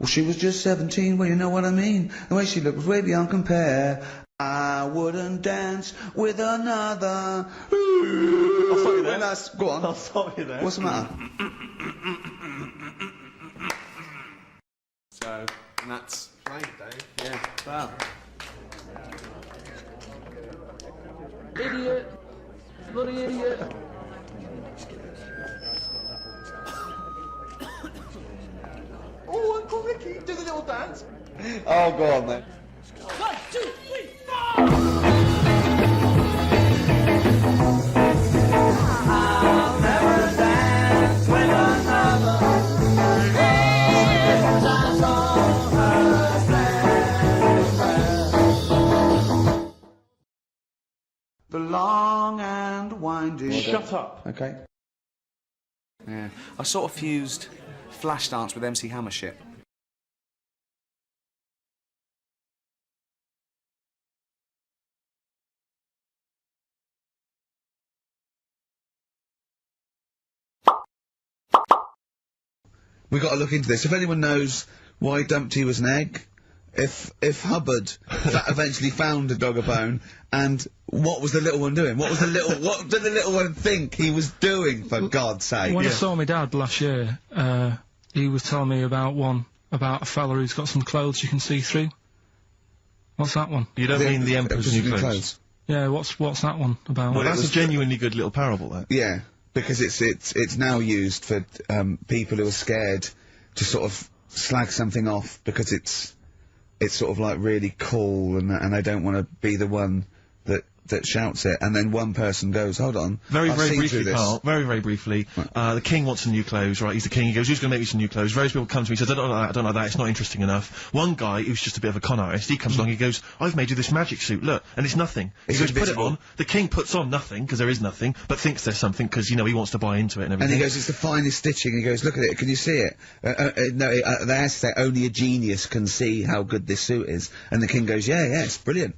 she was just 17, well, you know what I mean. The way she looked was way beyond compare. I wouldn't dance with another. I'll stop you there. Go on. I'll stop you there. What's the matter? So, and that's played, Dave. Yeah, wow. Idiot! Bloody idiot! Oh, Uncle Ricky, do the little dance. Oh, go on then. 1, 2, 3, 4! I'll never dance with another. The long and winding. Shut up. Okay. Yeah. I sort of fused Flashdance with MC Hammer shit. We've got to look into this. If anyone knows why Dumpty was an egg, if Hubbard eventually found a dog a bone, and what was the little one doing? What did the little one think he was doing, for God's sake? When I saw my dad last year, he was telling me about a fella who's got some clothes you can see through. What's that one? You don't mean the Emperor's New Clothes? Yeah, what's that one about? Well, that's a genuinely good little parable, that. Yeah, because it's now used for people who are scared to sort of slag something off because it's sort of like really cool and they don't want to be the one that shouts it, and then one person goes, hold on, Very I've seen briefly, through this. Carl, very briefly, the king wants some new clothes, right? He's the king, he goes, who's going to make me some new clothes? Various people come to me, says, I don't like that, it's not interesting enough. One guy, who's just a bit of a con artist, he comes along, he goes, I've made you this magic suit, look, and it's nothing. He goes, put it on, the king puts on nothing, because there is nothing, but thinks there's something, because, you know, he wants to buy into it and everything. And he goes, it's the finest stitching, he goes, look at it, can you see it? No, they have to say, only a genius can see how good this suit is. And the king goes, yeah, it's brilliant,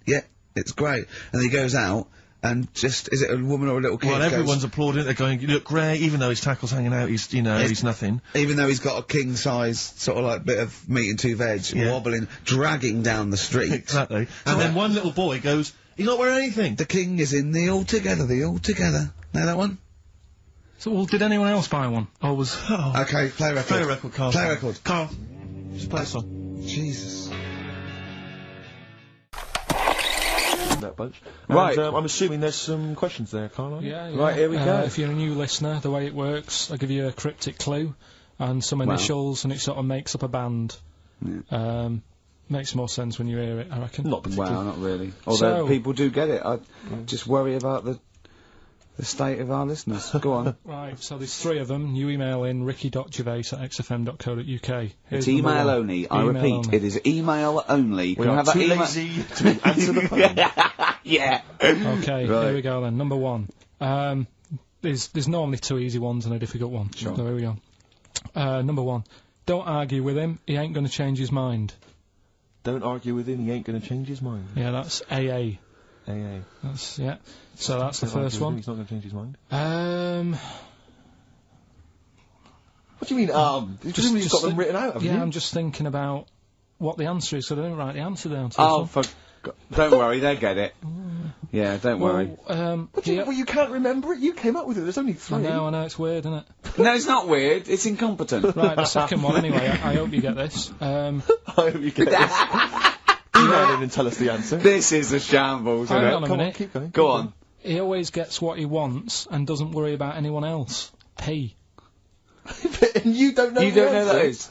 yeah, it's great. And he goes out, and just, is it a woman or a little kid? Well, everyone's applauding it, they're going, you look great, even though his tackle's hanging out, he's, you know, he's nothing. Even though he's got a king-size, sort of like, bit of meat and two veg, wobbling, dragging down the street. Exactly. And then one little boy goes, he's not wearing anything. The king is in the Altogether. Know that one? So, well, did anyone else buy one? Or was... Oh. Okay, play record. Play a record, Carl. Play a record. Carl, just play a song. Jesus. That bunch. Right. And, I'm assuming there's some questions there, Carl. Yeah. Right, here we go. If you're a new listener, the way it works, I give you a cryptic clue and some initials, and it sort of makes up a band. Yeah. Makes more sense when you hear it, I reckon. Not particularly. Well, not really. Although people do get it. I just worry about the state of our listeners. Go on. Right, so there's 3 of them. You email in ricky.gervais@xfm.co.uk. It's email only. I repeat, it is email only. We are too lazy to answer the phone. Yeah. Okay, here we go then. Number 1. There's normally 2 easy ones and a difficult one. Sure. So here we go. Number 1. Don't argue with him, he ain't gonna change his mind. Don't argue with him, he ain't gonna change his mind. Yeah, that's AA. AA. That's, yeah. So that's the first one. He's not gonna change his mind. What do you mean, You've got them written out, haven't you? Yeah, I'm just thinking about what the answer is, so I didn't write the answer down. Oh, for don't worry, they get it. Yeah, don't worry. What do you can't remember it? You came up with it, there's only 3. I know, it's weird, isn't it? No, it's not weird, it's incompetent. Right, the second one, anyway, I hope you get this. I hope you get this. Email in and tell us the answer. This is a shambles, isn't it? Hang on a Come minute. on, keep going. Go on. He always gets what he wants and doesn't worry about anyone else. P. And you don't know You don't know that is?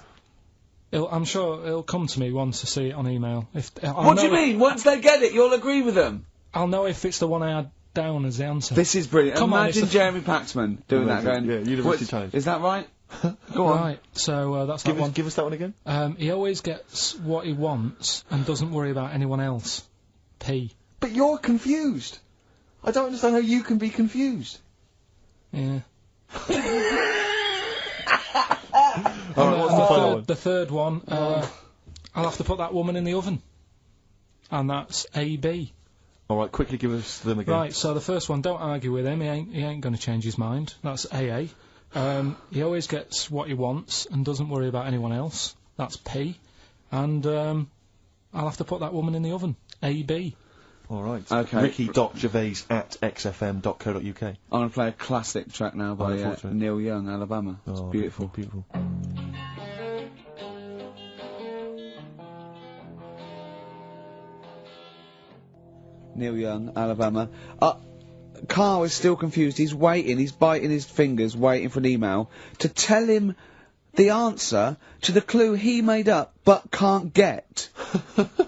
I'm sure it'll come to me once I see it on email. What do you mean? Once they get it, you'll agree with them? I'll know if it's the one I had down as the answer. This is brilliant. Come on, Imagine Jeremy Paxman doing that, going, yeah, University Challenge. Is that right? Go on. Right, so that's that one. Give us that one again. He always gets what he wants and doesn't worry about anyone else. P. But you're confused. I don't understand how you can be confused. Yeah. Alright, what's the final one? The third one, I'll have to put that woman in the oven. And that's AB. Alright, quickly give us them again. Right, so the first one, don't argue with him, he ain't gonna change his mind. That's AA. He always gets what he wants and doesn't worry about anyone else. That's P. And, I'll have to put that woman in the oven. AB. All right. Okay. Ricky.Gervais@xfm.co.uk. I'm gonna play a classic track now by Neil Young, Alabama. It's beautiful. Beautiful. Neil Young, Alabama. Carl is still confused. He's waiting. He's biting his fingers, waiting for an email to tell him the answer to the clue he made up but can't get.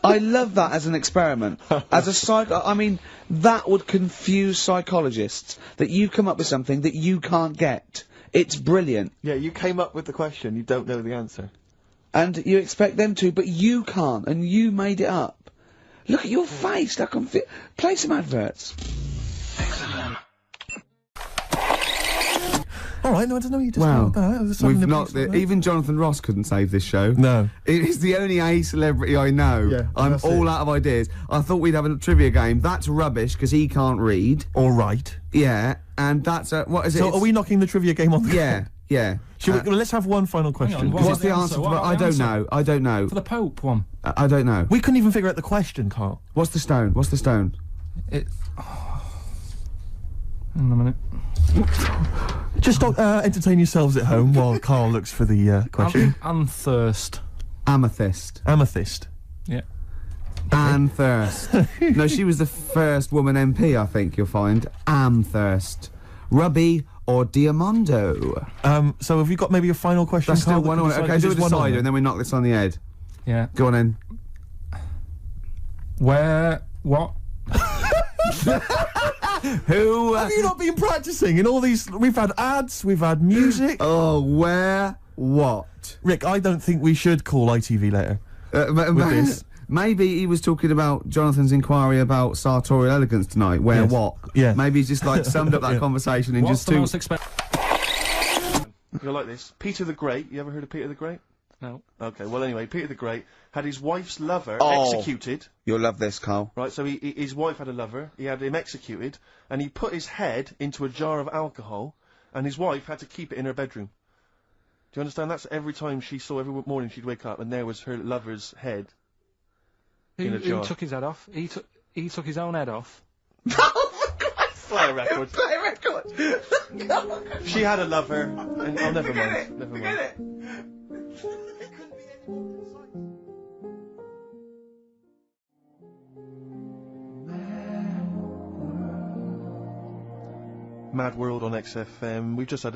I love that as an experiment. As a I mean, that would confuse psychologists, that you come up with something that you can't get. It's brilliant. Yeah, you came up with the question, you don't know the answer. And you expect them to, but you can't, and you made it up. Look at your face, like play some adverts. Alright, no, I don't know you just Wow. We've not even Jonathan Ross couldn't save this show. No. It is the only A celebrity I know. Yeah, I'm that's all it. out of ideas. I thought we'd have a trivia game. That's rubbish because he can't read. All right. Yeah, and that's what is it? So It's- are we knocking the trivia game on the Yeah, yeah. Should we, let's have one final question. what- What's the answer? What about I the don't answer? know. I don't know. For the Pope one. I don't know. We couldn't even figure out the question, Carl. What's the stone? What's the stone? It's... Hang on a minute. Just entertain yourselves at home while Carl looks for the question. Anthurst. Amethyst. Amethyst. Yeah. Amthirst. No, she was the first woman MP, I think you'll find. Amthirst. Ruby or Diamondo? So have you got maybe a final question, That's still Carl? one on it. Okay, do a decider and then we knock this on the head. Yeah. Go on then. Where... What? Who? Have you not been practicing in all these? We've had ads, we've had music. Oh, where? What? Rick, I don't think we should call ITV later. With this. Maybe he was talking about Jonathan's inquiry about sartorial elegance tonight. Where? Yes. What? Yeah. Maybe he's just like summed up that conversation in What's just the two. most expensive... You'll like this. Peter the Great. You ever heard of Peter the Great? No. Okay. Well, anyway, Peter the Great had his wife's lover Oh. executed. You'll love this, Carl. Right. So his wife had a lover. He had him executed, and he put his head into a jar of alcohol, and his wife had to keep it in her bedroom. Do you understand? That's every time she saw, every morning she'd wake up, and there was her lover's head. In a Who jar. took his head off? He took his own head off. Play a record. Play a record! She had a lover, and oh, never mind. Never mind. Mad World on XFM. We just had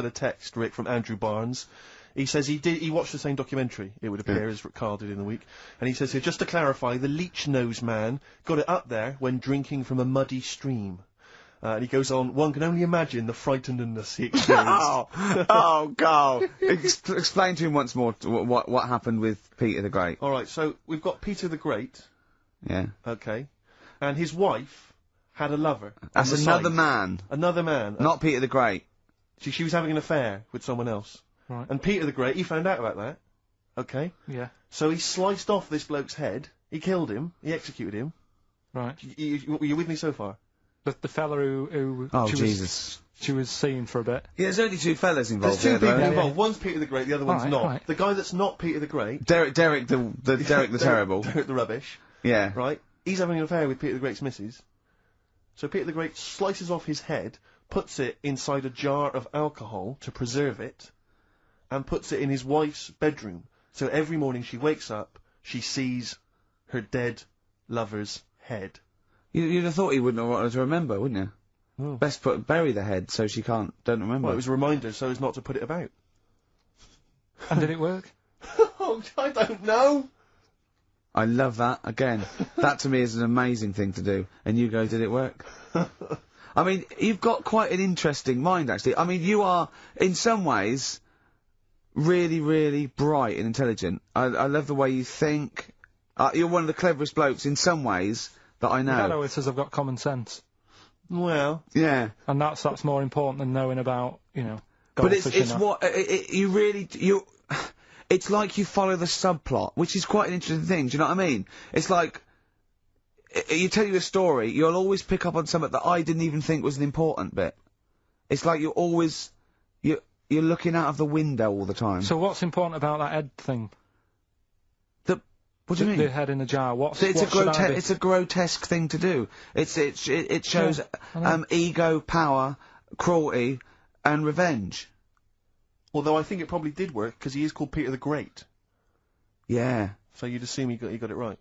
a text, Rick, from Andrew Barnes. He says he watched the same documentary, it would appear, as Carl did in the week. And he says here, just to clarify, the leech nose man got it up there when drinking from a muddy stream. And he goes on, one can only imagine the frightenedness he experienced. Oh, Carl. Explain to him once more what happened with Peter the Great. Alright, so we've got Peter the Great, Yeah. okay, and his wife had a lover. That's on the another side. man. Another man. Not Peter the Great. She was having an affair with someone else. Right. And Peter the Great, he found out about that. Okay? Yeah. So he sliced off this bloke's head, he killed him, he executed him. Right. You with me so far? The fella who Oh, she Jesus. she was seeing for a bit. Yeah, there's only two fellas involved. There's two here, people though. involved. One's Peter the Great, the other one's Right, not. right. The guy that's not Peter the Great... Derek the Terrible. Derek the Rubbish. Yeah. Right? He's having an affair with Peter the Great's missus. So Peter the Great slices off his head, puts it inside a jar of alcohol to preserve it, and puts it in his wife's bedroom. So every morning she wakes up, she sees her dead lover's head. You'd have thought he wouldn't have wanted her to remember, wouldn't you? Oh. Best bury the head so she don't remember. Well, it was a reminder so as not to put it about. And did it work? Oh, I don't know. I love that. Again, that to me is an amazing thing to do. And you go, did it work? I mean, you've got quite an interesting mind, actually. I mean, you are, in some ways, really, really bright and intelligent. I love the way you think. You're one of the cleverest blokes in some ways that I know. Hello, it says I've got common sense. Well, Yeah. And that's more important than knowing about, you know, But it's goldfish and that. what you really it's like you follow the subplot, which is quite an interesting thing. Do you know what I mean? It's like you tell you a story, you'll always pick up on something that I didn't even think was an important bit. It's like you're always you you're looking out of the window all the time. So what's important about that head thing? What do you mean? The head in the jar. It's a grotesque thing to do. It shows ego, power, cruelty, and revenge. Although I think it probably did work, because he is called Peter the Great. Yeah. So you'd assume he got it right.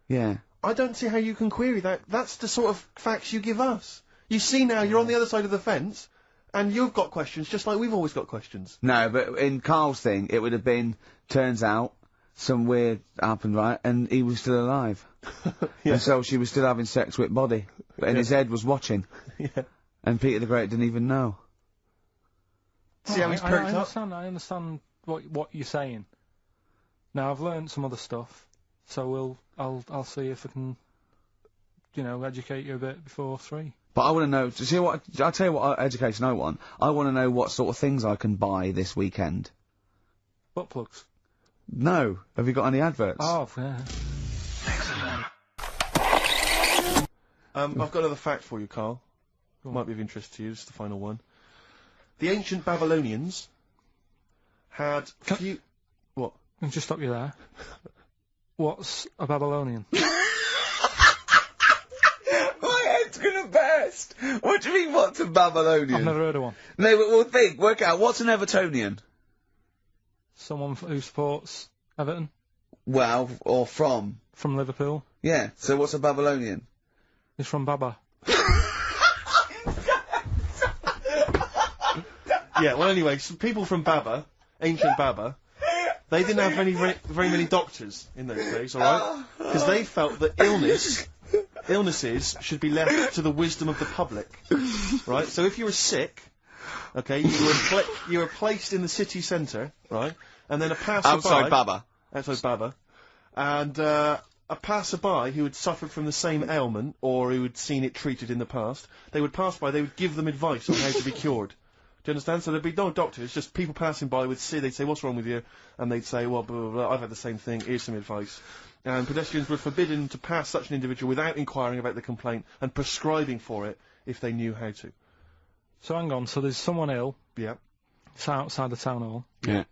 Yeah. I don't see how you can query that. That's the sort of facts you give us. You see now, you're on the other side of the fence, and you've got questions, just like we've always got questions. No, but in Karl's thing, it would have been, turns out, some weird happened, right, and he was still alive. Yeah. And so she was still having sex with body, and his head was watching. Yeah. And Peter the Great didn't even know. See how he's perked up? I understand what you're saying. Now I've learned some other stuff, so I'll see if I can, you know, educate you a bit before 3. But I want to know. See what? I'll tell you what education I want. I want to know what sort of things I can buy this weekend. Butt plugs. No. Have you got any adverts? Oh, yeah. I've got another fact for you, Karl. Might be of interest to you. This is the final one. The ancient Babylonians had few. What? Can I just stop you there? What's a Babylonian? My head's gonna burst. What do you mean? What's a Babylonian? I've never heard of one. No, but we'll work out. What's an Evertonian? Someone who supports Everton. Well, or from. From Liverpool. Yeah. So what's a Babylonian? He's from Baba. Yeah, well anyway, some people from Baba, ancient Baba, they didn't have very many doctors in those days, alright? Because they felt that illnesses should be left to the wisdom of the public, right? So if you were sick, okay, you were placed in the city centre, right? And then a passerby... Outside Baba. Outside Baba. And, a passerby who had suffered from the same ailment, or who had seen it treated in the past, they would pass by, they would give them advice on how to be cured. Do you understand? So there'd be no doctors, just people passing by would see, they'd say, what's wrong with you? And they'd say, well, blah, blah, blah, I've had the same thing, here's some advice. And pedestrians were forbidden to pass such an individual without inquiring about the complaint and prescribing for it if they knew how to. So hang on, so there's someone ill. Yeah. It's outside the town hall. Yeah.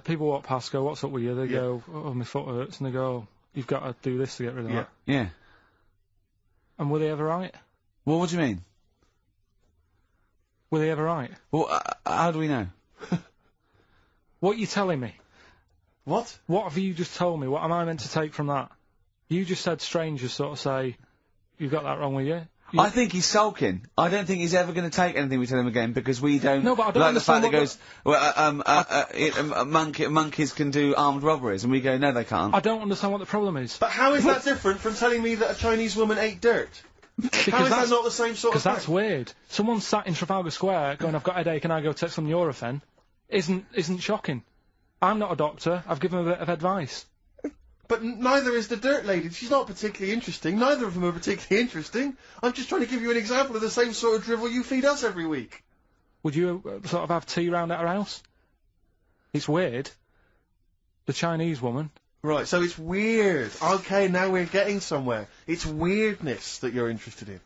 People walk past, go, what's up with you? They go, oh, my foot hurts, and they go, you've got to do this to get rid of that. Yeah. And were they ever right? Well, what do you mean? Were they ever right? Well, how do we know? What are you telling me? What? What have you just told me? What am I meant to take from that? You just said strangers sort of say, you've got that wrong with you. I think he's sulking. I don't think he's ever going to take anything we tell him again because we don't. No, but I don't like the fact understand that goes, monkeys can do armed robberies, and we go, no, they can't. I don't understand what the problem is. But how is that different from telling me that a Chinese woman ate dirt? How is that not the same sort of thing? Because that's weird. Someone sat in Trafalgar Square going, I've got a headache and I go take some Nurofen, isn't shocking. I'm not a doctor. I've given a bit of advice. But neither is the dirt lady. She's not particularly interesting. Neither of them are particularly interesting. I'm just trying to give you an example of the same sort of drivel you feed us every week. Would you sort of have tea round at her house? It's weird. The Chinese woman. Right, so it's weird. Okay, now we're getting somewhere. It's weirdness that you're interested in.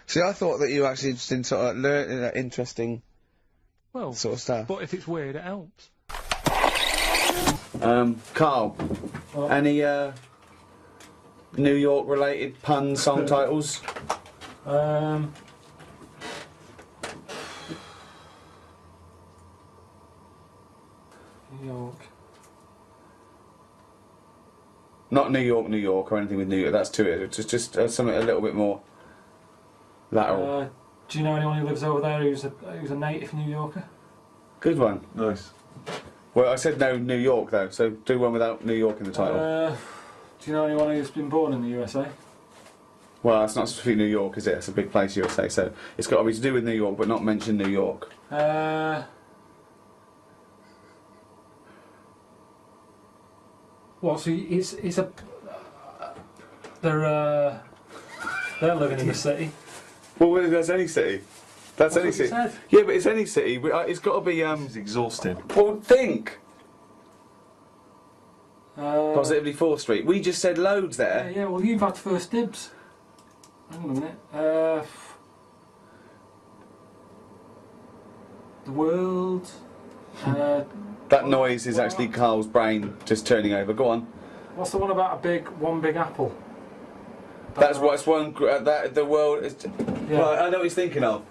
See, I thought that you were actually interested in sort of learning interesting sort of stuff. But if it's weird, it helps. Karl, any New York related pun song titles? New York. Not New York or anything with New York. That's too it. Just something a little bit more lateral. Do you know anyone who lives over there who's a native New Yorker? Good one. Nice. Well, I said no New York though, so do one without New York in the title. Do you know anyone who's been born in the USA? Well, that's not specifically New York, is it? It's a big place, USA, so it's got to be to do with New York, but not mention New York. Well, so it's a... They're living in the city. Well, that's any city. That's any city. Said. Yeah, but it's any city. It's got to be. It's exhausting. Well, think. Positively 4th Street. We just said loads there. Yeah, well, you've had first dibs. Hang on a minute. The world. That noise is actually Carl's brain just turning over. Go on. What's the one about one big apple? That's what's one. That the world is. Yeah. Well, I know what he's thinking of.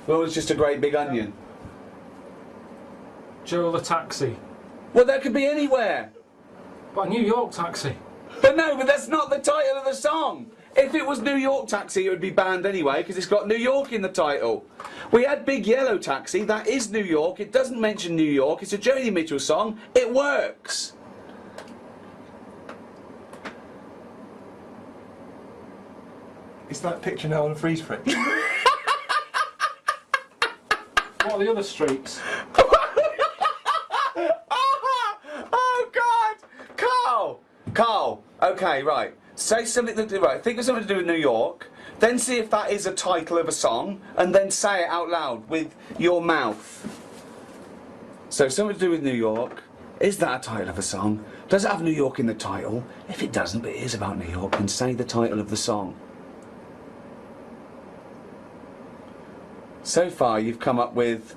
The world is just a great big onion. Joe the taxi. Well, that could be anywhere. But a New York taxi. But no, but that's not the title of the song. If it was New York Taxi, it would be banned anyway, because it's got New York in the title. We had Big Yellow Taxi, that is New York, it doesn't mention New York, it's a Joni Mitchell song, it works. Is that picture now on a freeze frame? What are the other streets? Oh God! Carl! Okay, right. Say something right, think of something to do with New York, then see if that is a title of a song, and then say it out loud with your mouth. So something to do with New York. Is that a title of a song? Does it have New York in the title? If it doesn't, but it is about New York, then say the title of the song. So far, you've come up with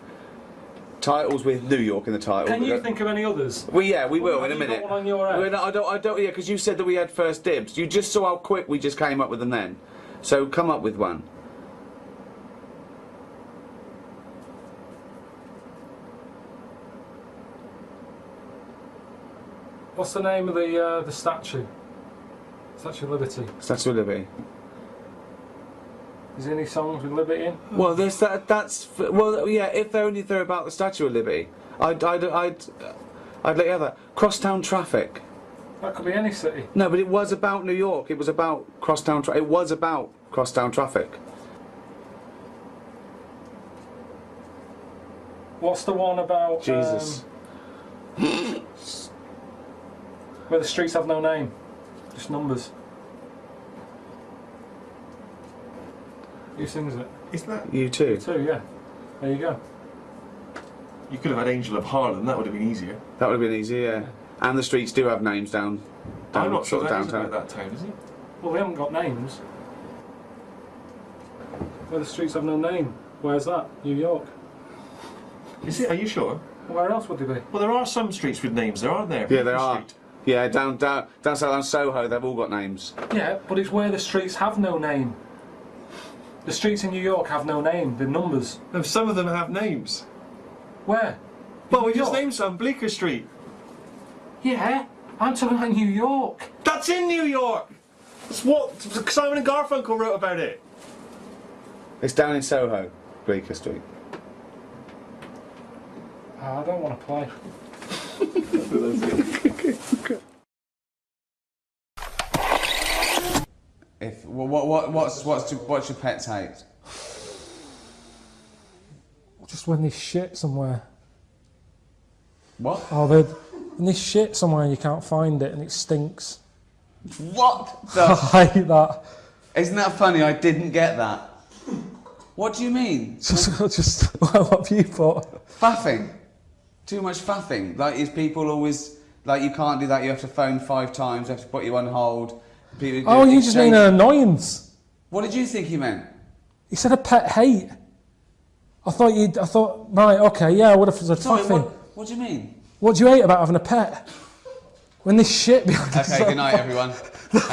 titles with New York in the title. Can you think of any others? Well, yeah, we will in a You minute. got one on your head? I don't. Yeah, because you said that we had first dibs. You just saw how quick we just came up with them then. So come up with one. What's the name of the statue? Statue of Liberty. Statue of Liberty. Is there any songs with Liberty in? Well, well, yeah. If they're about the Statue of Liberty, I'd let you have that. Crosstown Traffic. That could be any city. No, but it was about New York. It was about crosstown. It was about crosstown traffic. What's the one about? Jesus. Where the streets have no name, just numbers. Who sings it? Is that? You too. Two, yeah. There you go. You could have had Angel of Harlem, that would have been easier. That would have been easy, yeah. And the streets do have names down I'm not sure sort of that is downtown. about that town, is it? Well, they haven't got names. Where the streets have no name. Where's that? New York. Is it? Are you sure? Where else would they be? Well, there are some streets with names there, aren't there? Yeah, there Beacon are. Street. Yeah, down south on Soho, they've all got names. Yeah, but it's where the streets have no name. The streets in New York have no name, they're numbers. No, some of them have names. Where? Well, we New just York? named some. Bleecker Street. Yeah, I'm talking about New York. That's in New York! That's what Simon and Garfunkel wrote about it. It's down in Soho, Bleecker Street. I don't want to play. What's your pet hate? Just when there's shit somewhere. What? Oh, when there's shit somewhere and you can't find it and it stinks. What? I hate that. Isn't that funny? I didn't get that. What do you mean? Just what have you thought? Faffing. Too much faffing. Like, is people always like, you can't do that? You have to phone 5 times. You have to put you on hold. People Oh, you just mean an annoyance. What did you think he meant? He said a pet hate. I thought, right, okay, yeah, I would have said Sorry, faffing. what do you mean? What do you hate about having a pet? When there's shit behind it. Okay, good night, everyone.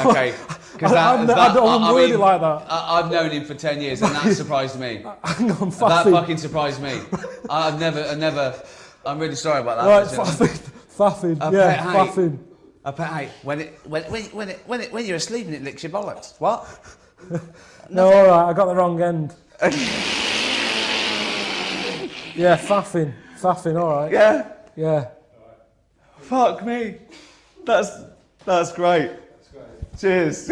Okay. I wouldn't word it like that. I've known him for 10 years, and that surprised me. Hang on, That faffing. fucking surprised me. I'm really sorry about that. Right, listen. faffing, A yeah, pet hate. faffing. A pet hate. When you're asleep and it licks your bollocks. What? No, alright, I got the wrong end. Yeah, faffing, alright. Yeah. Yeah. Fuck me. That's great. Cheers.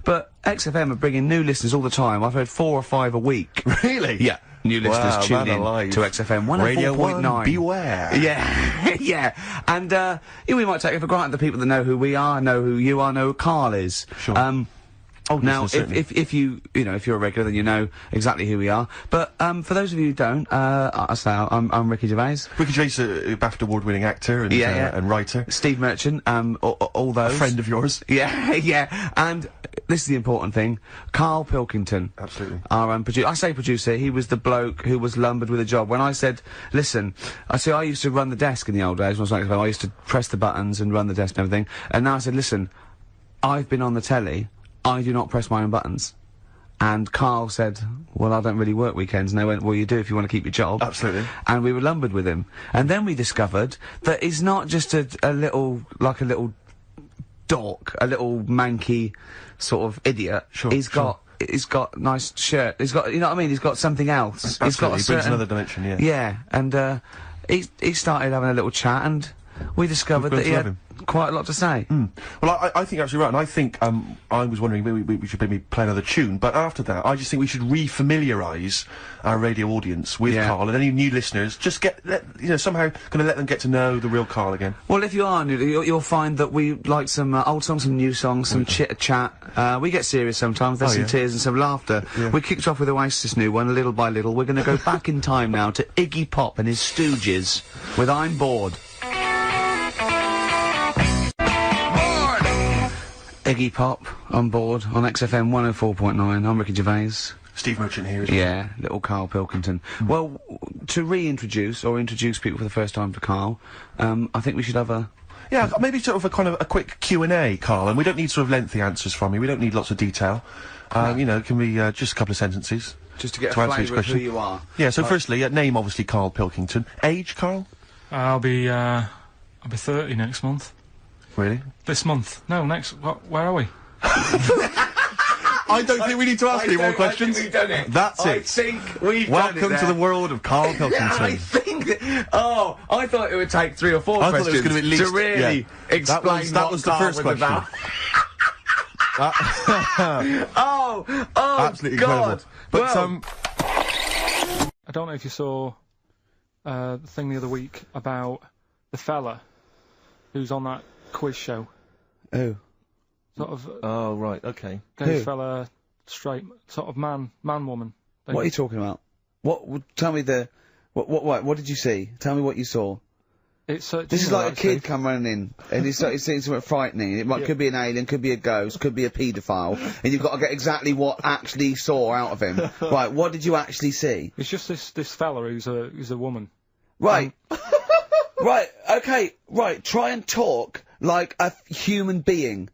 But XFM are bringing new listeners all the time. I've heard 4 or 5 a week. Really? Yeah. New listeners tune in to XFM 104.9. Beware. Yeah, yeah. And we might take it for granted the people that know who we are, know who you are, know who Carl is. Sure. Now, listeners, if if you're a regular, then you know exactly who we are. But for those of you who don't, I'm Ricky Gervais. Ricky Gervais, a BAFTA award-winning actor and, and writer. Steve Merchant, all those. A friend of yours. Yeah, yeah. And this is the important thing. Karl Pilkington. Absolutely. Our producer. I say producer, he was the bloke who was lumbered with a job. When I said, listen, I used to run the desk in the old days when I was like, I used to press the buttons and run the desk and everything. And now I said, listen, I've been on the telly, I do not press my own buttons. And Karl said, well, I don't really work weekends. And they went, well, you do if you want to keep your job. Absolutely. And we were lumbered with him. And then we discovered that he's not just a little dork, a little manky sort of idiot. Sure, He's got nice shirt. He's got, you know what I mean? He's got something else. Absolutely. He's got a Brings certain, another dimension, yeah. Yeah, and he started having a little chat, and we discovered We've that he grown to had love quite a lot to say. Well, I think you're absolutely right, and I think, I was wondering maybe we should maybe play another tune, but after that, I just think we should re-familiarise our radio audience with Yeah. Karl, and any new listeners, just somehow gonna let them get to know the real Karl again. Well, if you are new, you'll find that we like some old songs, some new songs, some chit-chat. We get serious sometimes. There's some tears and some laughter. Yeah. We kicked off with Oasis' new one, Little by Little. We're going to go back in time now to Iggy Pop and his Stooges with I'm Bored. Iggy Pop on board on XFM 104.9. I'm Ricky Gervais. Steve Merchant here as well. Yeah, little Karl Pilkington. Well, to reintroduce or introduce people for the first time to Karl, I think we should have a... Yeah, maybe sort of a kind of a quick Q&A, Karl, and we don't need sort of lengthy answers from you, we don't need lots of detail. You know, it can be just a couple of sentences. Just to get To a answer each flavour of who question. you are. Yeah, so firstly, name obviously Karl Pilkington. Age, Karl? I'll be 30 next month. Really? This month? No, next. Where are we? I don't think we need to ask any more questions. We've done it. That's I it. think we've Welcome done it to the world of Karl Pilkington. Yeah, I think that, I thought it would take 3 or 4 I thought it was questions gonna be at least- to really yeah. explain That what was the Karl first was question. about. Oh Absolutely God. incredible. But, Well, I don't know if you saw the thing the other week about the fella who's on that quiz show. Who? Sort of oh, right, okay. gay Who? fella, straight, sort of man, woman. What are you talking about? Tell me what did you see? Tell me what you saw. It's This is like a kid come running in, and he's seeing something frightening. It could be an alien, could be a ghost, could be a paedophile, and you've got to get exactly what actually saw out of him. Right, what did you actually see? It's just this fella who's a woman. Right. Right, okay, right, try and talk like a human being.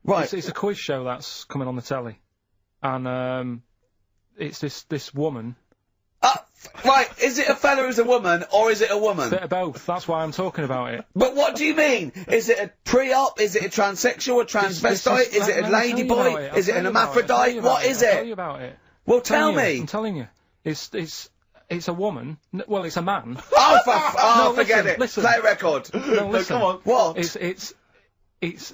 Right. It's a quiz show that's coming on the telly, and it's this woman. Right, is it a fella who's a woman, or is it a woman? Bit of both. That's why I'm talking about it. But what do you mean? Is it a pre-op? Is it a transsexual? A transvestite? Is it a lady boy? Is it an hermaphrodite? What is I'll tell you it? about it. Well, tell I'm me. telling you. It's a woman. Well, it's a man. Oh, No, forget listen, it. listen. Play a record. No, listen. Come on. What? It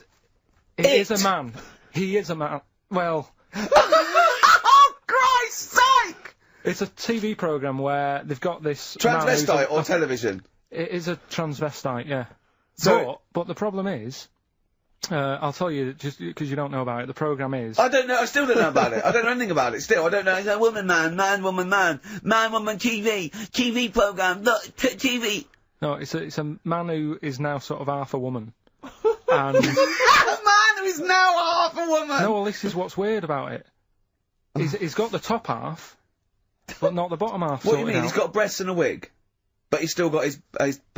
is a man. He is a man. Well, Oh, Christ's sake! it's a TV program where they've got this man who's Transvestite or television? It is a transvestite, yeah. So- But the problem is, I'll tell you just because you don't know about it. The program is. I don't know. I still don't know about it. I don't know anything about it. Still, I don't know. It's a woman, man, woman, man, woman, TV program. Look, TV. No, it's a man who is now sort of half a woman. And A man who is now half a woman. no, well, this is what's weird about it. He's got the top half, but not the bottom half. What do you sorted mean? out. He's got breasts and a wig, but he's still got his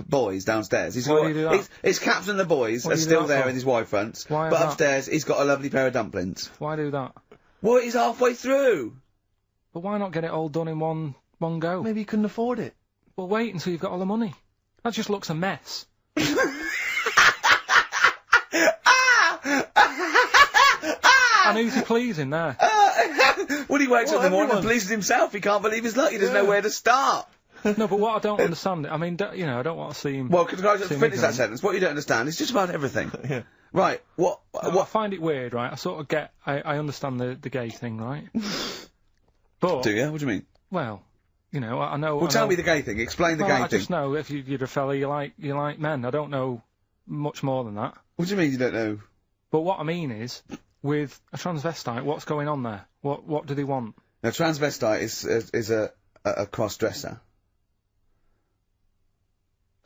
boys downstairs. He's Why got do you do that? his caps and the boys Why are do you do still that there for? in his wide fronts. Why is but that? upstairs, he's got a lovely pair of dumplings. Why do that? Well, he's halfway through. But why not get it all done in one go? Maybe you couldn't afford it. Well, wait until you've got all the money. That just looks a mess. And who's he pleasing there? When he wakes up in the morning and everyone. pleases himself, he can't believe his luck. He doesn't know where to start. No, but what I don't understand, I mean, I don't want to see him. Well, can I just See him finish that ignorant. sentence? What you don't understand is just about everything. Yeah. Right. What? I find it weird, right? I sort of get, I understand the gay thing, right? But, Do you? What do you mean? well, you know, I know. Well, tell me the gay thing. Explain the Well, gay I thing. just know if you're a fella, you like men. I don't know much more than that. What do you mean you don't know? But what I mean is, with a transvestite, what's going on there? What do they want? Now, transvestite is a cross-dresser.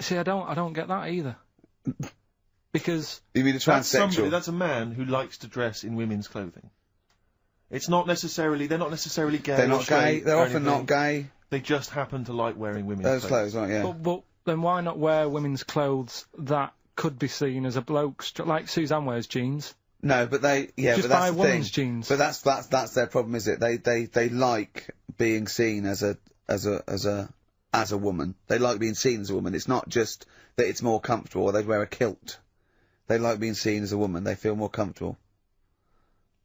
See, I don't get that either. Because You mean a That's somebody, transsexual? that's a man who likes to dress in women's clothing. It's not necessarily, they're not necessarily gay. They're or not gay. straight They're or often anything. not gay. They just happen to like wearing women's Those clothes, aren't yeah. But then why not wear women's clothes that could be seen as a bloke, like Suzanne wears jeans? No, but they, yeah, Just but that's buy the women's thing. jeans. But that's their problem, is it? They like being seen as a woman. They like being seen as a woman. It's not just that it's more comfortable, or they'd wear a kilt. They like being seen as a woman. They feel more comfortable.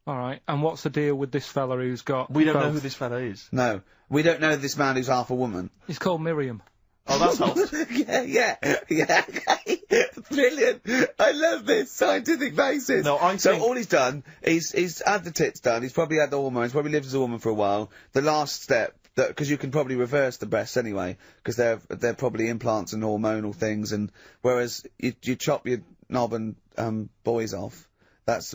Alright, and what's the deal with this fella who's got We don't know both? who this fella is. No, we don't know this man who's half a woman. He's called Miriam. Oh, that's helps. yeah. Brilliant. I love this scientific basis. No, I so think- all he's done, he's had the tits done, he's probably had the hormones, probably lived as a woman for a while. The last step, because you can probably reverse the breasts anyway, because they're probably implants and hormonal things, and whereas you chop your knob and boys off, that's,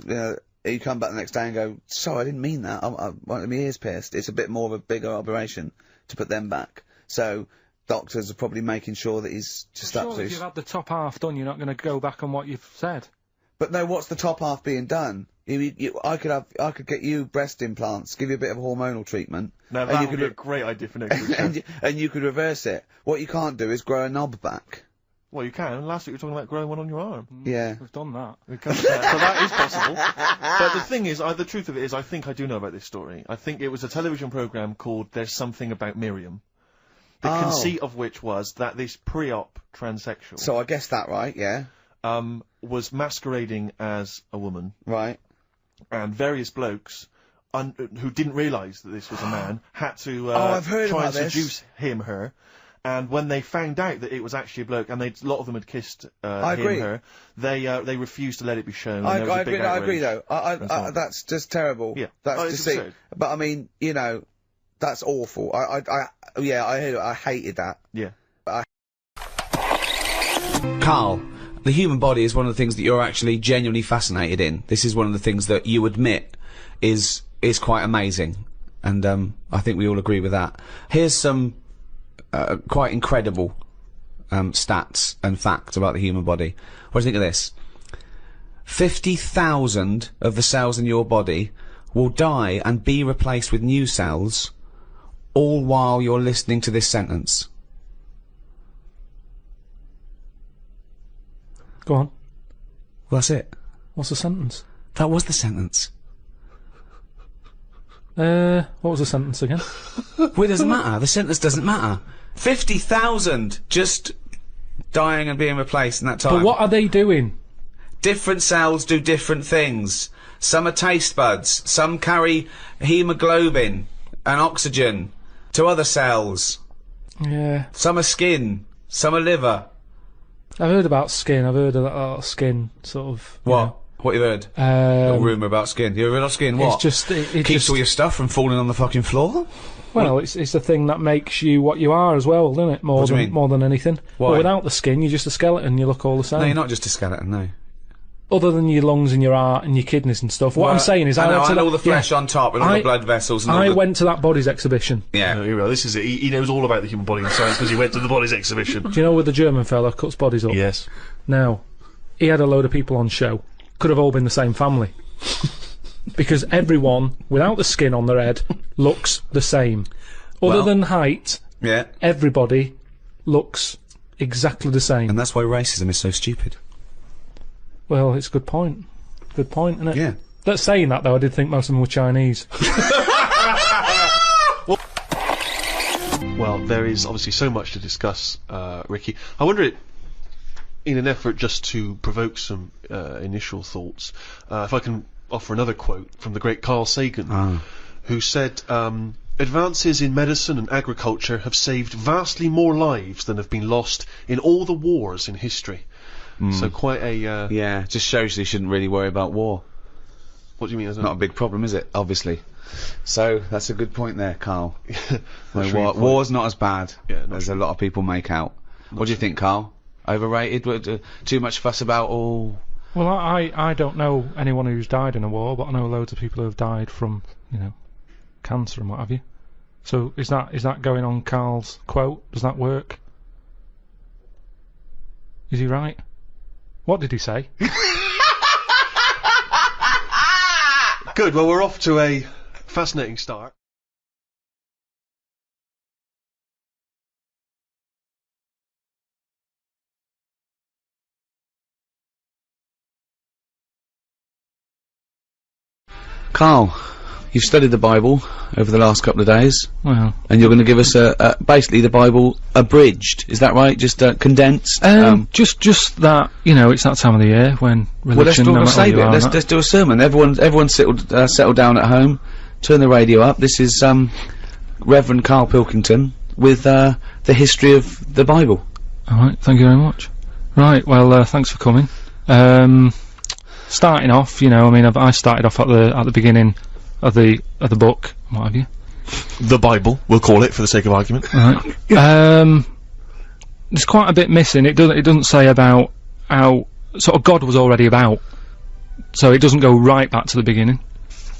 you come back the next day and go, sorry, I didn't mean that, I wanted my ears pierced. It's a bit more of a bigger operation to put them back. So doctors are probably making sure that he's just Surely absolutely... if you've had the top half done, you're not going to go back on what you've said. But no, what's the top half being done? I could get you breast implants, give you a bit of hormonal treatment. Now, and that you would could be a great idea for next week. and you could reverse it. What you can't do is grow a knob back. Well, you can. Last week we were talking about growing one on your arm. Yeah. We've done that. We can, so that is possible. But the thing is, the truth of it is, I think I do know about this story. I think it was a television programme called There's Something About Miriam. The conceit of which was that this pre-op transsexual... So I guessed that right, yeah. Was masquerading as a woman. Right. And various blokes, who didn't realise that this was a man, had to I've heard try about and this. seduce her. And when they found out that it was actually a bloke, and a lot of them had kissed I agree. her, they refused to let it be shown. I and there was a big agree though. outrage and so on. That's just terrible. Yeah. That's Oh, it's just sick. absurd. But I mean, that's awful. I heard it. I hated that. Yeah. Karl, the human body is one of the things that you're actually genuinely fascinated in. This is one of the things that you admit is quite amazing. And, I think we all agree with that. Here's some, quite incredible, stats and facts about the human body. What do you think of this? 50,000 of the cells in your body will die and be replaced with new cells, all while you're listening to this sentence. Go on. Well, that's it. What's the sentence? That was the sentence. What was the sentence again? Well, it doesn't matter. The sentence doesn't matter. 50,000 just dying and being replaced in that time. But what are they doing? Different cells do different things. Some are taste buds. Some carry hemoglobin and oxygen to other cells. Yeah. Some are skin. Some are liver. I've heard about skin. I've heard about skin, sort of. What? What you heard? A rumour about skin. You heard about skin? What? It's just it Keeps just, all your stuff from falling on the fucking floor? well, it's the thing that makes you what you are as well, doesn't it? What do you mean? More than anything. Why? Well, without the skin, you're just a skeleton. You look all the same. No, you're not just a skeleton, no. Other than your lungs and your heart and your kidneys and stuff. What I'm saying is, I know, went to and all the that- flesh yeah. on top and all the blood vessels and all I the... went to that bodies exhibition. Yeah. No, here we are. This is it. He knows all about the human body and science because he went to the bodies exhibition. Do you know where the German fella cuts bodies up? Yes. Now, he had a load of people on show. Could have all been the same family. Because everyone, without the skin on their head, looks the same. Other Well- than height, Yeah. everybody looks exactly the same. And that's why racism is so stupid. Well, it's a good point. Good point, isn't it? Yeah. That's saying that, though, I did think most of them were Chinese. Well, there is obviously so much to discuss, Ricky. I wonder, in an effort just to provoke some initial thoughts, if I can offer another quote from the great Carl Sagan, who said, advances in medicine and agriculture have saved vastly more lives than have been lost in all the wars in history. So quite a... Yeah, just shows you shouldn't really worry about war. What do you mean? Isn't Not a big problem, is it? Obviously. So, that's a good point there, Carl. really War's not as bad not as a lot of people make out. What do you think, Carl? Overrated? Too much fuss about all... Well, I don't know anyone who's died in a war, but I know loads of people who have died from, cancer and what have you. So, is that going on Carl's quote? Does that work? Is he right? What did he say? Good, well, we're off to a Fascinating start. Carl, you've studied the Bible over the last couple of days, Well, and you're going to give us basically the Bible abridged. Is that right? Just condensed. just that, you know, it's that time of the year when religion. Well, let's save it. Let's do a sermon. Everyone settle down at home. Turn the radio up. This is Reverend Karl Pilkington with the history of the Bible. All right, thank you very much. Right, well, thanks for coming. Starting off, you know, I mean, I started off at the beginning of the book, what have you? The Bible, we'll call it for the sake of argument. Right. There's quite a bit missing. It doesn't say about how sort of God was already about, so it doesn't go right back to the beginning.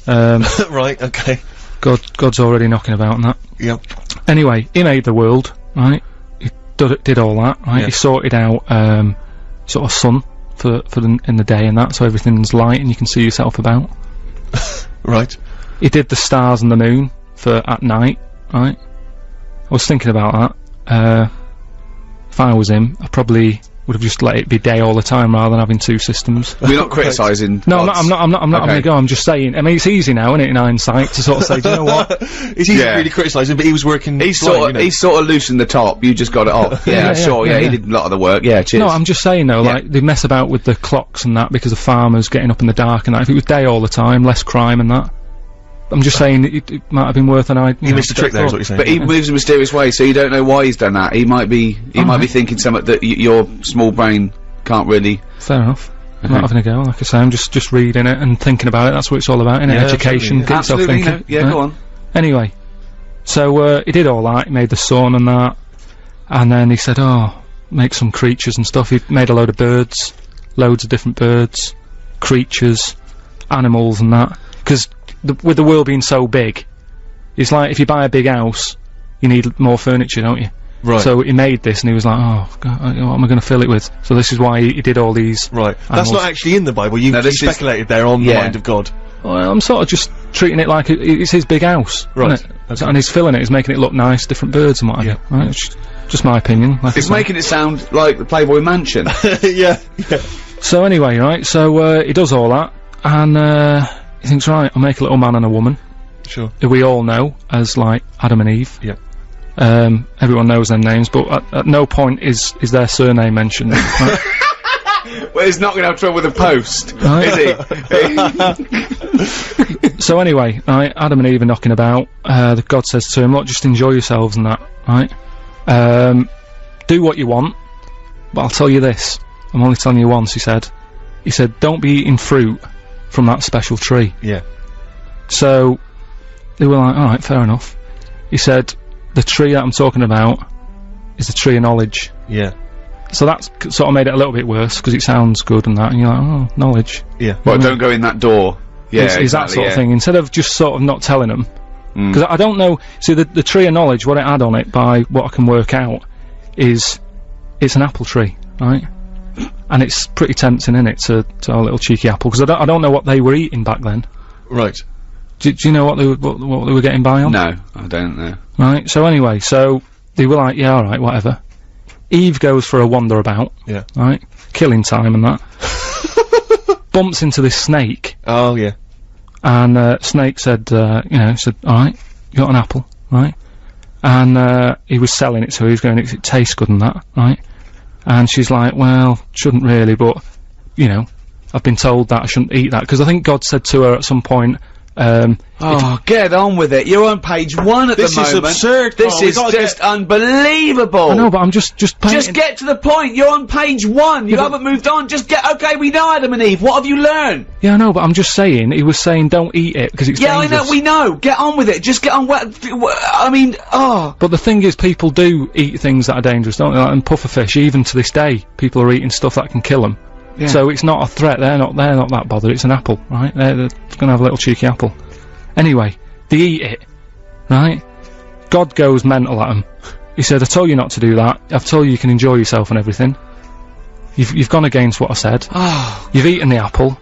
Right. Okay. God's already knocking about and that. Yep. Anyway, he made the world, right? He did all that, right? Yeah. He sorted out sort of sun for in the day and that, so everything's light and you can see yourself about. Right. He did the stars and the moon for at night, right? I was thinking about that. If I was him, I probably would have just let it be day all the time rather than having two systems. We're not criticising. No, I'm not having Okay. a go. I'm just saying. I mean, it's easy now, isn't it, in hindsight, to sort of say, do you know what? It's easy to really criticise him, but he was working. He sort of loosened the top. You just got it off. Yeah, sure. Yeah, he did a lot of the work. Yeah, cheers. No, I'm just saying though, like they mess about with the clocks and that because of farmers getting up in the dark and that. If it was day all the time, less crime and that. I'm just saying it might have been worth an idea. He missed a trick there, is what you're saying. But he moves in mysterious ways, so you don't know why he's done that. He might be thinking something that your small brain can't really. Fair enough. I'm not having a go. Like I say, I'm just reading it and thinking about it. That's what it's all about, innit? Yeah, Education, get yourself Absolutely, thinking. yeah, go on. Anyway, so he did all that. He made the sun and that, and then he said, "Oh, make some creatures and stuff." He made a load of birds, loads of different birds, creatures, animals, and that. Because with the world being so big, it's like if you buy a big house, you need more furniture, don't you? Right. So he made this, and he was like, "Oh, God, what am I going to fill it with?" So this is why he did all these. Right. That's animals. not actually in the Bible. You speculated there on the mind of God. Well, I'm sort of just treating it like it's his big house, Right. isn't it? So, and he's filling it, he's making it look nice, different birds and what have you. Right? It's just my opinion. Like It's making it sound like the Playboy Mansion. Yeah. So anyway, right, so he does all that, and he thinks, right, I'll make a little man and a woman, Sure. who we all know as, like, Adam and Eve. Yeah. Everyone knows their names, but at no point is their surname mentioned. Right? Well, he's not going to have trouble with the post, is he? So anyway, right, Adam and Eve are knocking about. God says to him, look, just enjoy yourselves and that, right? Do what you want, but I'll tell you this. I'm only telling you once, he said. He said, don't be eating fruit from that special tree. Yeah. So, they were like, alright, fair enough. He said, the tree that I'm talking about is the tree of knowledge. Yeah. So that's sort of made it a little bit worse, because it sounds good and that, and you're like, oh, knowledge. Yeah. Well, don't go in that door. Yeah, Is that sort of thing, instead of just sort of not telling them. Because I don't know, see the tree of knowledge, what it had on it by what I can work out is, it's an apple tree, right? And it's pretty tempting, innit, to have a little cheeky apple, because I don't know what they were eating back then. Right. Do you know what they were getting by on? No, I don't know. Right, so anyway, so they were like, yeah, alright, whatever. Eve goes for a wander about, Yeah. right? Killing time and that. Bumps into this snake, Oh, yeah. and snake said, said, alright, you got an apple, right? And he was selling it, so he was going, it tastes good and that, right? And she's like, well, shouldn't really, but, you know, I've been told that I shouldn't eat that, because I think God said to her at some point, get on with it. You're on page 1 at the moment. This is absurd, This Carl. We is gotta just unbelievable. I know, but I'm just painting. Just get to the point. You're on page 1. You haven't moved on. Just get. Okay, we know Adam and Eve. What have you learned? Yeah, I know, but I'm just saying, he was saying don't eat it, because it's dangerous. I know, we know. Get on with it. Just get on. I mean, But the thing is, people do eat things that are dangerous, don't they? Like, and pufferfish, even to this day, people are eating stuff that can kill them. Yeah. So it's not a threat, they're not that bothered, it's an apple, right? They're gonna have a little cheeky apple. Anyway, they eat it, right? God goes mental at them. He said, I told you not to do that, I've told you can enjoy yourself and everything. You've gone against what I said. You've eaten the apple.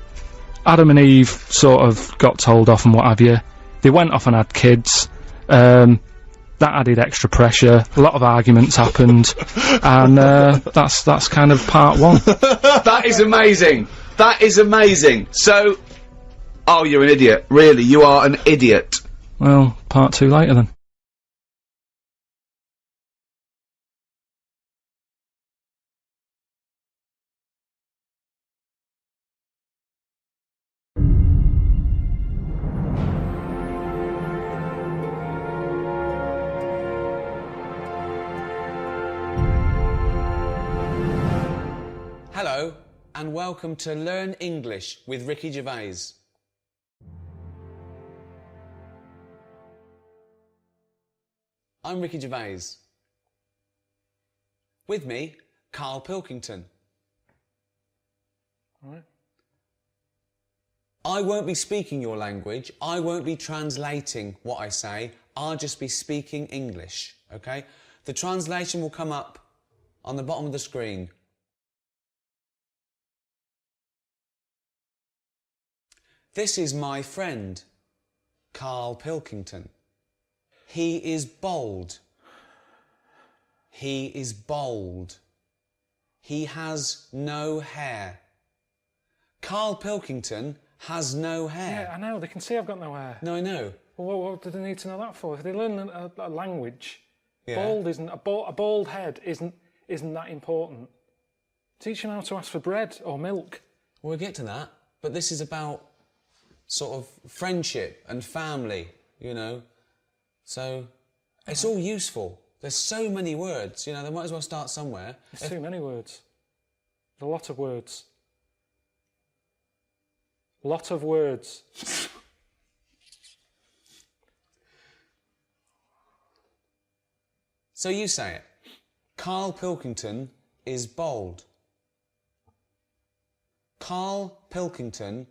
Adam and Eve sort of got told off and what have you. They went off and had kids. That added extra pressure. A lot of arguments happened, and that's kind of part one. That is amazing. That is amazing. So, oh, you're an idiot. Really, you are an idiot. Well, part two later then. Hello, and welcome to Learn English with Ricky Gervais. I'm Ricky Gervais. With me, Karl Pilkington. All right. I won't be speaking your language, I won't be translating what I say, I'll just be speaking English, okay? The translation will come up on the bottom of the screen. This is my friend, Karl Pilkington. He is bold. He is bold. He has no hair. Karl Pilkington has no hair. Yeah, I know. They can see I've got no hair. No, I know. Well, what do they need to know that for? If they learn a language, Yeah. bald isn't a bald head isn't that important. Teach them how to ask for bread or milk. We'll get to that, but this is about sort of friendship and family, you know. So it's all useful. There's so many words, you know, they might as well start somewhere. There's too many words. There's a lot of words. Lot of words. So you say it. Karl Pilkington is bold. Karl Pilkington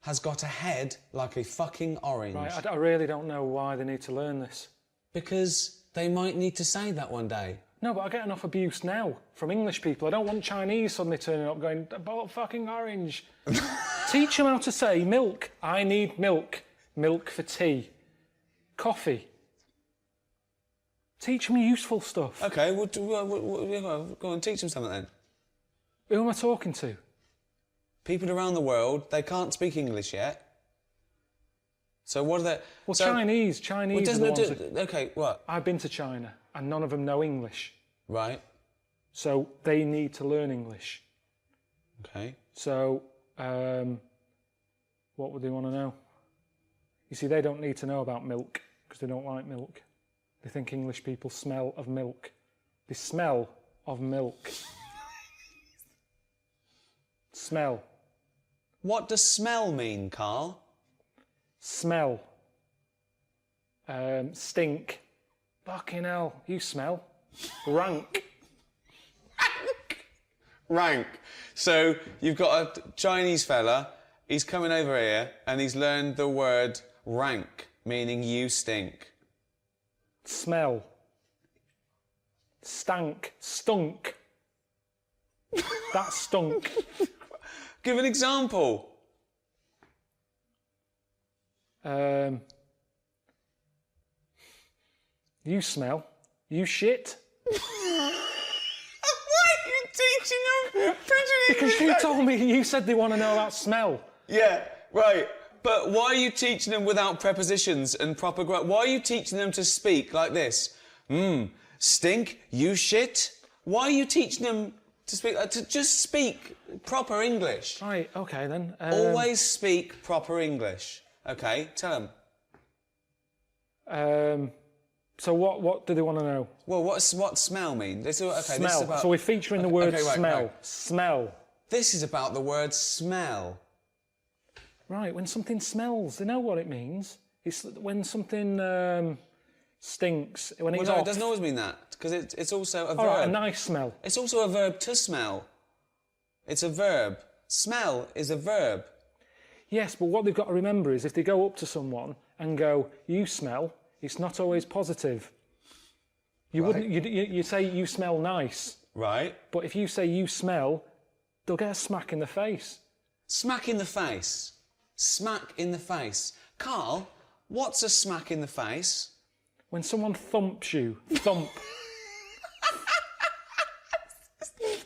has got a head like a fucking orange. Right, I really don't know why they need to learn this. Because they might need to say that one day. No, but I get enough abuse now from English people. I don't want Chinese suddenly turning up going, fucking orange. Teach them how to say milk. I need milk. Milk for tea. Coffee. Teach them useful stuff. Okay, well, go on, teach them something then. Who am I talking to? People around the world, they can't speak English yet. So what are they... Well, so, Chinese well, are the doesn't ones it okay, what? I've been to China and none of them know English. Right. So they need to learn English. Okay. So, what would they want to know? You see, they don't need to know about milk because they don't like milk. They think English people smell of milk. They smell of milk. Smell. What does smell mean, Karl? Smell. Stink. Fucking hell, you smell. Rank. Rank. So you've got a Chinese fella, he's coming over here and he's learned the word rank, meaning you stink. Smell. Stank. Stunk. That stunk. Give an example. You smell. You shit. Why are you teaching them? Because you told me, you said they want to know about smell. Yeah, right. But why are you teaching them without prepositions and proper why are you teaching them to speak like this? Stink, you shit? Why are you teaching them to speak, to just speak proper English? Right, okay then. Always speak proper English. Okay, tell them. So what do they want to know? Well, what smell mean? This, okay, smell. This is about, so we're featuring the word right, smell. Right. Smell. This is about the word smell. Right, when something smells, they know what it means. It's when something stinks, when it's no, off. It doesn't always mean that, because it's also a verb. All right, a nice smell. It's also a verb to smell. It's a verb. Smell is a verb. Yes, but what they've got to remember is if they go up to someone and go, you smell, it's not always positive. You Right. wouldn't, you say you smell nice. Right. But if you say you smell, they'll get a smack in the face. Smack in the face. Smack in the face. Karl, What's a smack in the face? When someone thumps you, thump.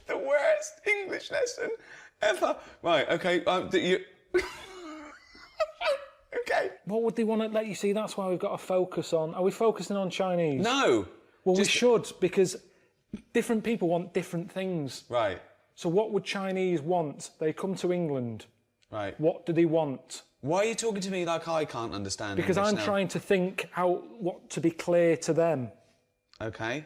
The worst English lesson ever. Right, okay, okay. What would they want to let you see? That's why we've got to focus on... Are we focusing on Chinese? No. Well, we should, because different people want different things. Right. So what would Chinese want? They come to England. Right. What do they want? Why are you talking to me like I can't understand Because English I'm now? trying to think out what to be clear to them. Okay.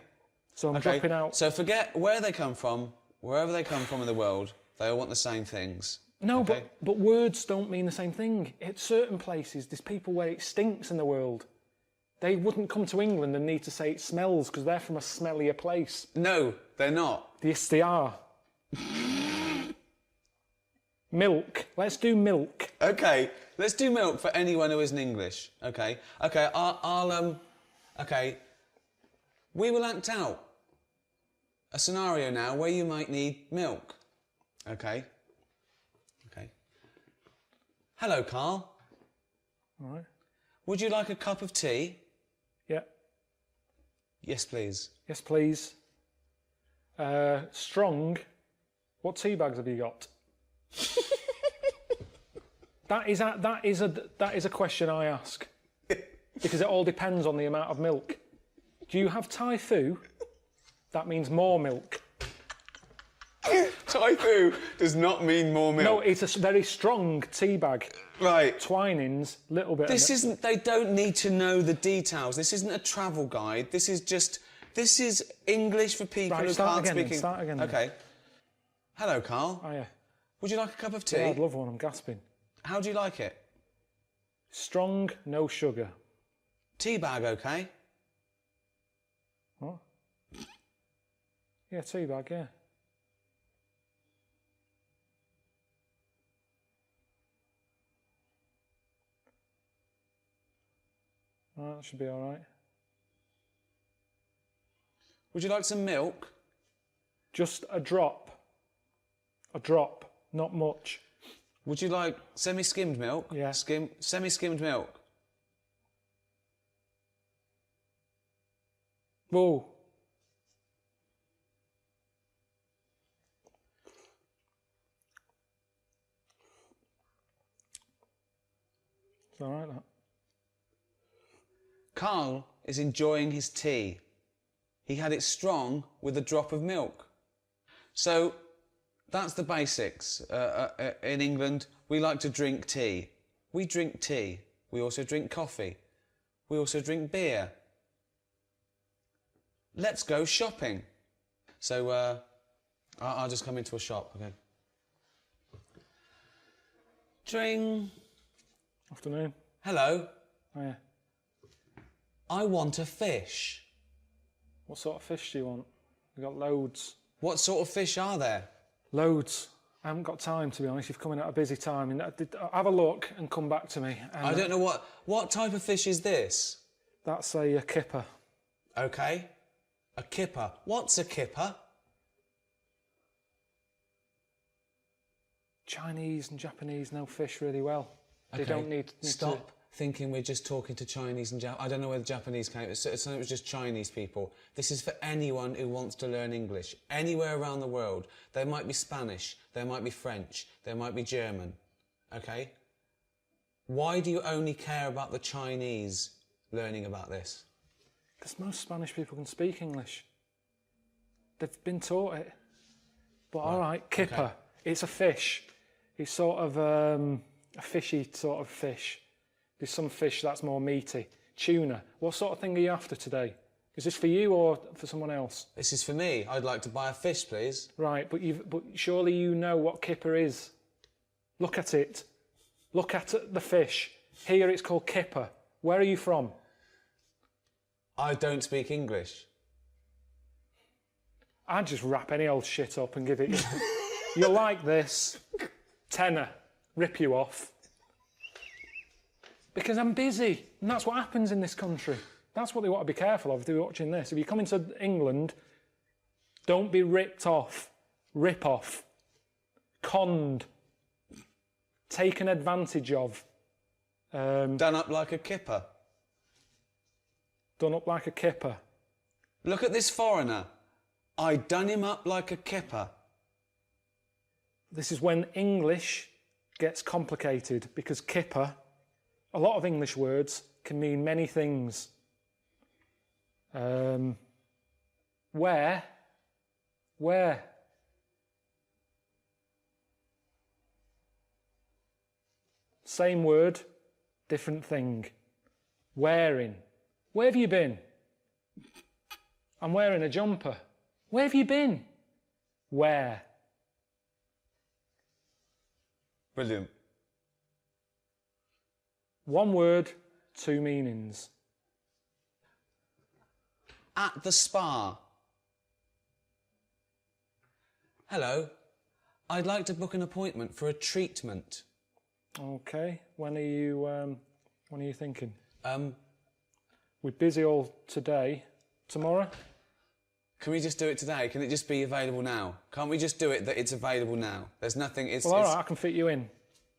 So I'm dropping out. So forget where they come from, wherever they come from in the world, they all want the same things. No, okay? but words don't mean the same thing. At certain places, there's people where it stinks in the world. They wouldn't come to England and need to say it smells because they're from a smellier place. No, they're not. Yes, they are. Milk. Let's do milk. Okay, let's do milk for anyone who isn't English. Okay, okay. We will act out a scenario now where you might need milk. Okay. Okay. Hello, Carl. All right. Would you like a cup of tea? Yeah. Yes, please. Yes, please. Strong. What tea bags have you got? That is a question I ask because it all depends on the amount of milk. Do you have Thai fu? That means more milk. Thai fu does not mean more milk. No, it's a very strong tea bag. Right. Twinings, little bit. This isn't. They don't need to know the details. This isn't a travel guide. This is just. This is English for people Right, who start can't again, speak. start again then. Okay. Hello, Carl. Oh yeah. Would you like a cup of tea? Yeah, I'd love one. I'm gasping. How do you like it? Strong, no sugar. Tea bag, okay? What? Yeah, tea bag. Yeah. Right, that should be all right. Would you like some milk? Just a drop. A drop, not much. Would you like semi-skimmed milk? Yeah. Semi-skimmed milk. Whoa. It's all right, that. Carl is enjoying his tea. He had it strong with a drop of milk. So that's the basics. In England, we like to drink tea. We drink tea. We also drink coffee. We also drink beer. Let's go shopping. So I'll just come into a shop, okay? Dring. Afternoon. Hello. Oh, yeah. I want a fish. What sort of fish do you want? We've got loads. What sort of fish are there? Loads. I haven't got time, to be honest. You've come in at a busy time. And have a look and come back to me. And I don't know what type of fish is this? That's a kipper. Okay. A kipper. What's a kipper? Chinese and Japanese know fish really well. They Okay. don't need Stop thinking we're just talking to Chinese and I don't know where the Japanese came. It was just Chinese people. This is for anyone who wants to learn English. Anywhere around the world. There might be Spanish. There might be French. There might be German. Okay? Why do you only care about the Chinese learning about this? Because most Spanish people can speak English. They've been taught it. But all right, kipper. okay. It's a fish. It's sort of a fishy sort of fish. There's some fish that's more meaty. Tuna. What sort of thing are you after today? Is this for you or for someone else? This is for me. I'd like to buy a fish, please. Right, but surely you know what kipper is. Look at it. Look at the fish. Here it's called kipper. Where are you from? I don't speak English. I'd just wrap any old shit up and give it you. You'll like this. Tenner. Rip you off. Because I'm busy. And that's what happens in this country. That's what they want to be careful of if they're watching this. If you come into England, don't be ripped off. Rip off. Conned. Taken advantage of. Done up like a kipper. Done up like a kipper. Look at this foreigner. I done him up like a kipper. This is when English gets complicated, because kipper, a lot of English words can mean many things. Where? Same word, different thing. Wearing. Where have you been? I'm wearing a jumper. Where have you been? Where? Brilliant. One word, two meanings. At the spa. Hello. I'd like to book an appointment for a treatment. Okay. When are you thinking? We're busy all today. Tomorrow? Can we just do it today? Can it just be available now? Can't we just do it that it's available now? There's nothing... Well, all right, I can fit you in.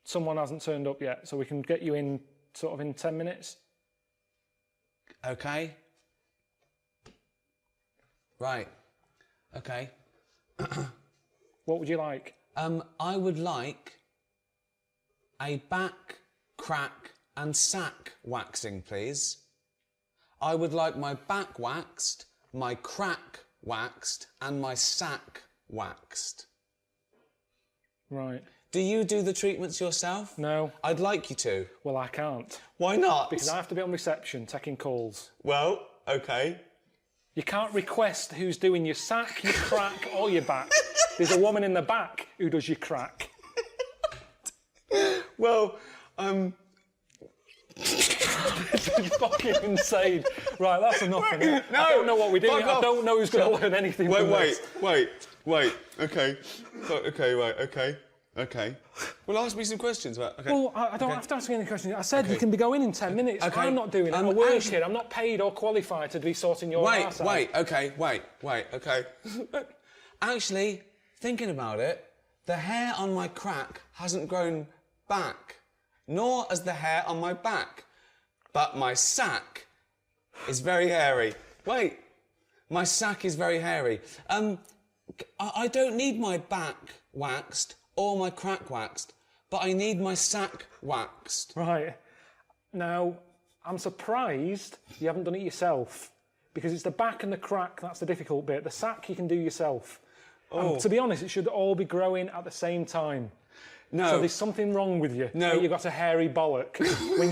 Someone hasn't turned up yet, so we can get you in sort of in 10 minutes. Okay. Right. Okay. What would you like? I would like a back, crack and sack waxing, please. I would like my back waxed, my crack waxed and my sack waxed. Right. Do you do the treatments yourself? No. I'd like you to. Well, I can't. Why not? Because I have to be on reception, taking calls. Well, okay. You can't request who's doing your sack, your crack or your back. There's a woman in the back who does your crack. Well, You're fucking insane. Right, that's enough. No, I don't know what we're doing. fuck I off. don't know who's going to learn anything from this. Wait. Okay. Okay. Well, ask me some questions about... Okay. Well, I don't have to ask you any questions. I said you can be going in 10 minutes. Okay. I'm not doing it. I'm a work kid. I'm not paid or qualified to be sorting your arse out. Wait, okay. Actually, thinking about it, the hair on my crack hasn't grown back, nor has the hair on my back. But my sack is very hairy. Wait, my sack is very hairy. I don't need my back waxed or my crack waxed, but I need my sack waxed. Right. Now, I'm surprised you haven't done it yourself, because it's the back and the crack that's the difficult bit. The sack you can do yourself. And to be honest, it should all be growing at the same time. No. So there's something wrong with you. No. You've got a hairy bollock. When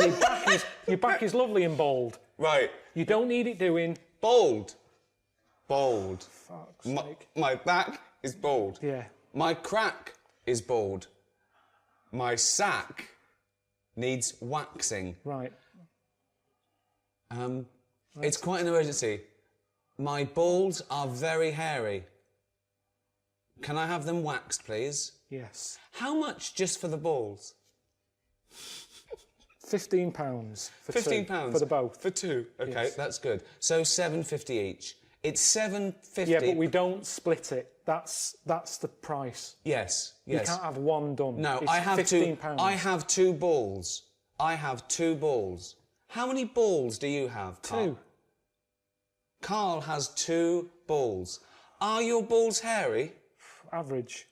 your back is lovely and bald. Right. You don't need it doing... Bald. Fuck's sake. My back is bald. Yeah. My crack is bald. My sack needs waxing. Right. It's quite an emergency. My balls are very hairy. Can I have them waxed, please? Yes. How much just for the balls? £15 for £15 two, for the both. For two. Okay, Yes. that's good. So £7.50 each. It's £7.50. Yeah, but we don't split it. That's the price. Yes. You can't have one done. No, it's I have £15. I have two balls. How many balls do you have, Carl? Two. Carl has 2 balls. Are your balls hairy? Average.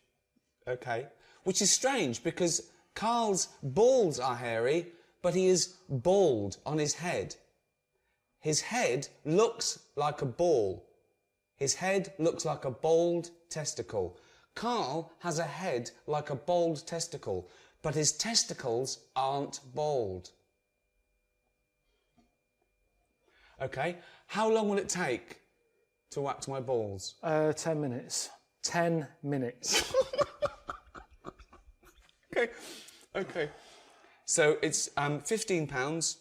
Okay. Which is strange because Carl's balls are hairy, but he is bald on his head. His head looks like a ball. His head looks like a bald testicle. Carl has a head like a bald testicle, but his testicles aren't bald. Okay. How long will it take to wax my balls? 10 minutes. 10 minutes. Okay. So it's £15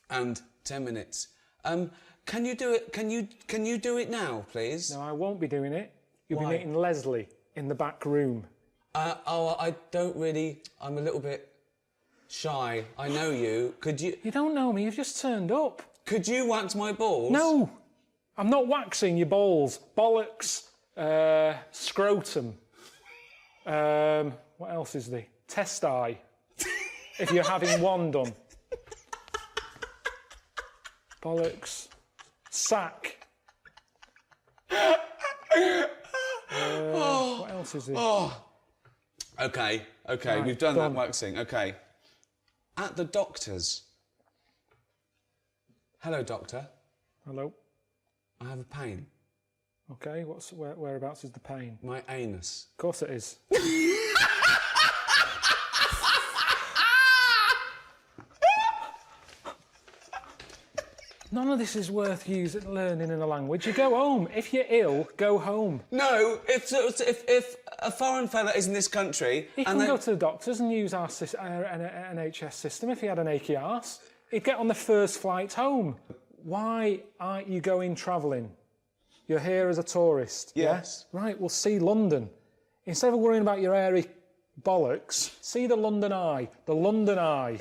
and 10 minutes. Can you do it? Can you do it now, please? No, I won't be doing it. You'll Why? be meeting Leslie in the back room. I don't really. I'm a little bit shy. I know you. Could you? You don't know me. You've just turned up. Could you wax my balls? No, I'm not waxing your balls. Bollocks. Scrotum. What else is there? Testi. If you're having one done. Bollocks. Sack. What else is it? Oh. Okay, Right, we've done done. that waxing. Okay. At the doctor's. Hello, doctor. Hello. I have a pain. Okay, whereabouts is the pain? My anus. Of course it is. None of this is worth learning in a language. You go home. If you're ill, go home. No, if a foreign fella is in this country He can go to the doctors and use our NHS system if he had an achy arse. He'd get on the first flight home. Why aren't you going travelling? You're here as a tourist. Yes. Yeah? Right, well, see London. Instead of worrying about your airy bollocks, see the London Eye. The London Eye.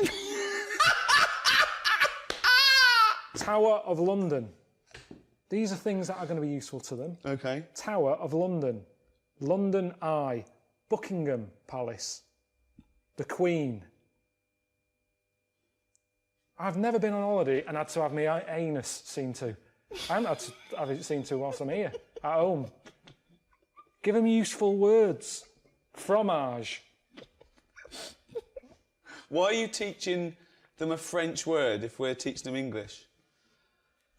Tower of London. These are things that are going to be useful to them. Okay. Tower of London. London Eye. Buckingham Palace. The Queen. I've never been on holiday and had to have my anus seen to. I haven't had to have it seen to whilst I'm here, at home. Give them useful words. Fromage. Why are you teaching them a French word if we're teaching them English?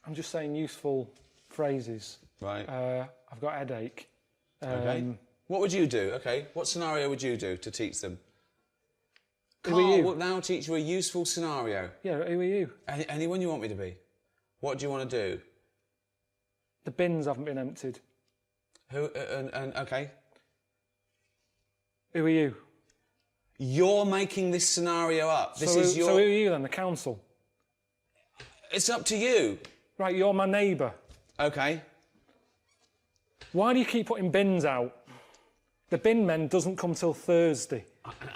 I'm just saying useful phrases. Right. I've got a headache. Okay. What would you do? Okay. What scenario would you do to teach them? Who are Carl you? will now teach you a useful scenario. Yeah, who are you? Anyone you want me to be. What do you want to do? The bins haven't been emptied. Who? Okay. Who are you? You're making this scenario up. This so, is your. So who are you then? The council? It's up to you. Right, you're my neighbour. Okay. Why do you keep putting bins out? The bin men doesn't come till Thursday.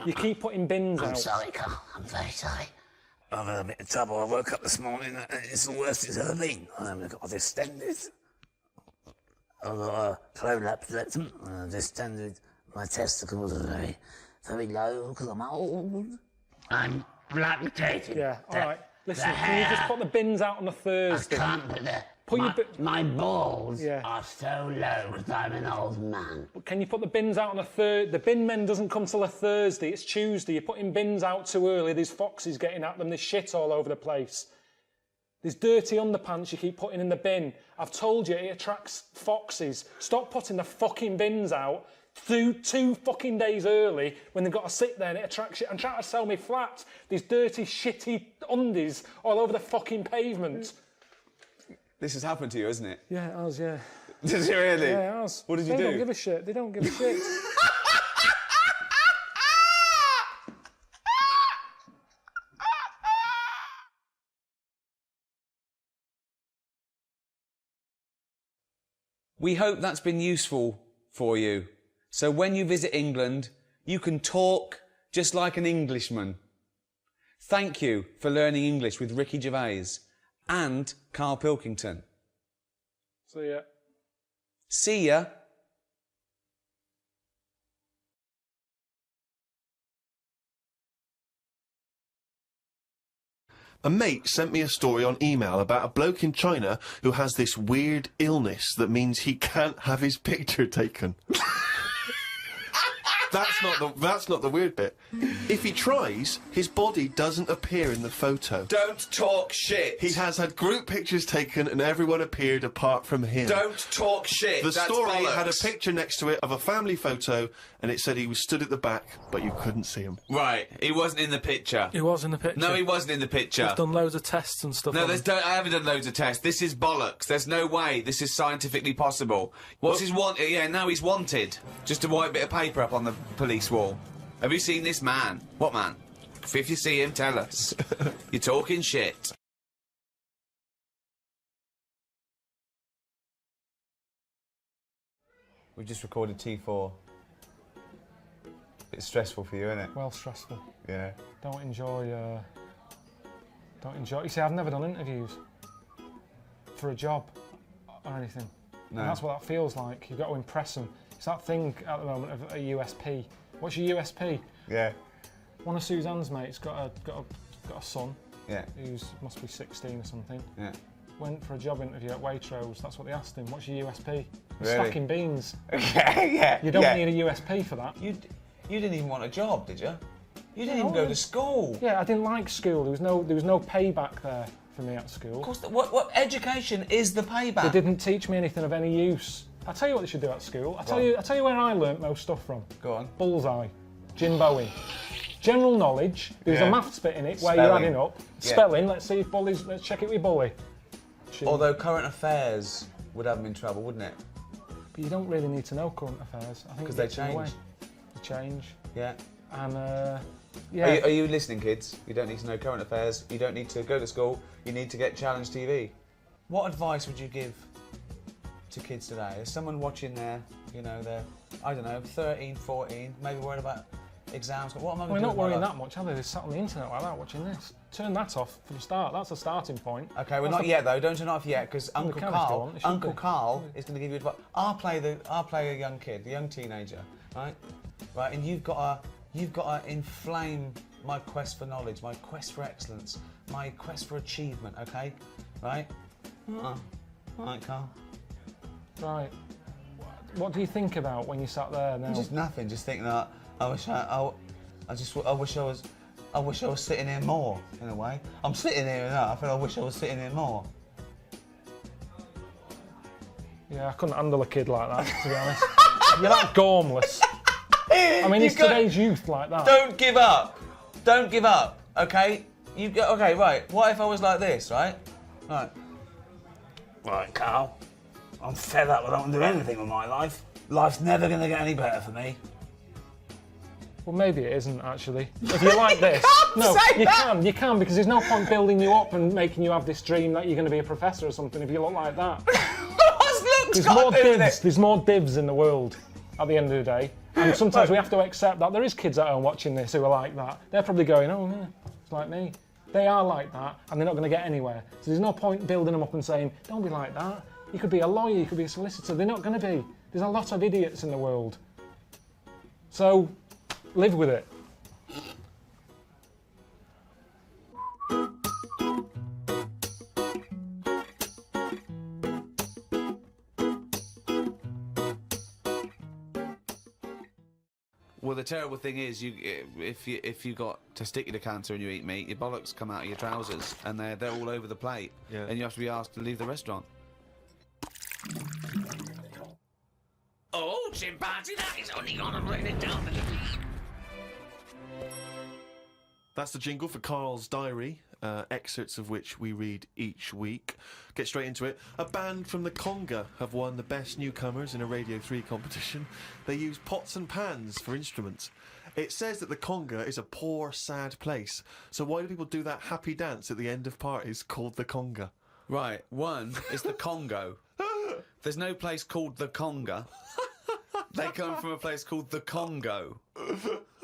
You keep putting bins out. I'm sorry, Carl. I'm very sorry. I've had a bit of trouble. I woke up this morning and it's the worst it's ever been. I've got distended. I've got a prolapse rectum and I've distended. My testicles are very, very low because I'm old. I'm lactating. Yeah, all right. Listen, can you just put the bins out on a Thursday? I can't put my balls are so low because I'm an old man. Can you put the bins out on a Thursday? The bin men doesn't come till a Thursday. It's Tuesday. You're putting bins out too early. There's foxes getting at them. There's shit all over the place. There's dirty underpants you keep putting in the bin. I've told you it attracts foxes. Stop putting the fucking bins out two fucking days early when they've got to sit there and it attracts shit. I'm trying to sell me flat. There's dirty, shitty undies all over the fucking pavement. This has happened to you, hasn't it? Yeah, it has, yeah. Did it really? Yeah, it has. What did you do? They don't give a shit. They don't give a shit. We hope that's been useful for you. So when you visit England, you can talk just like an Englishman. Thank you for learning English with Ricky Gervais and Karl Pilkington. See ya. See ya. A mate sent me a story on email about a bloke in China who has this weird illness that means he can't have his picture taken. That's not the weird bit. If he tries, his body doesn't appear in the photo. Don't talk shit. He has had group pictures taken and everyone appeared apart from him. Don't talk shit. The That's story bollocks. had a picture next to it of a family photo and it said he was stood at the back, but you couldn't see him. Right, he wasn't in the picture. He was in the picture. No, he wasn't in the picture. I've done loads of tests and stuff. No, on him. I haven't done loads of tests. This is bollocks. There's no way this is scientifically possible. What's his want? Yeah, now he's wanted. Just a white bit of paper up on the police wall. Have you seen this man? What man? If you see him, tell us. You're talking shit. We've just recorded T4. It's stressful for you, isn't it? Well, stressful. Yeah. Don't enjoy. You see, I've never done interviews for a job or anything. No. And that's what that feels like. You've got to impress them. It's that thing at the moment of a USP. What's your USP? Yeah. One of Suzanne's mates got a son. Yeah. Who's must be 16 or something. Yeah. went for a job interview at Waitrose. That's what they asked him. What's your USP? Really? Stacking beans. yeah. You don't need a USP for that. You didn't even want a job, did you? You didn't even go to school. Yeah, I didn't like school. There was no payback there for me at school. Of course, what education is the payback? They didn't teach me anything of any use. I'll tell you what they should do at school. I'll tell you where I learnt most stuff from. Go on. Bullseye. Jim Bowen. General knowledge. There's a maths bit in it where you're Spelling. adding up. Yeah. Spelling. Let's see if Bully's. Let's check it with Bully. Although current affairs would have them in trouble, wouldn't it? But you don't really need to know current affairs. I think Because it they gets in the way. change. They change. Yeah. And yeah. Are you listening, kids? You don't need to know current affairs. You don't need to go to school. You need to get Challenge TV. What advice would you give to kids today? There's someone watching there, you know, they're, I don't know, 13, 14, maybe worried about exams. What am I going to do? We're not with my worrying life? that much, are they? They're sat on the internet like that watching this. Turn that off from the start. That's a starting point. Okay, well, not yet though. Don't turn it off yet, because Uncle can if they Carl, want, they should Uncle do. Carl is going to give you advice. I'll play a young kid, a young teenager, right? Right, and you've got to inflame my quest for knowledge, my quest for excellence, my quest for achievement. Okay, right? All right, Carl. Right. What do you think about when you sat there now? Just nothing. Just thinking that I wish I was sitting here more. In a way, I'm sitting here enough, and I wish I was sitting here more. Yeah, I couldn't handle a kid like that, to be honest. You're that gormless. I mean, it's today's youth like that. Don't give up. Don't give up. Okay. Okay. Right. What if I was like this? Right. Right. Right, Carl. I'm fed up. I don't want to do anything with my life. Life's never going to get any better for me. Well, maybe it isn't, actually. If you're like this... No, you can, because there's no point building you up and making you have this dream that you're going to be a professor or something if you look like that. There's more divs in the world at the end of the day. And sometimes we have to accept that there is kids at home watching this who are like that. They're probably going, oh, yeah, it's like me. They are like that, and they're not going to get anywhere. So there's no point building them up and saying, don't be like that. You could be a lawyer, you could be a solicitor. They're not going to be. There's a lot of idiots in the world. So, live with it. Well, the terrible thing is, if you got testicular cancer and you eat meat, your bollocks come out of your trousers and they're all over the plate, and you have to be asked to leave the restaurant. Oh, chimpanzee, that is only gonna bring it down. That's the jingle for Karl's diary, excerpts of which we read each week. Get straight into it. A band from the Conga have won the Best Newcomers in a Radio 3 competition. They use pots and pans for instruments. It says that the Conga is a poor, sad place. So why do people do that happy dance at the end of parties called the Conga? Right, one is the Congo. There's no place called the Conga. They come from a place called the Congo. Conga!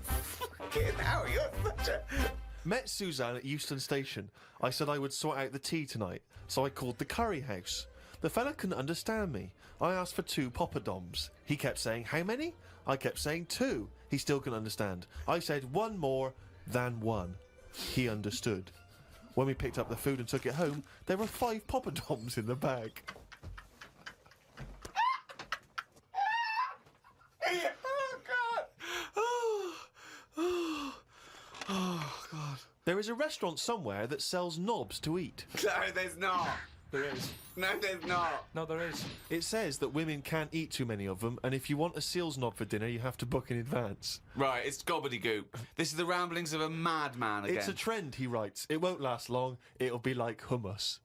Fucking hell, you're such a... Met Suzanne at Euston Station. I said I would sort out the tea tonight, so I called the curry house. The fella couldn't understand me. I asked for 2 poppadoms. He kept saying, how many? I kept saying 2. He still couldn't understand. I said 1 more than 1. He understood. When we picked up the food and took it home, there were 5 poppadoms in the bag. Oh, God. There is a restaurant somewhere that sells knobs to eat. No, there's not. There is. No, there's not. No, there is. It says that women can't eat too many of them, and if you want a seal's knob for dinner, you have to book in advance. Right, it's gobbledygook. This is the ramblings of a madman again. It's a trend, he writes. It won't last long. It'll be like hummus.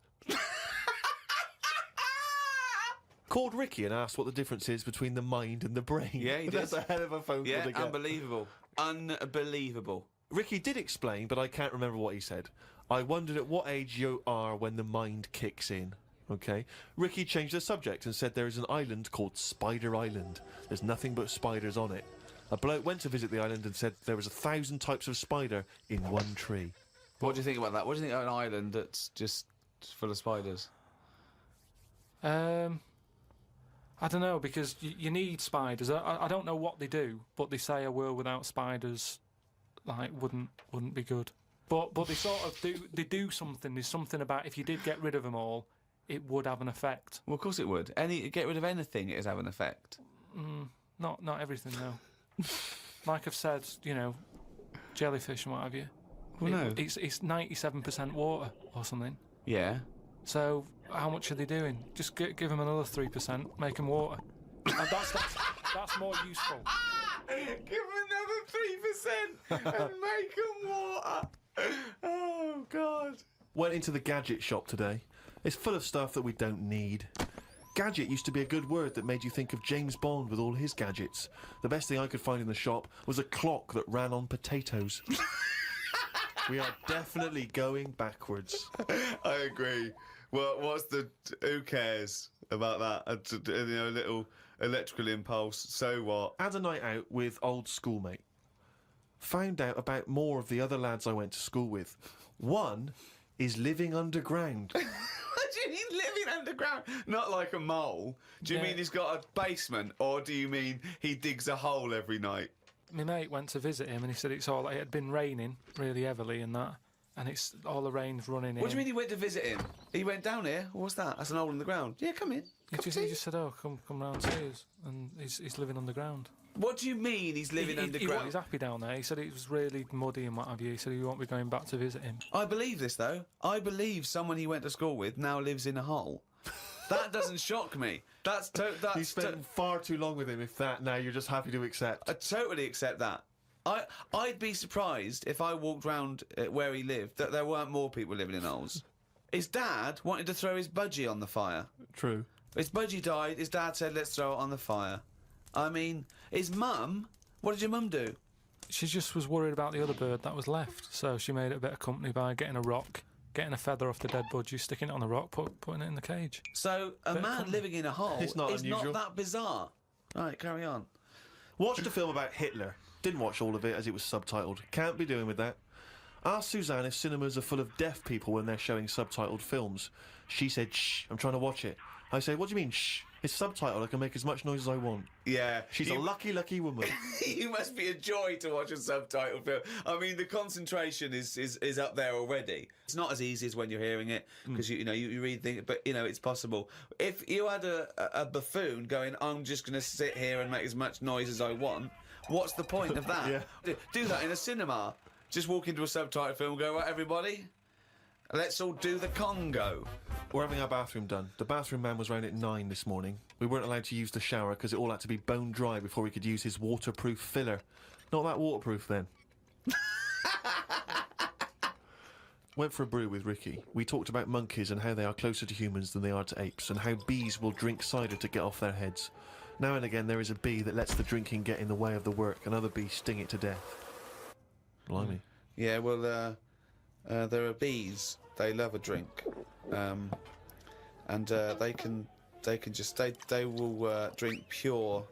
Called Ricky and asked what the difference is between the mind and the brain. Yeah, he did. That's a hell of a phone call Yeah, to get. unbelievable. Unbelievable. Ricky did explain, but I can't remember what he said. I wondered at what age you are when the mind kicks in. Okay? Ricky changed the subject and said there is an island called Spider Island. There's nothing but spiders on it. A bloke went to visit the island and said there was 1,000 types of spider in one tree. What do you think about that? What do you think of an island that's just full of spiders? I don't know, because you need spiders. I don't know what they do, but they say a world without spiders, like, wouldn't be good. But they sort of do something. There's something about if you did get rid of them all, it would have an effect. Well, of course it would. Get rid of anything, it would have an effect. Not everything though. Like I've said, you know, jellyfish and what have you. Well, no. It's 97% water or something. Yeah. So how much are they doing? Just give them another 3%, make them water. And that's more useful. Give them another 3% and make them water. Oh, God. Went into the gadget shop today. It's full of stuff that we don't need. Gadget used to be a good word that made you think of James Bond with all his gadgets. The best thing I could find in the shop was a clock that ran on potatoes. We are definitely going backwards. I agree. Well, who cares about that? You know, a little electrical impulse, so what? Had a night out with old schoolmate. Found out about more of the other lads I went to school with. One is living underground. What do you mean living underground? Not like a mole. Do you mean he's got a basement, or do you mean he digs a hole every night? My mate went to visit him and he said it had been raining really heavily and that, and it's all the rain's running in. What do you mean he went to visit him? He went down here? What's that? That's an hole in the ground. Yeah, come in. He just said, "Oh, come round to us," and he's living underground. What do you mean he's living underground? He's happy down there. He said it was really muddy and what have you. He said he won't be going back to visit him. I believe this though. I believe someone he went to school with now lives in a hole. That doesn't shock me. You spent far too long with him. If that now you're just happy to accept. I totally accept that. I'd be surprised if I walked round where he lived that there weren't more people living in holes. His dad wanted to throw his budgie on the fire. True. His budgie died. His dad said, "Let's throw it on the fire." I mean, his mum. What did your mum do? She just was worried about the other bird that was left, so she made it a bit of company by getting a rock, getting a feather off the dead budgie, sticking it on the rock, putting it in the cage. So a man living in a hole is not that bizarre. Right, carry on. Watched a film about Hitler. Didn't watch all of it as it was subtitled. Can't be doing with that. Asked Suzanne if cinemas are full of deaf people when they're showing subtitled films. She said, "Shh, I'm trying to watch it." I said, "What do you mean, shh? It's subtitled, I can make as much noise as I want." Yeah. She's a lucky woman. You must be a joy to watch a subtitled film. I mean, the concentration is up there already. It's not as easy as when you're hearing it, because you read things, but, you know, it's possible. If you had a buffoon going, "I'm just going to sit here and make as much noise as I want," what's the point of that? Yeah. Do that in a cinema. Just walk into a subtitled film and go, "Right, everybody, let's all do the Congo." We're having our bathroom done. The bathroom man was round at 9 this morning. We weren't allowed to use the shower because it all had to be bone dry before we could use his waterproof filler. Not that waterproof then. Went for a brew with Ricky. We talked about monkeys and how they are closer to humans than they are to apes, and how bees will drink cider to get off their heads. Now and again there is a bee that lets the drinking get in the way of the work, and other bees sting it to death. Blimey. Yeah, well, there are bees. They love a drink, and they will drink pure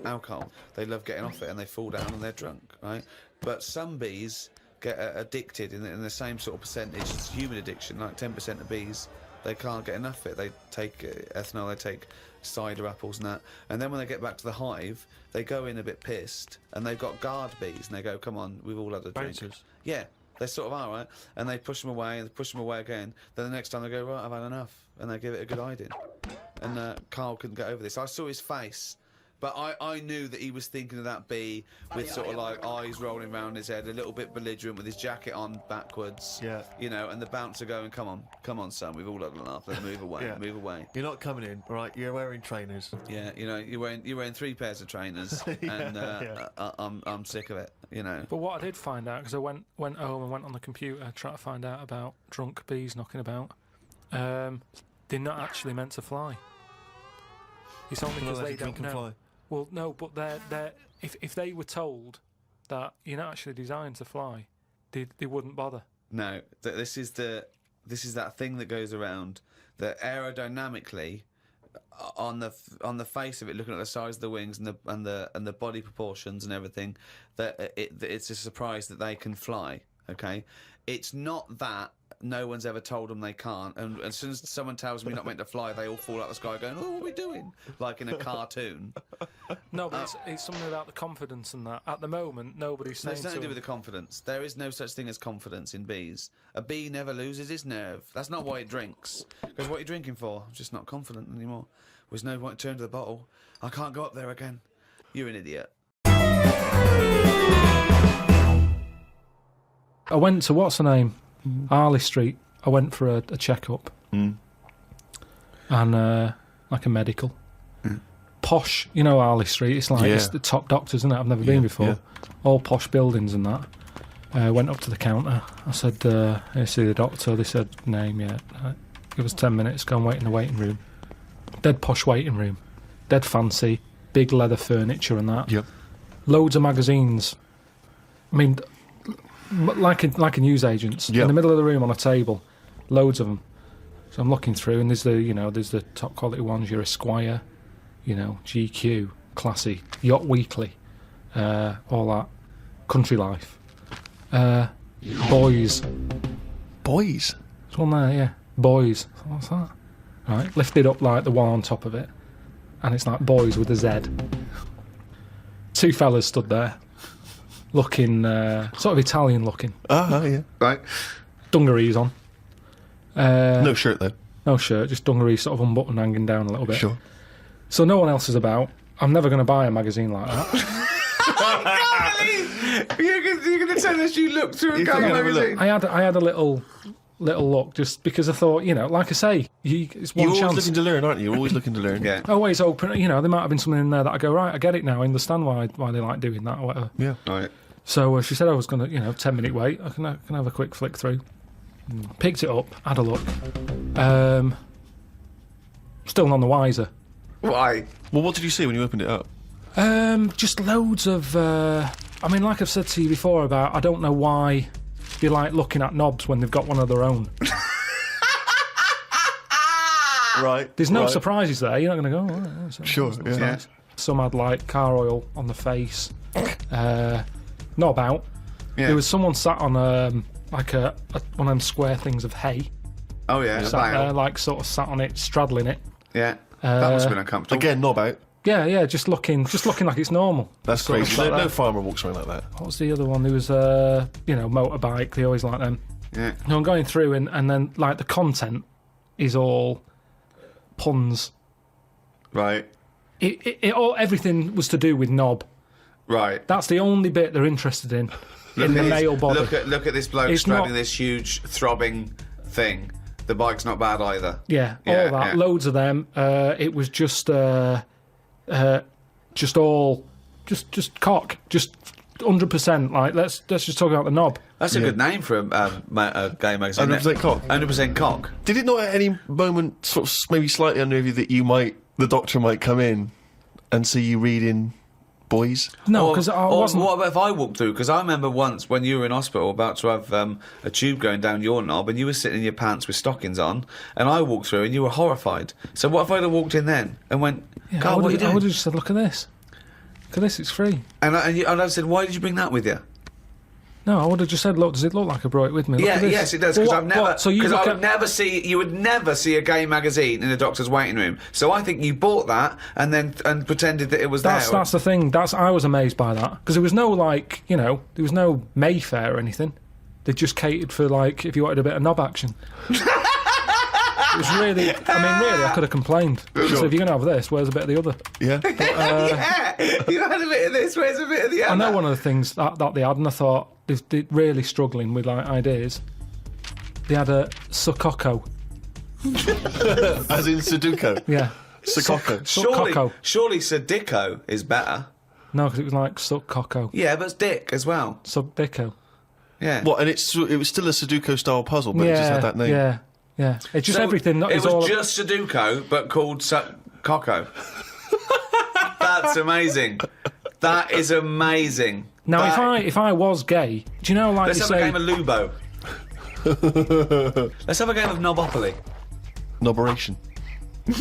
alcohol. They love getting off it, and they fall down and they're drunk, right? But some bees get addicted in the same sort of percentage. It's human addiction. Like 10% of bees, they can't get enough of it. They take ethanol, they take cider apples and that, and then when they get back to the hive, they go in a bit pissed, and they've got guard bees, and they go, "Come on, we've all had a drink." Bouncers. Yeah, they sort of are, right? And they push them away, and they push them away again. Then the next time they go, "Right, I've had enough," and they give it a good hiding. And Carl couldn't get over this. I saw his face, but I knew that he was thinking of that bee with sort of like eyes rolling around his head, a little bit belligerent with his jacket on backwards. Yeah. You know, and the bouncer going, come on, son, we've all had a laugh. Let's move away, Yeah. move away. You're not coming in, right? You're wearing trainers. Yeah, you know, you're wearing 3 pairs of trainers, and I'm sick of it. You know. But what I did find out, because I went home and went on the computer trying to find out about drunk bees knocking about, they're not actually meant to fly. It's only because they don't know. Fly. Well, no, but they're if they were told that you're not actually designed to fly, they wouldn't bother. No, this is that thing that goes around that aerodynamically, on the face of it, looking at the size of the wings and the body proportions and everything, that it's a surprise that they can fly. Okay, it's not that no one's ever told them they can't. And as soon as someone tells me not meant to fly, they all fall out of the sky going, "Oh, what are we doing?" Like in a cartoon. No, but it's something about the confidence and that. At the moment, nobody's saying It's nothing to do with the confidence. There is no such thing as confidence in bees. A bee never loses its nerve. That's not why it drinks. Because what are you drinking for? I'm just not confident anymore. There's no point to turn to the bottle. I can't go up there again. You're an idiot. I went to, what's her name? Harley Street. I went for a check-up. And, like a medical. Posh, you know Harley Street, it's like, it's the top doctors, isn't it? I've never been before. All posh buildings and that. Went up to the counter. I said, I see the doctor. They said, name, Give us 10 minutes, go and wait in the waiting room. Dead posh waiting room. Dead fancy. Big leather furniture and that. Yep. Loads of magazines. I mean, like a newsagent's. In the middle of the room on a table. Loads of them. So I'm looking through, and there's the top quality ones, your Esquire, GQ, Classy, Yacht Weekly, all that. Country Life. Boys. Boys? There's one there, yeah. Boys. What's that? Right, lifted up like the one on top of it. And it's like Boys with a Z. Two fellas stood there. Looking, sort of Italian looking. Yeah. Right. Dungarees on. No shirt, though. No shirt, just dungarees sort of unbuttoned, hanging down a little bit. Sure. So no one else is about. I'm never going to buy a magazine like that. I can't believe you're going to tell us you looked through a game magazine. I had a little look, just because I thought, like I say, it's one You're chance. always looking to learn, aren't you? You're always looking to learn. Yeah. Always open, there might have been something in there that I go, right, I get it now, I understand why they like doing that or whatever. Yeah. Right. So she said I was going to, 10-minute wait, I can have a quick flick through. Picked it up, had a look. Still none the wiser. Why? Well, what did you see when you opened it up? Just loads of, like I've said to you before about, I don't know why they like looking at knobs when they've got one of their own. Right. There's no surprises there. You're not going to go, oh, so Sure, that's yeah. nice. Some had like car oil on the face. Knob out. Yeah. There was someone sat on like one of them square things of hay. Oh, yeah. Sat there, sort of sat on it, straddling it. Yeah. That must have been uncomfortable. Again, knob out. Yeah, just looking like it's normal. That's Sort of crazy. like No that. farmer walks around like that. What was the other one? There was motorbike. They always like them. Yeah. No, I'm going through and then like the content is all puns. Right. Everything was to do with knob. Right. That's the only bit they're interested in the male body. Look at this bloke It's straddling not- this huge throbbing thing. The bike's not bad either. Yeah, Yeah, all that, yeah. loads of them. It was just cock, just 100%. Like let's just talk about the knob. That's a good name for a gay magazine. 100% cock. 100% cock. Did it not at any moment sort of maybe slightly unnerve you that the doctor might come in and see you reading Boys? No, because I wasn't. What about if I walked through? Because I remember once when you were in hospital about to have a tube going down your knob and you were sitting in your pants with stockings on and I walked through and you were horrified. So what if I'd have walked in then and went, Carl, what are you I doing? would have just said, look at this. Look at this, it's free. And I said, why did you bring that with you? No, I would have just said, look, does it look like I brought it with me? Look Yeah, at this. yes, it does. Well, Because what- I've never, what? So you because look I at- would never see, you would never see a gay magazine in a doctor's waiting room. So I think you bought that and pretended that it was there. That's the thing. I was amazed by that because there was no there was no Mayfair or anything. They just catered for if you wanted a bit of knob action. It was really. Really, I could have complained. So if you're gonna have this, where's a bit of the other? Yeah. Yeah, you had a bit of this, where's a bit of the other? I know one of the things that they had, and I thought they're really struggling with ideas. They had a Sokoko. As in Sudoku. Yeah. Sokoko. Sokoko. Surely Sadico is better. No, because it was like Sokoko. Yeah, but it's Dick as well. Subdico. Yeah. What? And it was still a Sudoku style puzzle, but it just had that name. Yeah. Yeah. It's just So everything. It was just Sudoku, but called Coco. That's amazing. That is amazing. Now, if I was gay, do you know Let's they have say? a game of Lubo. Let's have a game of Knobopoly. Noberation.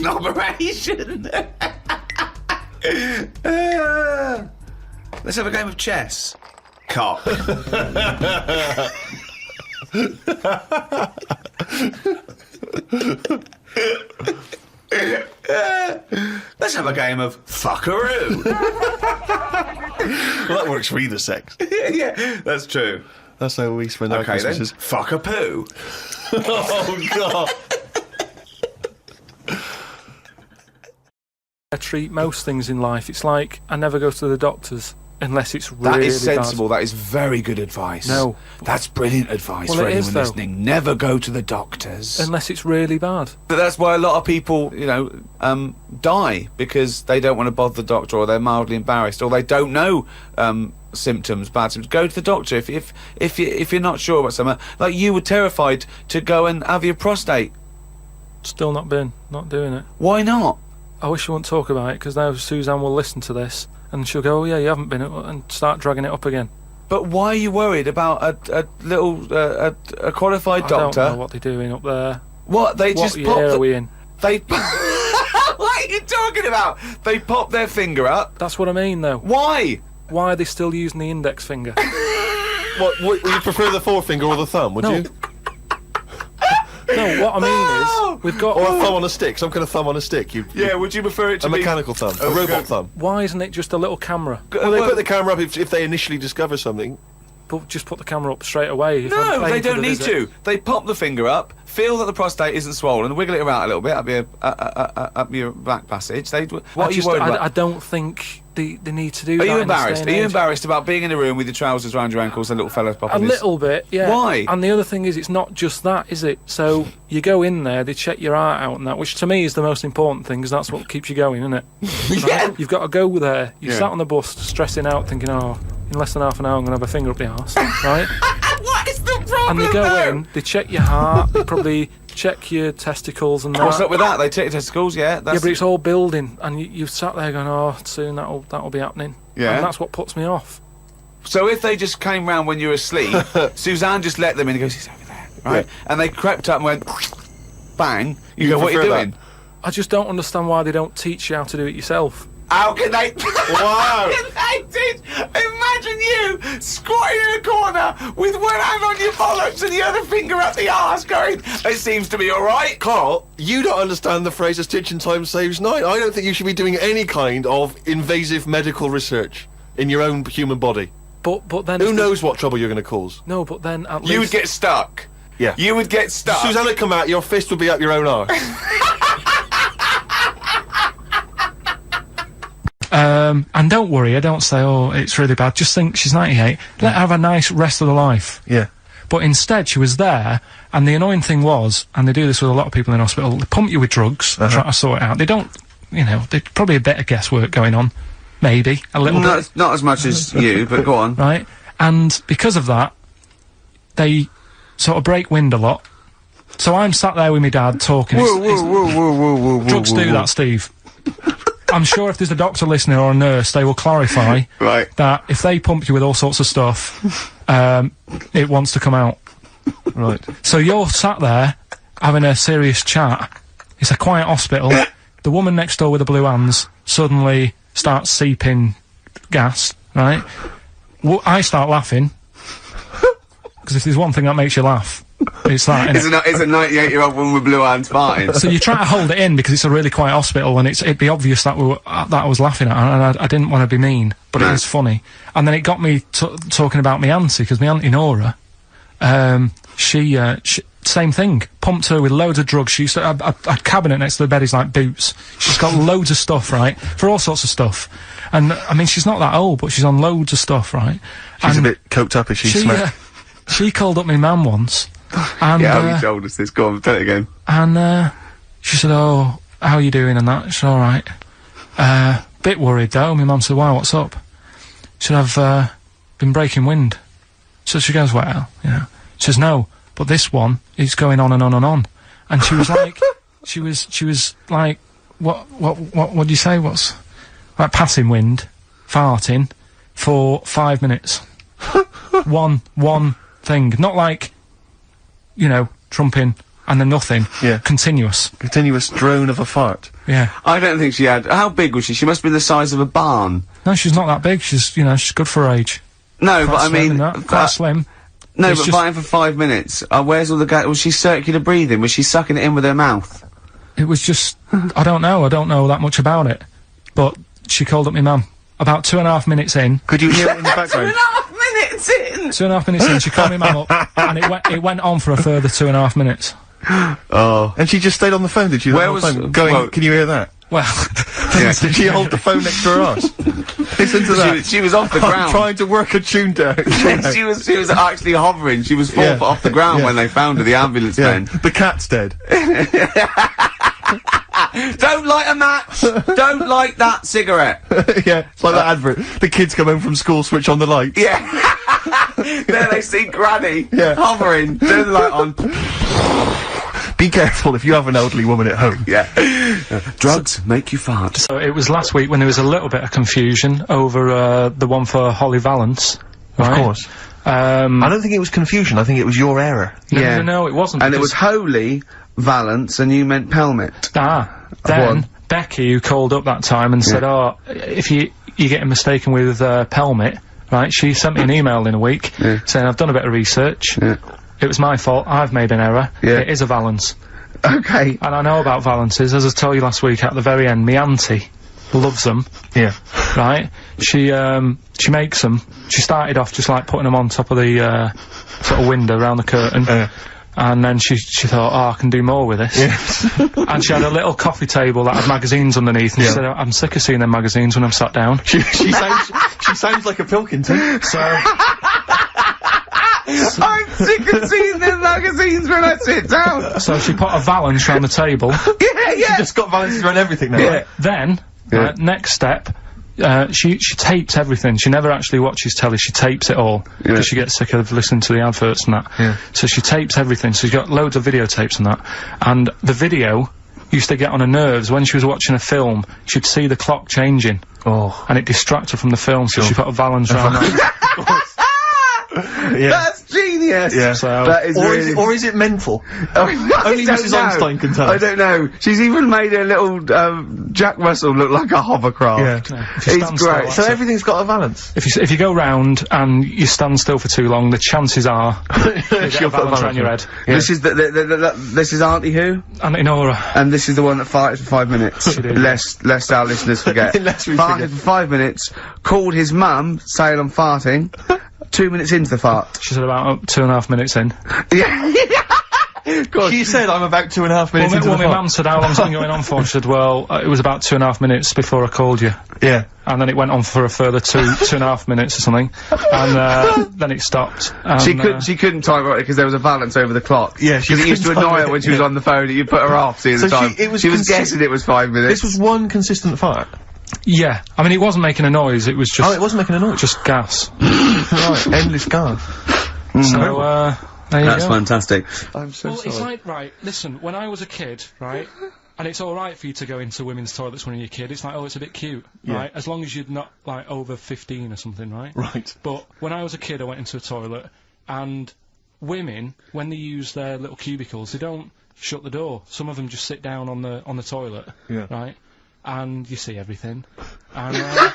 Noberation. Let's have a game of chess. Cock. Let's have a game of fuckaroo. Well, that works for either sex. Yeah, that's true. That's how we spend our Okay, then. Christmases. Fuck a poo. Oh, God. I treat most things in life. It's like I never go to the doctors unless it's really That is sensible. bad. That is very good advice. No. That's brilliant advice Well, for it anyone is, though. listening. Never go to the doctors. Unless it's really bad. But that's why a lot of people, you know, die because they don't want to bother the doctor, or they're mildly embarrassed, or they don't know symptoms, bad symptoms. Go to the doctor if you're not sure about something. Like you were terrified to go and have your prostate. Still not doing it. Why not? I wish you wouldn't talk about it, because now Suzanne will listen to this and she'll go, oh yeah, you haven't been, and start dragging it up again. But why are you worried about a little a qualified doctor? I don't know what they're doing up there. What they What just year pop are we in? They. What are you talking about? They pop their finger up. That's what I mean, though. Why? Why are they still using the index finger? What, would you prefer the forefinger or the thumb, would No. you? No, what I mean is, we've got... Or a thumb on a stick, some kind of thumb on a stick. Yeah, would you prefer it to a be... mechanical thumb, a robot thumb. Why isn't it just a little camera? Well, they put the camera up if they initially discover something. But just put the camera up straight away. If I'm No, paying they for don't the need visit. to. They pop the finger up, feel that the prostate isn't swollen, wiggle it around a little bit up your back passage. What are you worried about? I don't think they need to do that. Are you in this day embarrassed? and Are you age. embarrassed about being in a room with your trousers around your ankles and little fellas A popping little bit, yeah. Why? And the other thing is, it's not just that, is it? So you go in there, they check your heart out and that, which to me is the most important thing, because that's what keeps you going, isn't it? Yeah. Right? You've got to go there. You Yeah. sat on the bus stressing out, thinking, oh, in less than half an hour I'm going to have a finger up the arse, right? What is the problem? And they go in, they check your heart, they probably check your testicles and that. What's up with that? They take your testicles, yeah. Yeah, but it's all building, and you've sat there going, oh, soon that'll be happening. Yeah. And that's what puts me off. So if they just came round when you were asleep, Suzanne just let them in and goes, he's over there, right? Yeah. And they crept up and went, bang. You go, what are you doing? I just don't understand why they don't teach you how to do it yourself. How can they? Wow. How can they teach? Imagine you squatting in a corner with one hand on your bollocks and the other finger up the arse going, it seems to be all right. Carl, you don't understand the phrase "a stitch in time saves nine." I don't think you should be doing any kind of invasive medical research in your own human body. But then... Who knows what trouble you're going to cause? No, but then at least... You would get stuck. Yeah. You would get stuck. Suzanne would come out, your fist would be up your own arse. And don't worry, I don't say, oh, it's really bad. Just think she's 98. Let her have a nice rest of the life. Yeah. But instead, she was there, and the annoying thing was, and they do this with a lot of people in hospital, they pump you with drugs, try to sort it out. They don't, you know, there's probably a bit of guesswork going on. Maybe. A little bit. Not as much as you, but go on. Right? And because of that, they sort of break wind a lot. So I'm sat there with my dad talking. Drugs do that, Steve. I'm sure if there's a doctor listening or a nurse, they will clarify that if they pump you with all sorts of stuff, it wants to come out. Right. So you're sat there having a serious chat. It's a quiet hospital. The woman next door with the blue hands suddenly starts seeping gas, right? I start laughing. Because if there's one thing that makes you laugh, it's that, It's a 98-year-old woman with blue hands farting. So you try to hold it in because it's a really quiet hospital, and it'd be obvious that that I was laughing at, and I didn't want to be mean, but it was funny. And then it got me talking about my auntie, because my auntie Nora, she same thing, pumped her with loads of drugs. She used to have a cabinet next to the bed is like boots. She's got loads of stuff, right, for all sorts of stuff. And I mean, she's not that old, but she's on loads of stuff, right? She's a bit coked up, is she? She called up my mum once. And, yeah, you told us this. Go on, tell it again. And she said, "Oh, how are you doing?" And that. She said, "All right." Bit worried though. My mum said, "Why? What's up?" She said, "I've been breaking wind." So she goes, "Well, you know." She says, "No, but this one is going on and on and on." And she was like, she was like, what do you say? What's like passing wind, farting for 5 minutes. one thing, not like, you know, trumping and then nothing. Yeah. Continuous drone of a fart. Yeah. I don't think she had. How big was she? She must have been the size of a barn. No, she's not that big. She's, you know, she's good for her age. No, Quite but I slim mean, and that. Quite slim. No, It's but just- fighting for 5 minutes. Where's all the gas? Was she circular breathing? Was she sucking it in with her mouth? It was just, I don't know that much about it. But she called up my mum. About 2.5 minutes in. Could you hear it in the background? 2.5 minutes in! 2.5 minutes in, she called my mum up, and it went on for a further 2.5 minutes. Oh. And she just stayed on the phone, did she? Where The was- whole time? Going, well- can you hear that? Well, Did she hold the phone next to her arse? Listen to that. She was off the I'm ground. trying to work a tune down. she was actually hovering. She was 4 foot off the ground when they found her, the ambulance men. The cat's dead. Don't light a match! Don't light that cigarette! Yeah, it's like that advert. The kids come home from school, switch on the light. Yeah! There they see Granny Yeah. hovering, turn the light on. Be careful if you have an elderly woman at home. Yeah. Drugs make you fart. so it was last week when there was a little bit of confusion over the one for Holly Valance. Right? Of course. I don't think it was confusion, I think it was your error. No, it wasn't. And it because- was Holy Valance and you meant Pelmet. Then One. Becky, who called up that time and said, "Oh, if you're getting mistaken with Pelmet," right? She sent me an email in a week saying, "I've done a bit of research. It was my fault. I've made an error. Yeah. It is a Valance." Okay. And I know about Valances, as I told you last week. At the very end, me auntie loves them. Yeah. Right? She makes them. She started off just like putting them on top of the sort of window around the curtain. And then she thought, oh, I can do more with this. Yes. And she had a little coffee table that had magazines underneath, and she said, I'm sick of seeing them magazines when I'm sat down. She sounds like a Pilkington. So, I'm sick of seeing them magazines when I sit down. so she put a Valance round the table. Yeah. She just got balances around everything now. Then, next step, she tapes everything. She never actually watches telly. She tapes it all because she gets sick of listening to the adverts and that. Yeah. So she tapes everything. So she's got loads of videotapes and that. And the video used to get on her nerves. When she was watching a film, she'd see the clock changing. Oh. And it distracted her from the film. So she put a Valance round that. Yeah. That's genius! Yeah. So, That is really... Or is it mental? Only Mrs. Einstein can tell I us. don't know. She's even made her little, Jack Russell look like a hovercraft. Yeah. If you It's stand still, great. that's So it. everything's got a balance. If you go round and you stand still for too long, the chances are you get a She'll put a Valance around your balance. head. Yeah. This is this is Auntie Who? And Nora. And this is the one that farted for 5 minutes. She did. Lest our listeners forget. Lest we farted forget. for 5 minutes, called his mum, saying I'm farting. 2 minutes into the fart. She said about 2.5 minutes in. Yeah. God. She said I'm about 2.5 minutes into Well, the my fart. mum said, how long's it been going on for? She said, well, it was about 2.5 minutes before I called you. Yeah. And then it went on for a further 2.5 minutes or something. And, then it stopped. And, She couldn't time it because there was a balance over the clock. Yeah, she because it used to couldn't annoy time her it, when she was yeah. on the phone and you put her off seeing So the time. she was guessing it was 5 minutes. This was one consistent fart. yeah. I mean, it wasn't making a noise, it was just... Oh, it wasn't making a noise. Just gas. Right, endless gas. So, there you That's go. fantastic. I'm so Well, it's like, right, listen, when I was a kid, right, and it's alright for you to go into women's toilets when you're a kid, it's like, oh, it's a bit cute, right, as long as you're not, like, over 15 or something, right? Right. But when I was a kid, I went into a toilet, and women, when they use their little cubicles, they don't shut the door. Some of them just sit down on the toilet, Yeah. right, and you see everything, and,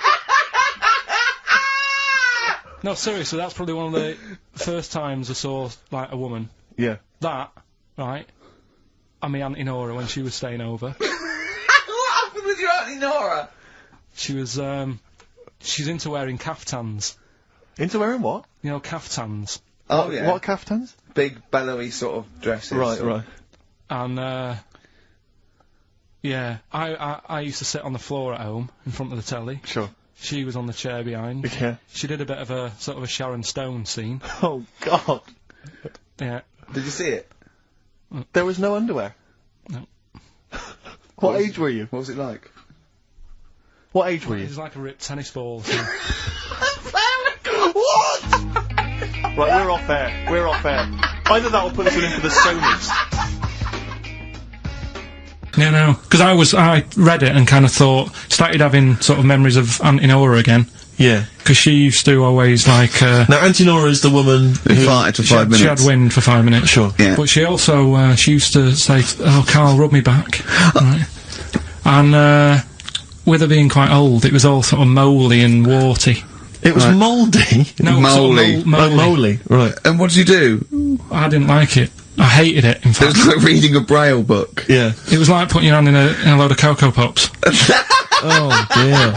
no, seriously, that's probably one of the first times I saw, like, a woman. Yeah. That, right, and my Auntie Nora when she was staying over. What happened with your Auntie Nora? She was, she's into wearing caftans. Into wearing what? You know, caftans. Oh yeah. What caftans? Big bellowy sort of dresses. Right. And, yeah, I used to sit on the floor at home in front of the telly. Sure. She was on the chair behind. Yeah. She did a bit of a, sort of a Sharon Stone scene. Oh, God. Yeah. Did you see it? There was no underwear. No. What age were you? What was it like? What age were you? It was like a ripped tennis ball. So. What? Right, we're off air. We're off air. Either that or put us in for the Sonys. No, because I read it and kind of started having sort of memories of Auntie Nora again. Yeah. Because she used to always, like, Now, Auntie Nora is the woman Who farted for 5 minutes. she had wind for 5 minutes. Sure. Yeah. But she also, she used to say, oh, Carl, rub me back. Right. And, with her being quite old, it was all sort of mouldy and warty. It was mouldy. No, Moley. Moly. Right. And what did you do? I didn't like it. I hated it, in It fact. was like reading a braille book. Yeah. It was like putting your hand in a load of Cocoa Pops. Oh dear.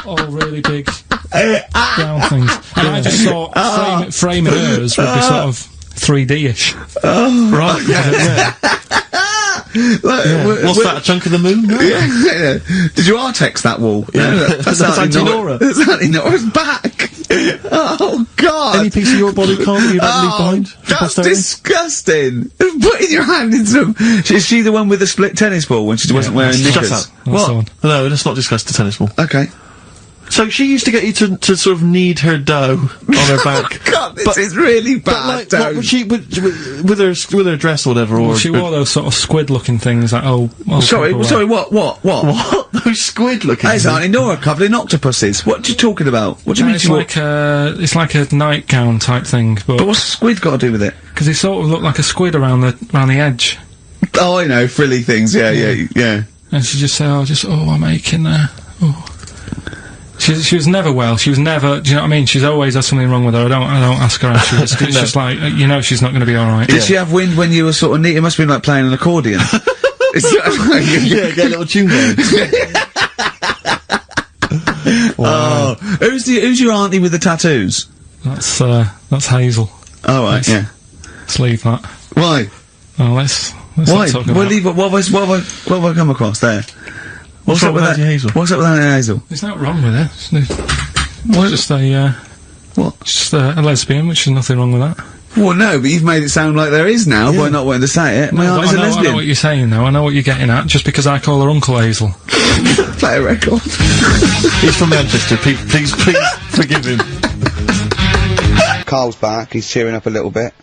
All really big brown things. And I just thought framing hers would be sort of 3D-ish. Right. Yeah. What's that? A chunk of the moon? No. Yeah. Did you Artex that wall? Yeah. That's Auntie Nora. That's Auntie Nora's back. Oh God! Any piece of your body count that you'd like to leave behind? That's disgusting. Putting your hand in some. Is she the one with the split tennis ball when she wasn't wearing Shut knickers? up. That's the What? one. No, let's not discuss the tennis ball. Okay. So she used to get you to sort of knead her dough on her back. God, this is really bad. But like, what would she with her dress or whatever? Or She wore those sort of squid-looking things, like Sorry, what? what? Those squid-looking. That's Auntie Nora covered in octopuses. What are you talking about? What do you mean? It's like a nightgown type thing, But what's squid got to do with it? because it sort of looked like a squid around the edge. Oh, I know, frilly things. Yeah. And she just said, I'm aching there. Oh. She was never well. She was never. Do you know what I mean? She's always had something wrong with her. I don't ask her how she is. It's just like she's not going to be all right. Did she have wind when you were sort of neat? It must have been like playing an accordion. Yeah, get a little tune going. Oh, who's your auntie with the tattoos? That's Hazel. Oh right, yeah. Let's leave that. Why? Oh, let's Why? not talk We'll about. leave it. What have I come across there? What's wrong with Auntie Hazel? What's up with Auntie Hazel? There's nothing wrong with her. It's just a What? just a lesbian, which is nothing wrong with that. Well, no, but you've made it sound like there is now by not wanting to say it. My auntie's a I know lesbian. what you're saying, though. I know what you're getting at. Just because I call her Uncle Hazel. Play a record. He's from Manchester. Please forgive him. Carl's back. He's cheering up a little bit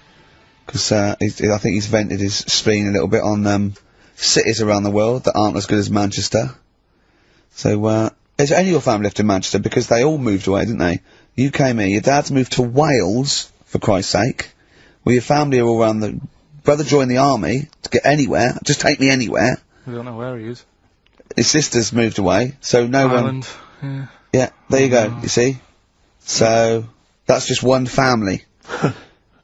because I think he's vented his spleen a little bit on cities around the world that aren't as good as Manchester. So, is any of your family left in Manchester? Because they all moved away, didn't they? You came here. Your dad's moved to Wales, for Christ's sake. Well, your family are all around the. Brother joined the army to get anywhere. Just take me anywhere. We don't know where he is. His sister's moved away, so no Ireland. one. Yeah, there you go. You see. So that's just one family.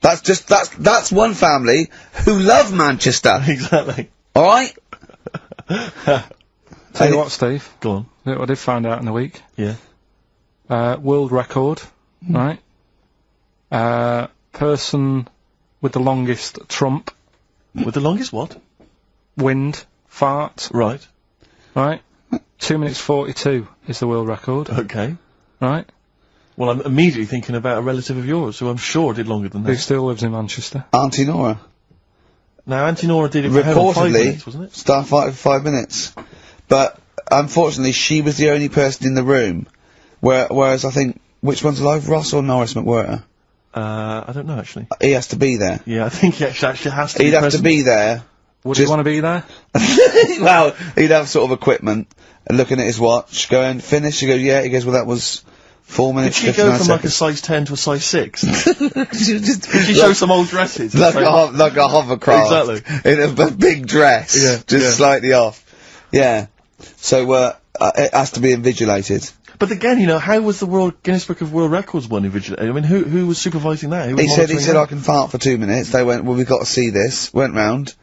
that's one family who love Manchester. Exactly. All right. Tell you what, Steve. Go on. I did find out in the week. Yeah. World record, right? Person with the longest trump. With the longest what? Wind. Fart. Right. Right? 2 minutes 42 is the world record. Okay. Right? Well, I'm immediately thinking about a relative of yours who I'm sure did longer than Who that. still lives in Manchester. Auntie Nora. Now, Auntie Nora did it for her in 5 minutes, wasn't it? Starfight for 5 minutes. But, unfortunately, she was the only person in the room. Whereas I think, which one's alive, Ross or Norris McWhirter? I don't know, actually. He has to be there. Yeah, I think he actually has to He'd be have present. to be there. Would you want to be there? Well, he'd have sort of equipment, and looking at his watch, going, finish? He goes, yeah. He goes, well, that was 4 minutes, Did she 59 go from like a seconds. size 10 to a size 6? Did Just she show some old dresses? like a hovercraft. Exactly. In a big dress. Yeah, Just yeah. slightly off. Yeah. So, it has to be invigilated. But again, you know, how was the Guinness Book of World Records one invigilated? I mean, who was supervising that? Who was He said, monitoring that? I can fart for 2 minutes. They went, well, we've got to see this. Went round,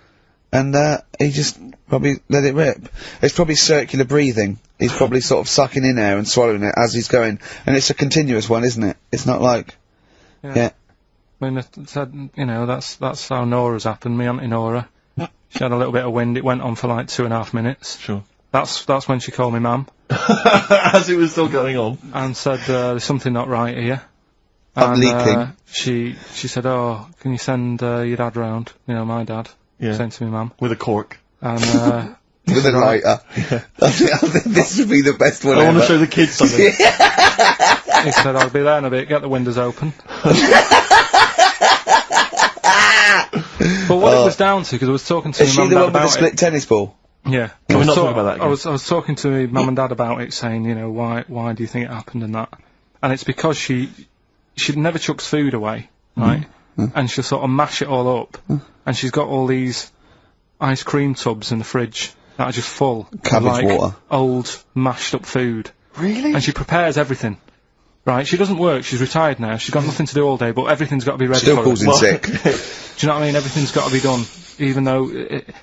and, he just probably let it rip. It's probably circular breathing. He's probably sort of sucking in air and swallowing it as he's going. And it's a continuous one, isn't it? It's not like, yeah. I mean, that's how Nora's happened. Me Auntie Nora. She had a little bit of wind. It went on for like 2.5 minutes. Sure. That's when she called me Mum. As it was still going on. And said, there's something not right here. I'm leaking. She said, oh, can you send your dad round? You know, my dad. Yeah. Sent to me mum. With a cork. And, with a lighter. Yeah. I think this would be the best one I ever. want to show the kids something. He said, I'll be there in a bit, get the windows open. But what it was down to, because I was talking to Is my she mum the and one dad with the about split tennis ball? Yeah. Can we not talk about that again? I was talking to my mum and dad about it, saying, you know, why do you think it happened and that? And it's because she never chucks food away, right? And she'll sort of mash it all up. And she's got all these ice cream tubs in the fridge that are just full Cabbage of, like, water. old, mashed up food. Really? And she prepares everything. right? She doesn't work, she's retired now, she's got nothing to do all day, but everything's got to be ready Still for calls her. in sick. Do you know what I mean? Everything's got to be done. Even though,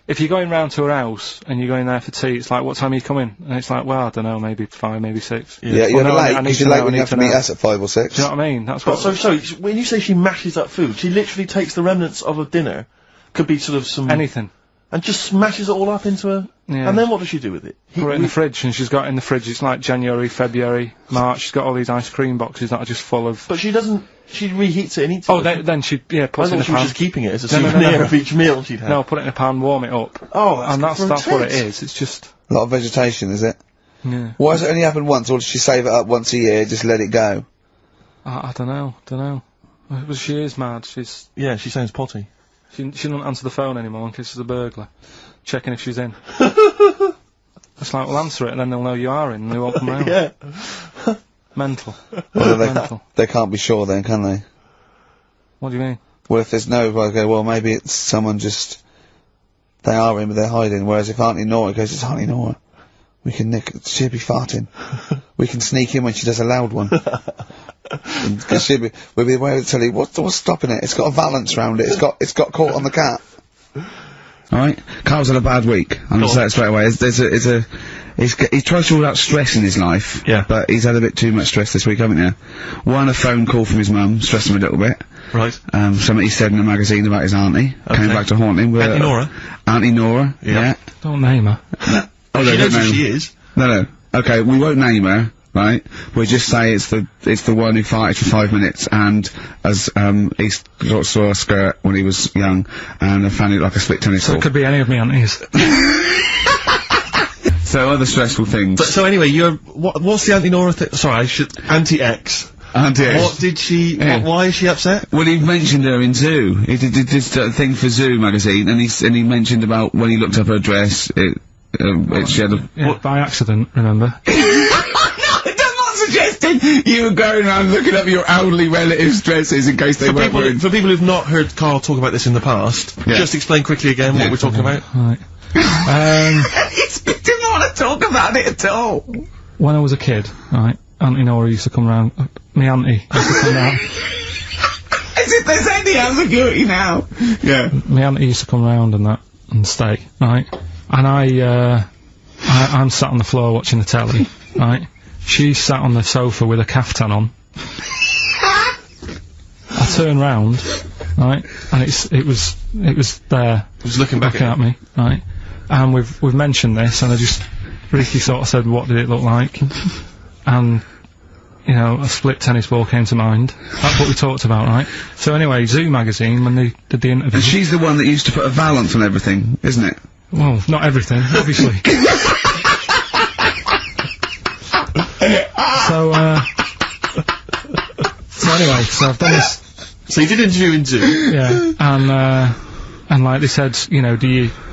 if you're going round to her house, and you're going there for tea, it's like, what time are you coming? And it's like, well, I don't know, maybe 5, maybe 6. Yeah, you're late, because you're late when you have to meet us at 5 or 6. Do you know what I mean? That's what... So, when you say she mashes up food, she literally takes the remnants of a dinner, could be sort of some... Anything. And just smashes it all up into a... Yeah. And then what does she do with it? Put it in the fridge, and she's got it in the fridge, it's like January, February, March, she's got all these ice cream boxes that are just full of... But she doesn't... She reheats it and eats it. Oh, then she, yeah, puts it in a pan. she was just keeping it as a souvenir of each meal she'd had. No, put it in a pan, warm it up. Oh, that's what it is, it's just... A lot of vegetation, is it? Yeah. Why has it only happened once, or does she save it up once a year, just let it go? I don't know. But she is mad, she's... Yeah, she sounds potty. She doesn't answer the phone anymore in case there's a burglar. Checking if she's in. It's like, well, answer it and then they'll know you are in and they won't come round. Yeah. Mental. Well, Mental. they can't be sure then, can they? What do you mean? Well, if there's no, okay, well, maybe it's someone just... They are in, but they're hiding, whereas if Auntie Nora goes, it's Auntie Nora. We can she'll be farting. We can sneak in when she does a loud one. Because we'll be aware to tell you, what's stopping it? It's got a valance round it, it's got caught on the cap. Alright? Carl's had a bad week. I'm gonna say it straight away. He tries to rule out stress in his life. Yeah. But he's had a bit too much stress this week, haven't you? One, a phone call from his mum, stressed him a little bit. Right. Something he said in a magazine about his auntie. Okay. Came back to haunt him. Auntie Nora? Auntie Nora, yeah. Don't name her. Oh, she knows who she is. No. Okay, we won't name her, right? We'll just say it's the one who farted for 5 minutes and as he saw a skirt when he was young and found it like a split tennis ball. So it could be any of me aunties. So other stressful things. But so anyway, what's the Auntie Nora thing? Sorry, Auntie X. Auntie X. What did she? Yeah. Why is she upset? Well, he mentioned her in Zoo. He did this thing for Zoo magazine, and he mentioned about when he looked up her dress. She had a... Yeah, by accident, remember? I'm not suggesting you were going around looking up your elderly relatives' dresses in case they weren't wearing... For people who've not heard Karl talk about this in the past, just explain quickly again what we're talking about. Right. He didn't want to talk about it at all. When I was a kid, right, Auntie Nora used to come round. My auntie used to come round. As if there's any ambiguity now. Yeah. My auntie used to come round and stay, right? And I'm sat on the floor watching the telly, right? She's sat on the sofa with a caftan on. I turn round, right, and it was there. It was looking back at me, right? And we've mentioned this, and Ricky sort of said, what did it look like? And, you know, a split tennis ball came to mind. That's what we talked about, right? So anyway, Zoo magazine, when they did the interview... And she's the one that used to put a valance on everything, isn't it? Well, not everything, obviously. So anyway, so I've done this... So you did an interview in Zoo? Yeah, and like they said, you know,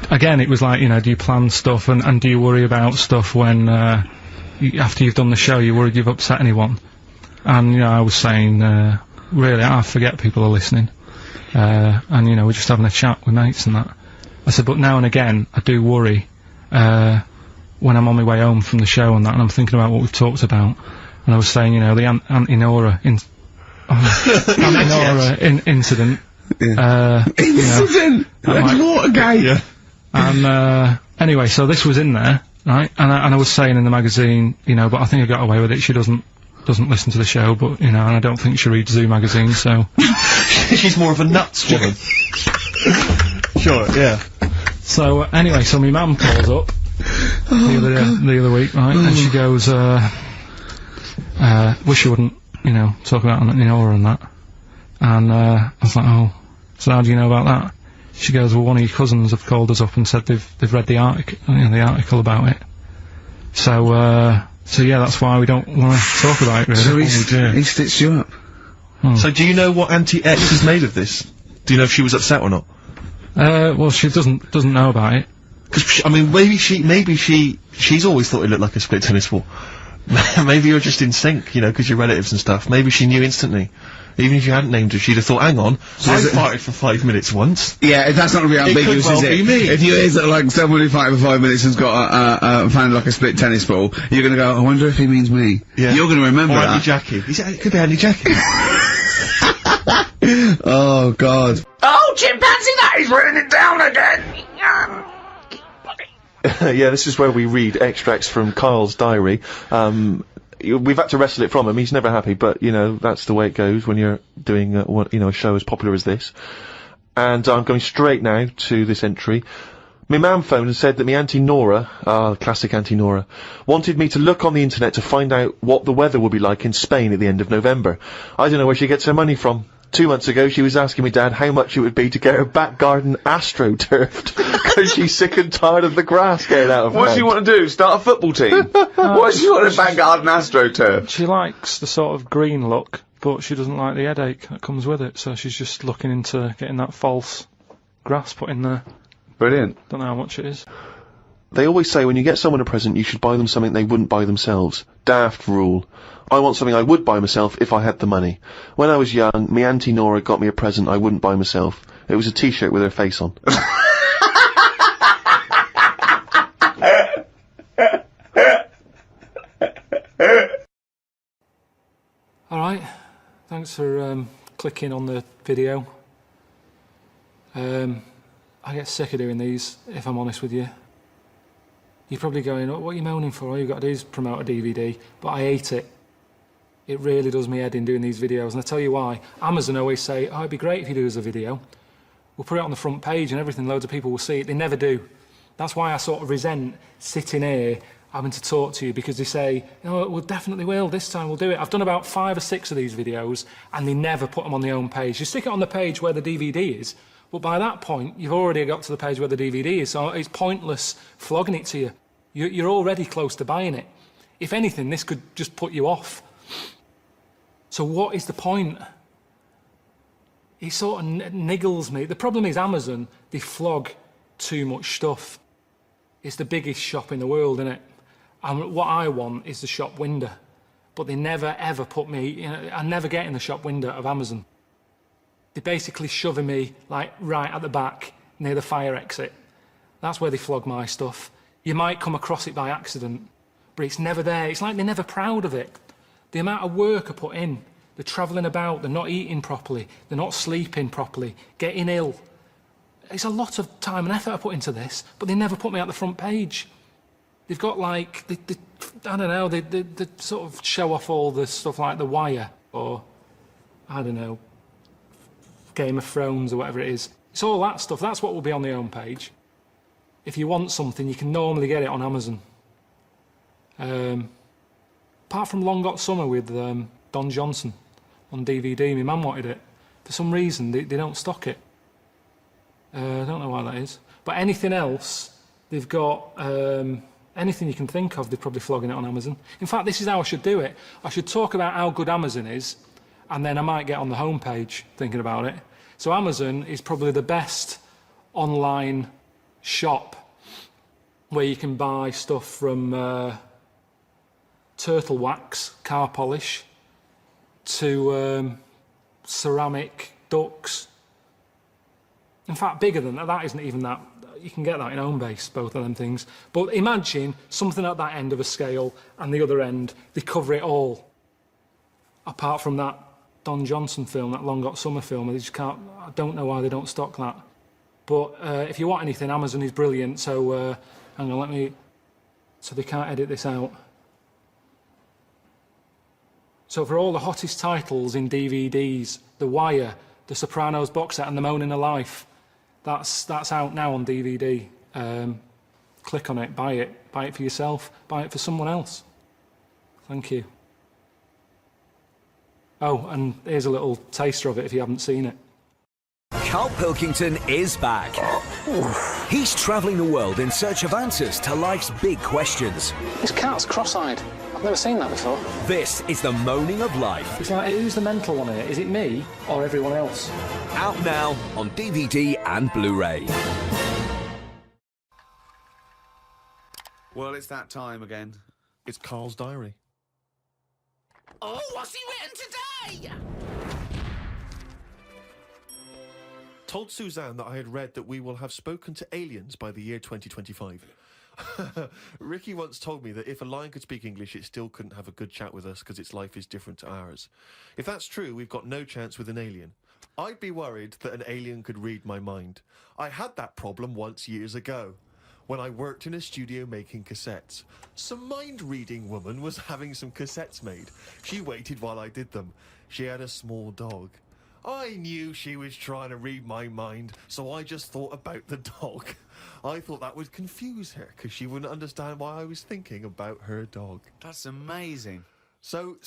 again, it was like, you know, do you plan stuff and do you worry about stuff when, after you've done the show, you're worried you've upset anyone? And, you know, I was saying, really, I forget people are listening. And, you know, we're just having a chat with mates and that. I said, but now and again, I do worry, when I'm on my way home from the show and that, and I'm thinking about what we've talked about. And I was saying, you know, the Auntie Nora incident. Yeah. Incident! Like Watergate! Yeah. And, anyway, so this was in there, right? And I was saying in the magazine, you know, but I think I got away with it. She doesn't listen to the show, but, you know, and I don't think she reads Zoo magazine, so... She's more of a nuts woman. Sure, yeah. So, anyway, so my mum calls up the other week, right, and she goes, wish you wouldn't, you know, talk about Auntie Nora and that. And, I was like, oh, so how do you know about that? She goes, well, one of your cousins have called us up and said they've read the article about it. So yeah, that's why we don't want to talk about it, really. So he stitched you up. Oh. So do you know what Auntie X is made of this? Do you know if she was upset or not? Well, she doesn't know about it. Because, I mean, maybe she's always thought it looked like a split tennis ball. Maybe you're just in sync, you know, because you're relatives and stuff. Maybe she knew instantly. Even if you hadn't named her, she'd have thought, hang on, I farted for 5 minutes once. Yeah, that's not going to be ambiguous, well is it? be me. If you hear like someone who farted for 5 minutes and's got found like a split tennis ball, you're going to go, I wonder if he means me. Yeah. You're going to remember or that. Andy Jackie. It could be Andy Jackie. Oh, God. Oh, chimpanzee, that is raining down again! Yeah, this is where we read extracts from Karl's diary. We've had to wrestle it from him. He's never happy, but, you know, that's the way it goes when you're doing, a show as popular as this. And I'm going straight now to this entry. My mam phoned and said that my Auntie Nora, classic Auntie Nora, wanted me to look on the internet to find out what the weather would be like in Spain at the end of November. I don't know where she gets her money from. 2 months ago, she was asking me dad how much it would be to get her back garden astroturfed, because she's sick and tired of the grass getting out of What does hand. she want to do? Start a football team? Why does she want a back garden astroturf? She likes the sort of green look, but she doesn't like the headache that comes with it, so she's just looking into getting that false grass put in there. Brilliant. Don't know how much it is. They always say when you get someone a present, you should buy them something they wouldn't buy themselves. Daft rule. I want something I would buy myself if I had the money. When I was young, me Auntie Nora got me a present I wouldn't buy myself. It was a t-shirt with her face on. Alright, thanks for clicking on the video. I get sick of doing these, if I'm honest with you. You're probably going, oh, what are you moaning for? All you've got to do is promote a DVD. But I hate it. It really does me head in doing these videos. And I tell you why. Amazon always say, oh, it'd be great if you do us a video. We'll put it on the front page and everything, loads of people will see it. They never do. That's why I sort of resent sitting here having to talk to you, because they say, no, we definitely will, this time we'll do it. I've done about 5 or 6 of these videos and they never put them on the home page. You stick it on the page where the DVD is, but by that point, you've already got to the page where the DVD is, so it's pointless flogging it to you. You're already close to buying it. If anything, this could just put you off. So what is the point? It sort of niggles me. The problem is Amazon, they flog too much stuff. It's the biggest shop in the world, isn't it? And what I want is the shop window. But they never, ever put me, I never get in the shop window of Amazon. They're basically shoving me, like, right at the back, near the fire exit. That's where they flog my stuff. You might come across it by accident, but it's never there. It's like they're never proud of it. The amount of work I put in, they're travelling about, they're not eating properly, they're not sleeping properly, getting ill. It's a lot of time and effort I put into this, but they never put me at the front page. They've got like, I don't know, they sort of show off all the stuff like The Wire, or, I don't know, Game of Thrones or whatever it is. It's all that stuff, that's what will be on the homepage. If you want something, you can normally get it on Amazon. Apart from Long Got Summer with Don Johnson on DVD, my mum wanted it. For some reason, they don't stock it. I don't know why that is. But anything else, they've got, anything you can think of, they're probably flogging it on Amazon. In fact, this is how I should do it. I should talk about how good Amazon is, and then I might get on the homepage thinking about it. So Amazon is probably the best online shop where you can buy stuff from turtle wax, car polish, to ceramic ducks. In fact, bigger than that. That isn't even that. You can get that in Homebase, both of them things. But imagine something at that end of a scale, and the other end, they cover it all. Apart from that Don Johnson film, that Long Got Summer film, they just can't. I don't know why they don't stock that. But if you want anything, Amazon is brilliant. So hang on, let me. So they can't edit this out. So for all the hottest titles in DVDs, The Wire, The Sopranos box set, and The Moaning of Life, that's out now on DVD. Click on it, buy it for yourself, buy it for someone else. Thank you. Oh, and here's a little taster of it if you haven't seen it. Karl Pilkington is back. He's travelling the world in search of answers to life's big questions. This cat's cross-eyed. I've never seen that before. This is the moaning of life. It's like, who's the mental one here? Is it me or everyone else? Out now on DVD and Blu-ray. Well, it's that time again. It's Karl's diary. Oh, what's he written today? Told Suzanne that I had read that we will have spoken to aliens by the year 2025. Ricky once told me that if a lion could speak English, it still couldn't have a good chat with us because its life is different to ours. If that's true, we've got no chance with an alien. I'd be worried that an alien could read my mind. I had that problem once years ago, when I worked in a studio making cassettes. Some mind-reading woman was having some cassettes made. She waited while I did them. She had a small dog. I knew she was trying to read my mind, so I just thought about the dog. I thought that would confuse her, because she wouldn't understand why I was thinking about her dog. That's amazing. So,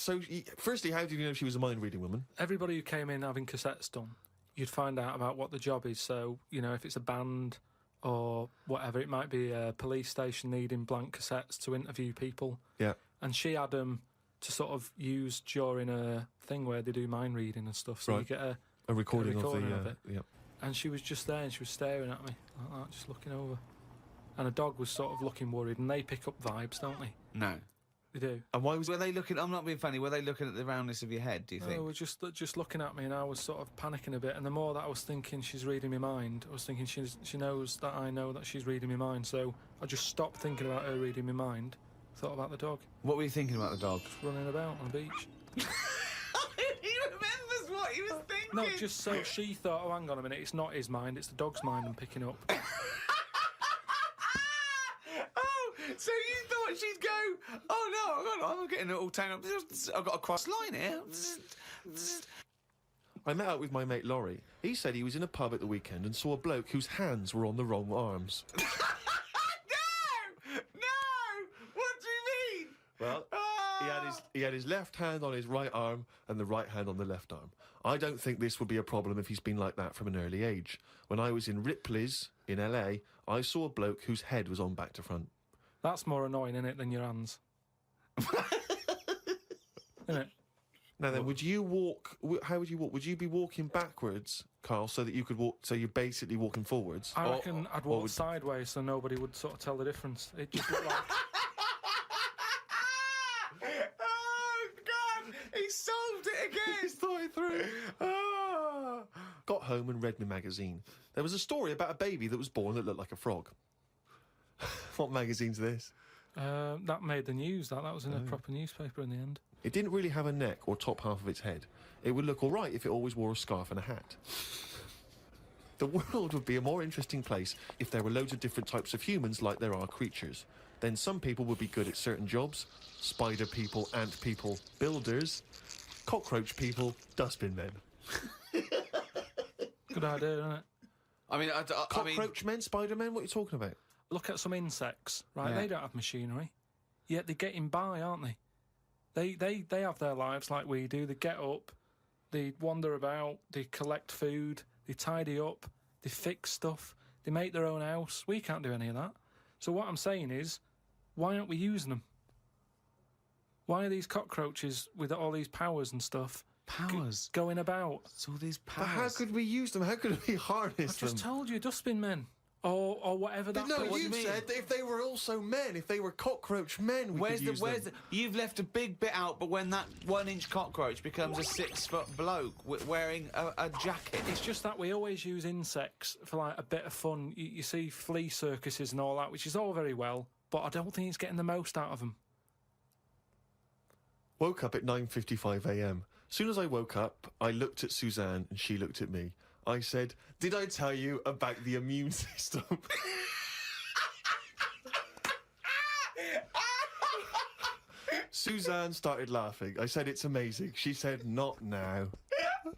firstly, how did you know she was a mind-reading woman? Everybody who came in having cassettes done, you'd find out about what the job is. So, you know, if it's a band or whatever, it might be a police station needing blank cassettes to interview people. Yeah. And she had them to sort of use during a thing where they do mind reading and stuff. So Right. you get a recording of it. Yeah. And she was just there and she was staring at me like that, just looking over. And a dog was sort of looking worried, and they pick up vibes, don't they? No. They do. And why was Were they looking... I'm not being funny. Were they looking at the roundness of your head, do you They think? were just looking at me, and I was sort of panicking a bit. And the more that I was thinking she's reading my mind, I was thinking she knows that I know that she's reading my mind. So I just stopped thinking about her reading my mind, thought about the dog. What were you thinking about the dog? Just running about on the beach. He remembers what he was thinking. No, just so she thought, oh, hang on a minute, it's not his mind, it's the dog's mind I'm picking up. Oh, so you thought she'd go, oh no, I'm getting it all tangled up. I've got a cross line here. I met up with my mate Laurie. He said he was in a pub at the weekend and saw a bloke whose hands were on the wrong arms. No! What do you mean? Well, he had his left hand on his right arm and the right hand on the left arm. I don't think this would be a problem if he's been like that from an early age. When I was in Ripley's in LA, I saw a bloke whose head was on back to front. That's more annoying, innit, than your hands. Innit? Now then, would you walk... How would you walk? Would you be walking backwards, Carl, so that you could walk... So you're basically walking forwards? I reckon I'd walk sideways so nobody would sort of tell the difference. It just looked like... Oh, God! He solved it again! He's thought it through. Got home and read my magazine. There was a story about a baby that was born that looked like a frog. What magazine's this? That made the news, that was in a proper newspaper in the end. It didn't really have a neck or top half of its head. It would look all right if it always wore a scarf and a hat. The world would be a more interesting place if there were loads of different types of humans like there are creatures. Then some people would be good at certain jobs. Spider people, ant people, builders, cockroach people, dustbin men. Good idea, isn't it? I mean, Cockroach men, spider men, what are you talking about? Look at some insects, right? Yeah. They don't have machinery, yet they're getting by, aren't they? They have their lives like we do. They get up, they wander about, they collect food, they tidy up, they fix stuff, they make their own house. We can't do any of that. So what I'm saying is, why aren't we using them? Why are these cockroaches with all these powers and stuff going about? It's all these powers. But how could we use them? How could we harness them? I just told you, dustbin men. Or whatever that... No, what you said that if they were also men, if they were cockroach men, we could use them. You've left a big bit out, but when that 1-inch cockroach becomes a 6-foot bloke wearing a jacket... It's just that we always use insects for, like, a bit of fun. You see flea circuses and all that, which is all very well, but I don't think it's getting the most out of them. Woke up at 9:55 a.m. Soon as I woke up, I looked at Suzanne and she looked at me. I said, "Did I tell you about the immune system?" Suzanne started laughing. I said, "It's amazing." She said, "Not now." Oh, God!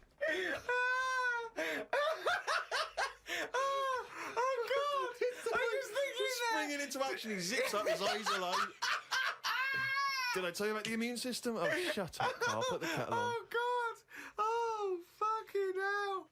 I was thinking that! Springing into action, he zips up, his eyes are like... Did I tell you about the immune system? Oh, shut up, Carl. Put the kettle on. Oh, God! Oh, fucking hell!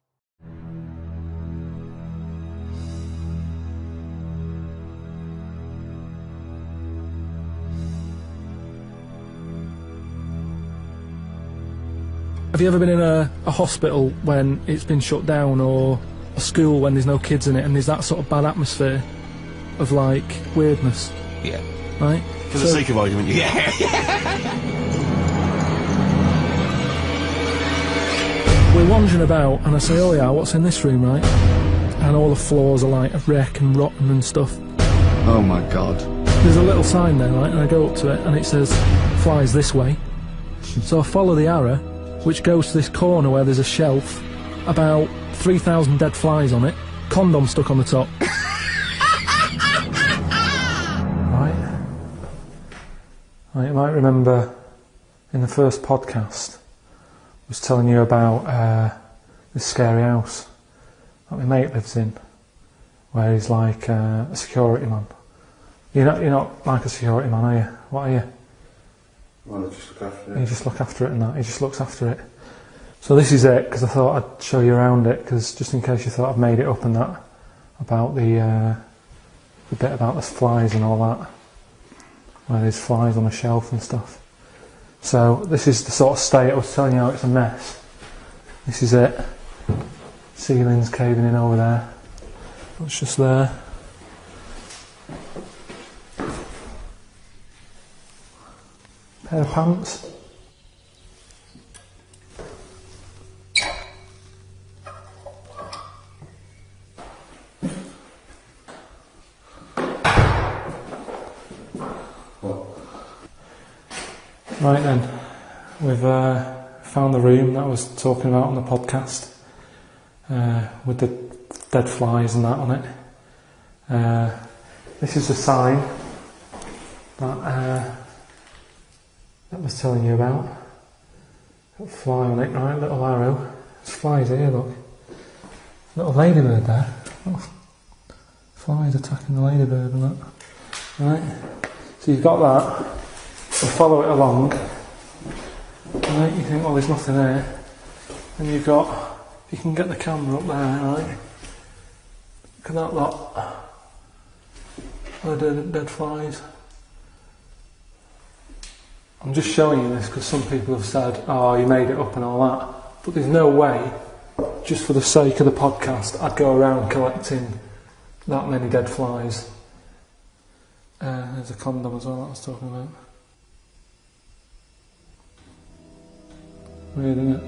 Have you ever been in a hospital when it's been shut down, or a school when there's no kids in it, and there's that sort of bad atmosphere of, like, weirdness? Yeah. Right? For the sake of argument, yeah. lounging about, and I say, oh yeah, what's in this room, right? And all the floors are like a wreck and rotten and stuff. Oh my God. There's a little sign there, right, and I go up to it, and it says, flies this way. So I follow the arrow, which goes to this corner where there's a shelf, about 3,000 dead flies on it, condom stuck on the top. Right, you might remember in the first podcast, I was telling you about this scary house that my mate lives in, where he's like a security man. You're not like a security man, are you? What are you? Well, I just look after it. You just look after it and that. He just looks after it. So this is it, because I thought I'd show you around it, because just in case you thought I'd made it up and that, about the bit about the flies and all that, where there's flies on the shelf and stuff. So this is the sort of state I was telling you how it's a mess. This is it. Ceiling's caving in over there. It's just there. Pair of pants. Right then, we've found the room that I was talking about on the podcast, with the dead flies and that on it. This is the sign that I was telling you about. Got a fly on it, right, little arrow. There's flies here, look. Little ladybird there. Oh, flies attacking the ladybird and that. Right, so you've got that. So follow it along. Right, you think, well, there's nothing there. And you've got, you can get the camera up there, right? Look at that lot. Dead flies. I'm just showing you this because some people have said, oh, you made it up and all that. But there's no way, just for the sake of the podcast, I'd go around collecting that many dead flies. There's a condom as well that I was talking about. Weird, isn't it?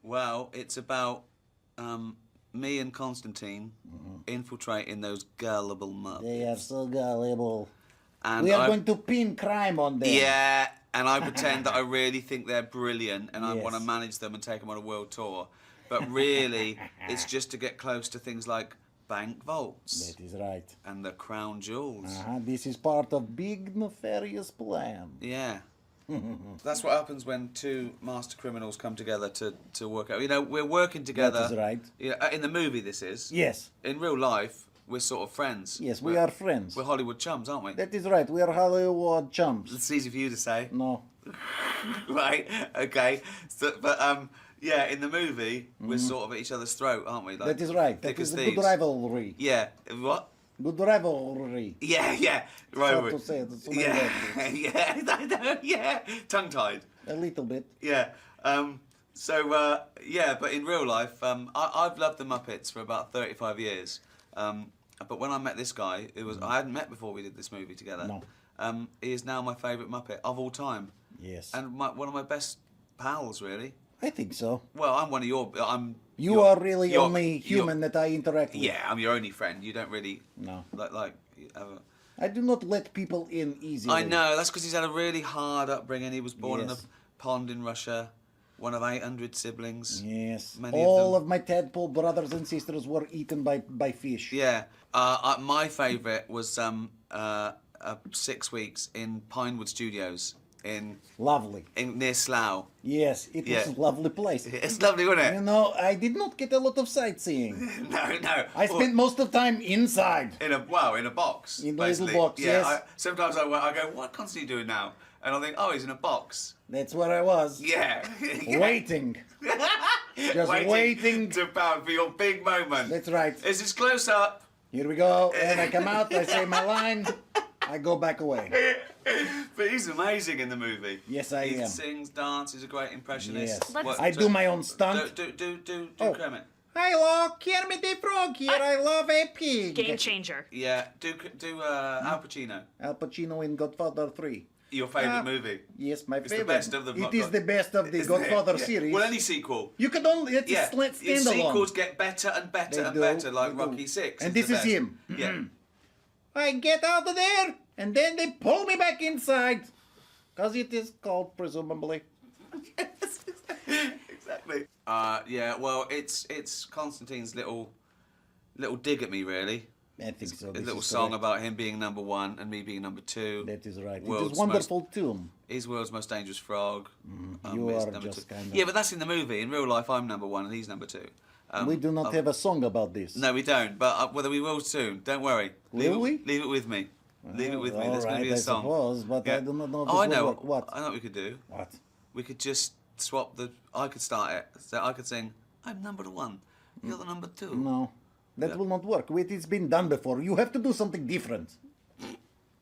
Well, it's about me and Constantine infiltrating those gullible muppets. They are so gullible. And we are going to pin crime on them. Yeah, and I pretend that I really think they're brilliant and I want to manage them and take them on a world tour. But really, it's just to get close to things like bank vaults. That is right. And the crown jewels. This is part of big nefarious plan. Yeah. That's what happens when two master criminals come together to work out. You know, we're working together. That is right. In the movie, this is. Yes. In real life, we're sort of friends. Yes, we are friends. We're Hollywood chums, aren't we? That is right. We are Hollywood chums. It's easy for you to say. No. Right. Okay. So, but yeah, in the movie, we're sort of at each other's throat, aren't we? Like, that is right. That is a good rivalry. Yeah. What? Good rivalry. Yeah. Right. To say it. Yeah. Tongue-tied. A little bit. Yeah. Yeah, but in real life, I've loved the Muppets for about 35 years. But when I met this guy, I hadn't met before we did this movie together. No. He is now my favourite Muppet of all time. Yes. And one of my best pals, really. I think so. Well, I'm one of your... You are really only human that I interact with. Yeah, I'm your only friend. You don't really... No. Like I do not let people in easily. I know, that's because he's had a really hard upbringing. He was born in a pond in Russia, one of 800 siblings. Yes. Many All of my tadpole brothers and sisters were eaten by fish. Yeah. My favourite was 6 weeks in Pinewood Studios Lovely. Near Slough. Yes, it was a lovely place. It's lovely, wasn't it? You know, I did not get a lot of sightseeing. No. I spent most of the time inside. In a box. In a basically. little box, yeah, yes. Sometimes I go, what Constantine doing now? And I think, oh, he's in a box. That's where I was. Yeah. Waiting. Just waiting to pound for your big moment. That's right. Is this close up? Here we go. And I come out, I say my line. I go back away. But he's amazing in the movie. Yes, I am. He sings, dances, he's a great impressionist. Yes. I do my own stunt. Do Kermit. Hello, Kermit the Frog here. I love a pig. Game changer. Yeah, do Al Pacino. Al Pacino in Godfather 3. Your favourite movie? Yes, my It's favorite. the best of them. It is the best of the Godfather series. Well, any sequel. You can only, it's a standalone. Sequels get better and better and better, like Rocky 6. And this is him. Yeah. I get out of there, and then they pull me back inside. Because it is cold, presumably. Exactly. Yeah, well, it's Constantine's little dig at me, really. I think so. A little song about him being number 1 and me being number 2. That is right. It is wonderful tune. He's world's most dangerous frog. You are number just 2. kind of... Yeah, but that's in the movie. In real life, I'm number 1 and he's number 2. We do not have a song about this. No, we don't. But whether we will soon. Don't worry. Will we? Leave it with me. Leave it with me. There's going to be a song. I suppose, but I do not know if this I will know. work. What? I know what we could do. What? We could just swap the... I could start it. So I could sing, I'm number 1. You're the number 2. No. That will not work. Wait, it's been done before. You have to do something different.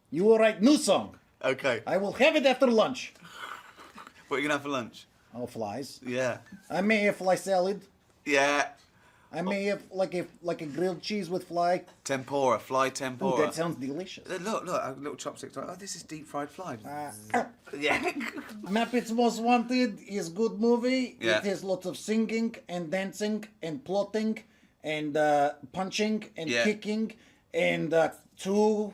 You will write new song. Okay. I will have it after lunch. What are you going to have for lunch? Oh, flies. Yeah. I may have fly salad. Yeah. I may have like a grilled cheese with fly. Tempura, fly tempura. Ooh, that sounds delicious. Look, a little chopstick. Oh, this is deep fried fly. Yeah. Muppets Most Wanted is good movie. Yeah. It has lots of singing and dancing and plotting and punching and kicking and two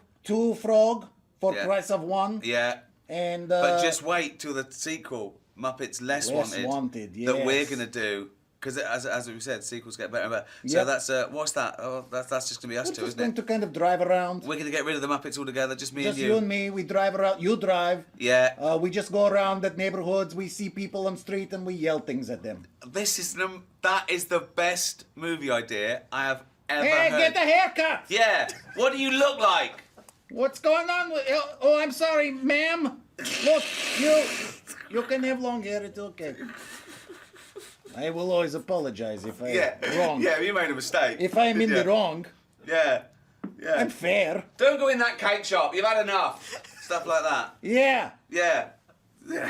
frog for price of one. Yeah. And but just wait till the sequel, Muppets Less Wanted, yes. that we're gonna do. Because as we said, sequels get better and better. So Yep. that's what's that? Oh, that's just gonna be us We're two, just isn't going it? to kind of drive around. We're gonna get rid of the Muppets altogether, just me Just and you and me. We drive around. You drive. Yeah. We just go around the neighborhoods. We see people on the street and we yell things at them. That is the best movie idea I have ever Hey, heard. get a haircut! Yeah. What do you look like? What's going on? Oh, I'm sorry, ma'am. Look, you can have long hair. It's okay. I will always apologize if I'm wrong. Yeah, you made a mistake. If I'm in the wrong. Yeah. Yeah. I'm fair. Don't go in that cake shop. You've had enough. Stuff like that. Yeah. Yeah. Yeah.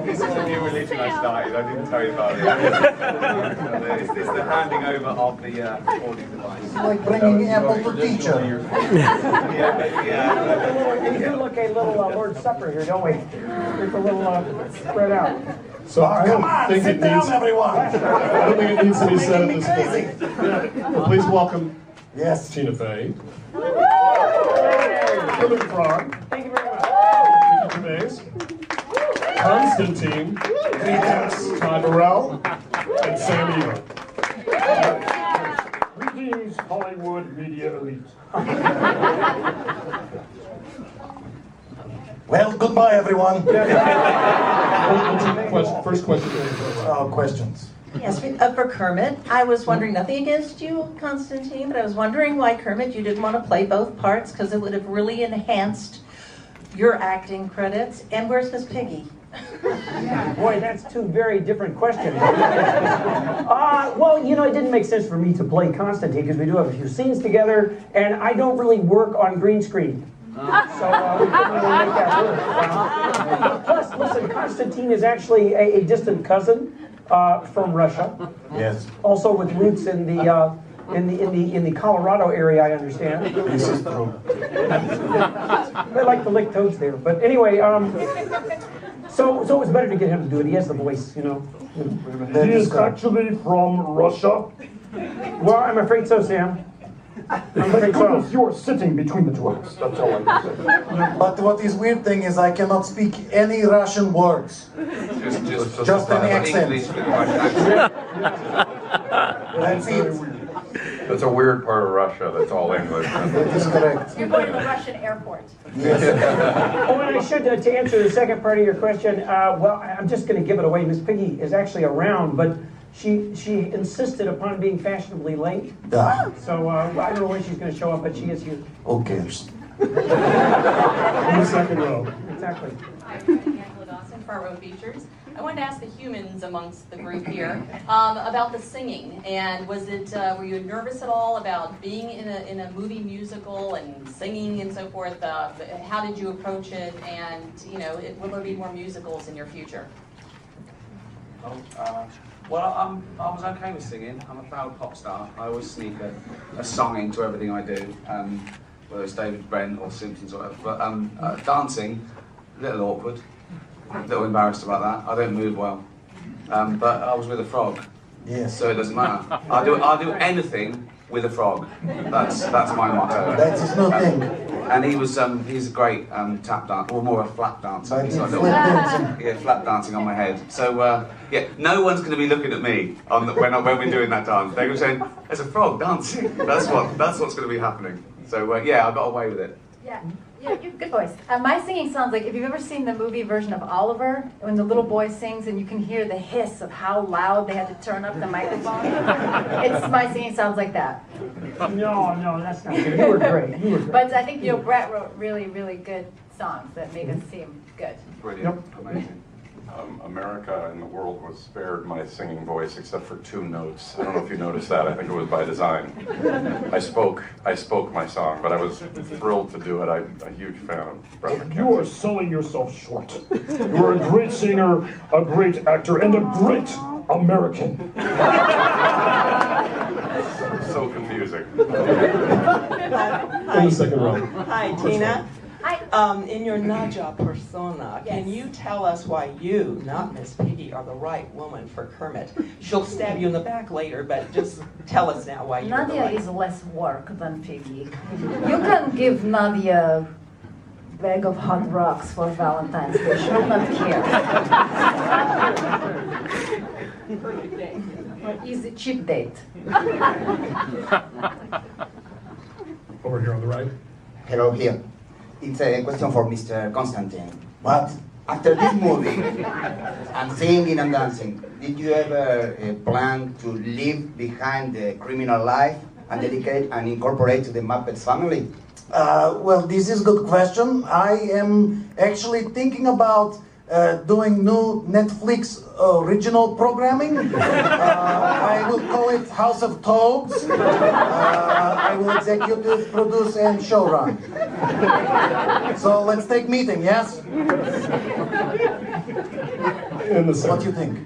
This is a new religion I started. I didn't tell you about it. It's the handing over of the recording device. Like bringing apple to teacher. We do look a little Lord's Supper here, don't we? It's a little spread out. So I Come don't on, think sit it down, needs. everyone. I don't think it needs to be said at this point. Well, please welcome. Yes. Tina Fey. Kermit Frog. Thank you very much. Ricky Gervais. Constantine. Ty Burrell. And Sam Eva. Greetings, Hollywood media elite. Well, goodbye, everyone. First question. Questions. Yes, for Kermit, I was wondering, nothing against you, Constantine, but I was wondering why, Kermit, you didn't want to play both parts, because it would have really enhanced your acting credits. And where's Miss Piggy? Boy, that's two very different questions. Well, you know, it didn't make sense for me to play Constantine, because we do have a few scenes together, and I don't really work on green screen. So we couldn't really make that work. Plus, listen, Constantine is actually a distant cousin from Russia. Yes. Also with roots in the Colorado area, I understand. This is true. They like to lick toads there. But anyway, so it was better to get him to do it. He has the voice, you know. He is actually from Russia. Well, I'm afraid so, Sam. I'm afraid so. You are sitting between the two of us. That's all I can say. But what is weird thing is I cannot speak any Russian words. Just an accent. That's it. That's a weird part of Russia. That's all English. That is correct. You're going to the Russian airport. Oh, and I should, to answer the second part of your question, well, I'm just going to give it away. Miss Piggy is actually around, but she insisted upon being fashionably late. So I don't know when she's going to show up, but she is here. Who cares? In the second row. Exactly. Angela Dawson, Front Row Features. I wanted to ask the humans amongst the group here about the singing. And was it, were you nervous at all about being in a movie musical and singing and so forth? How did you approach it? And, you know, will there be more musicals in your future? Well, I was okay with singing. I'm a proud pop star. I always sneak a song into everything I do, whether it's David Brent or Simpsons or whatever. But dancing, a little awkward, a little embarrassed about that. I don't move well. But I was with a frog, Yes. so it doesn't matter. I'll do anything with a frog. That's my motto. That's his new thing. And he's a great tap dancer, or more a flat dancer. But He's it's like flat dancing. yeah, flat dancing on my head. So yeah, no one's going to be looking at me when we're doing that dance. They're going to be saying, "There's a frog dancing." That's what's going to be happening. So yeah, I got away with it. Yeah, you have good voice. My singing sounds like, if you've ever seen the movie version of Oliver, when the little boy sings and you can hear the hiss of how loud they had to turn up the microphone. My singing sounds like that. No, that's not good. You were great. You were great. But I think Brett wrote really, really good songs that make us seem good. Brilliant, amazing. America and the world was spared my singing voice except for 2 notes. I don't know if you noticed that. I think it was by design. I spoke my song, but I was thrilled to do it. I'm a huge fan of Brett McKenzie. You are selling yourself short. You are a great singer, a great actor, and a great American. So confusing. In the second row. Hi, Tina. Hi. In your Naja persona, can you tell us why you, not Miss Piggy, are the right woman for Kermit? She'll stab you in the back later, but just tell us now why you're the Nadia right is less work than Piggy. You can give Nadia a bag of hot rocks for Valentine's Day. She will not care. Perfect day. Easy cheap date. Over here on the right. Hello, here. It's a question for Mr. Constantine. What? After this movie, and singing and dancing, did you ever plan to leave behind the criminal life and dedicate and incorporate to the Muppets family? Well, this is a good question. I am actually thinking about doing new Netflix original programming. I will call it House of Toads. I will executive produce and showrun. So let's take meeting, yes? What do you think?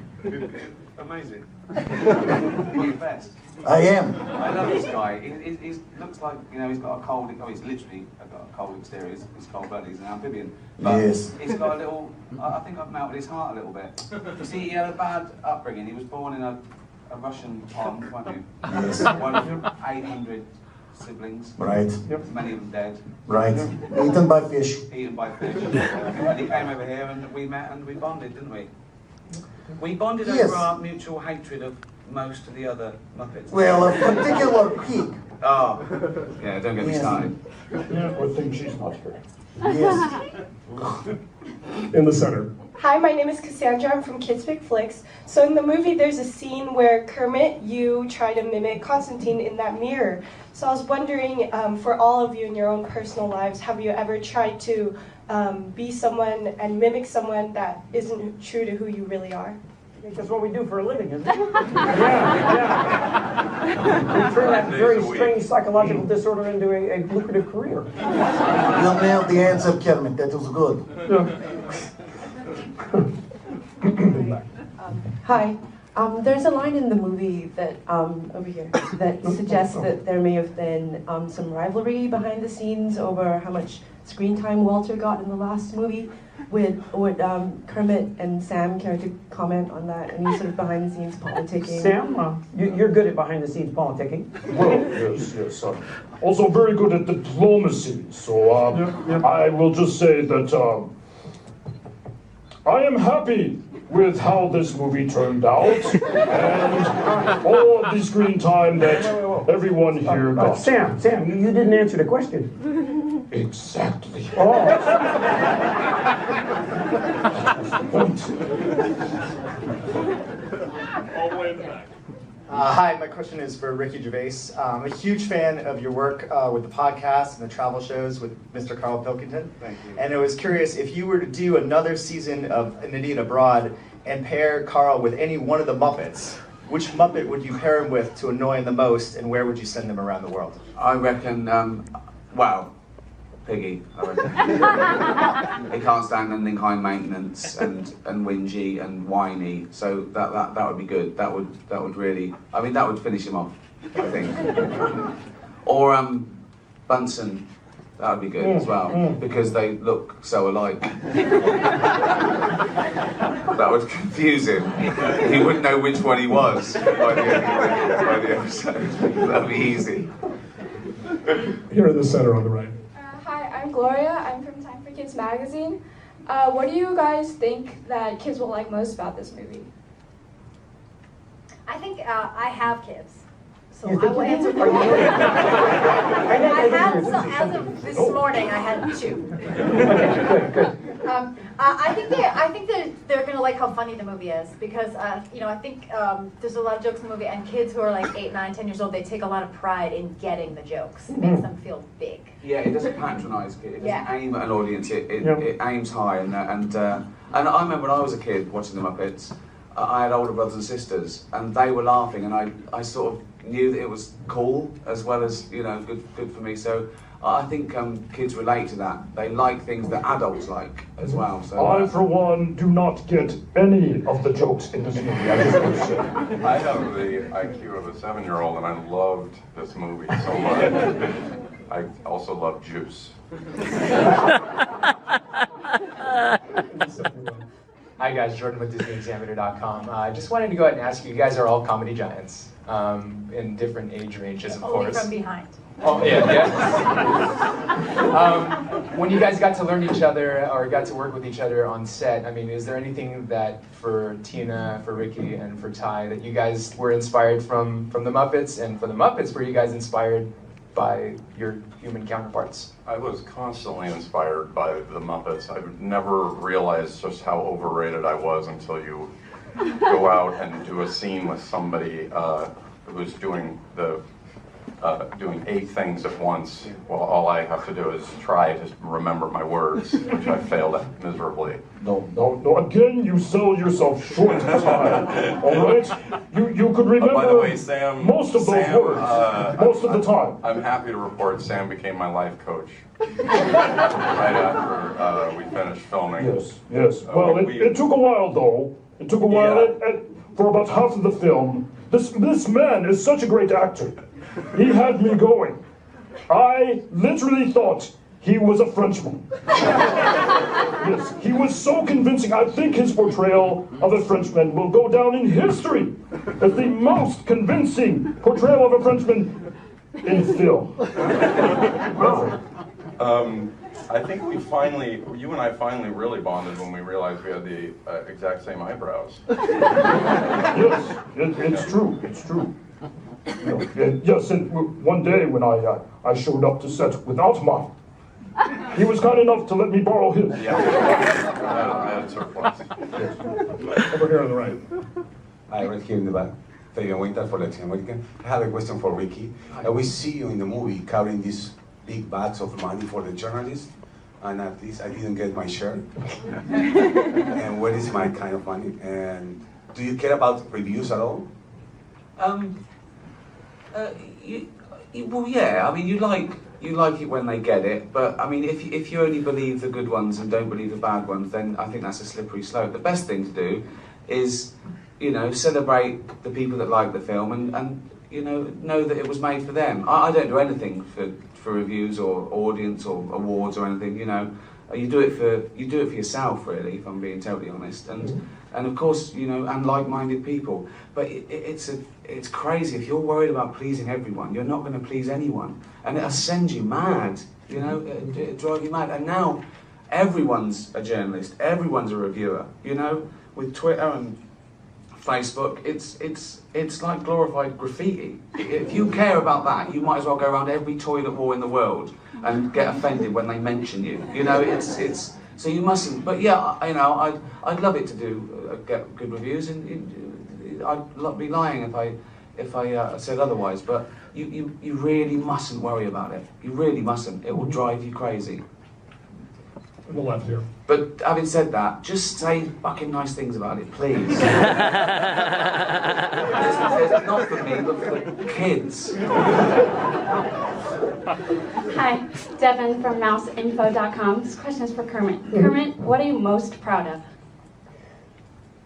Amazing. You're the best. I am. I love this guy. He looks like, you know, he's got a cold, he's literally got a cold exterior, he's cold-blooded, he's an amphibian. But yes. He's got a little, I think I've melted his heart a little bit. You see, he had a bad upbringing. He was born in a Russian pond, wasn't he? Yes. One of 800 siblings. Right. Many of them dead. Right. Eaten by fish. Eaten by fish. And he came over here and we met and we bonded, didn't we? We bonded Yes. over our mutual hatred of most of the other Muppets. Well, a particular pig. Oh, yeah, don't get me Yes. started. Yeah, I think she's not here. Yes. In the center. Hi, my name is Cassandra. I'm from Kids Pick Flicks. So in the movie, there's a scene where Kermit, you try to mimic Constantine in that mirror. So I was wondering, for all of you in your own personal lives, have you ever tried to be someone and mimic someone that isn't true to who you really are? I think that's what we do for a living, isn't it? Yeah. We turn that very strange psychological disorder into a lucrative career. You nailed the answer, Kermit. That was good. Hi. There's a line in the movie that, over here, that suggests that there may have been some rivalry behind the scenes over how much screen time Walter got in the last movie. Would Kermit and Sam care to comment on that? Any sort of behind the scenes politicking? Sam, you're good at behind the scenes politicking. Well, yes. Also very good at diplomacy. So I will just say that I am happy with how this movie turned out and all of the screen time that everyone here got. Sam, you didn't answer the question. Exactly. Oh. That's the point. All the way in the back. Hi, my question is for Ricky Gervais. I'm a huge fan of your work with the podcast and the travel shows with Mr. Karl Pilkington. Thank you. And I was curious, if you were to do another season of An Idiot Abroad and pair Karl with any one of the Muppets, which Muppet would you pair him with to annoy him the most, and where would you send him around the world? I reckon, well, Piggy, I reckon. He can't stand anything high maintenance and whingy and whiny, so that would be good. That would really, I mean, that would finish him off, I think. Or Bunsen, that would be good as well, because they look so alike. That would confuse him. He wouldn't know which one he was by the episode. That would be easy. Here in the center on the right. Hi, I'm Gloria. I'm from Time for Kids magazine. What do you guys think that kids will like most about this movie? I think I have kids, so I will answer for you. I have, so as of this morning, I had 2. Okay, good. I think they're gonna like how funny the movie is, because you know, I think there's a lot of jokes in the movie, and kids who are like 8, 9, 10 years old, they take a lot of pride in getting the jokes. It makes them feel big. Yeah, it doesn't patronise kids. It doesn't Yeah. aim at an audience. It aims high, and I remember when I was a kid watching the Muppets, I had older brothers and sisters, and they were laughing, and I sort of knew that it was cool as well as, you know, good for me. So I think kids relate to that. They like things that adults like as well. So I, for one, do not get any of the jokes in this movie. I just want to say. I have the IQ of a 7-year-old, and I loved this movie so much. I also love Juice. Hi guys, Jordan with DisneyExaminer.com. I just wanted to go ahead and ask you, you guys are all comedy giants in different age ranges, of Only course. from behind. Oh, yeah. When you guys got to learn each other or got to work with each other on set, I mean, is there anything that for Tina, for Ricky, and for Ty that you guys were inspired from the Muppets? And for the Muppets, were you guys inspired by your human counterparts? I was constantly inspired by the Muppets. I've never realized just how overrated I was until you go out and do a scene with somebody who's doing 8 things at once. Well, all I have to do is try to remember my words, which I failed at miserably. No, again, you sell yourself short of time, all right? You could remember By the way, Sam, most of those words, most of the time. I'm happy to report Sam became my life coach right after we finished filming. Yes. Well, it took a while, though. It took a while. For about half of the film, this man is such a great actor. He had me going. I literally thought he was a Frenchman. Yes, he was so convincing. I think his portrayal of a Frenchman will go down in history as the most convincing portrayal of a Frenchman in film. I think you and I finally really bonded when we realized we had the exact same eyebrows. Yes, it's true. It's true. Yes, and one day when I showed up to set without mine, he was kind enough to let me borrow his. Yeah, I had surplus. Over here on the right. I read here in the back. Fabian Winter for Latin American. I have a question for Ricky. We see you in the movie carrying these big bags of money for the journalists, and at least I didn't get my share. And where is my kind of money? And do you care about reviews at all? Well, yeah. I mean, you like it when they get it, but I mean, if you only believe the good ones and don't believe the bad ones, then I think that's a slippery slope. The best thing to do is, you know, celebrate the people that like the film and you know that it was made for them. I don't do anything for reviews or audience or awards or anything. You know, you do it for yourself, really, if I'm being totally honest. And of course, you know, and like-minded people. But it's crazy. If you're worried about pleasing everyone, you're not going to please anyone, and it'll send you mad. You know, it'll drive you mad. And now, everyone's a journalist. Everyone's a reviewer. You know, with Twitter and Facebook, it's like glorified graffiti. If you care about that, you might as well go around every toilet wall in the world and get offended when they mention you. You know, it's so you mustn't. But yeah, you know, I'd love it to do get good reviews, and I'd be lying if I said otherwise, but you really mustn't worry about it. You really mustn't. It will drive you crazy. On the left here. But having said that, just say fucking nice things about it, please. It's not for me, but for the kids. Hi, Devin from mouseinfo.com. This question is for Kermit. Kermit, what are you most proud of?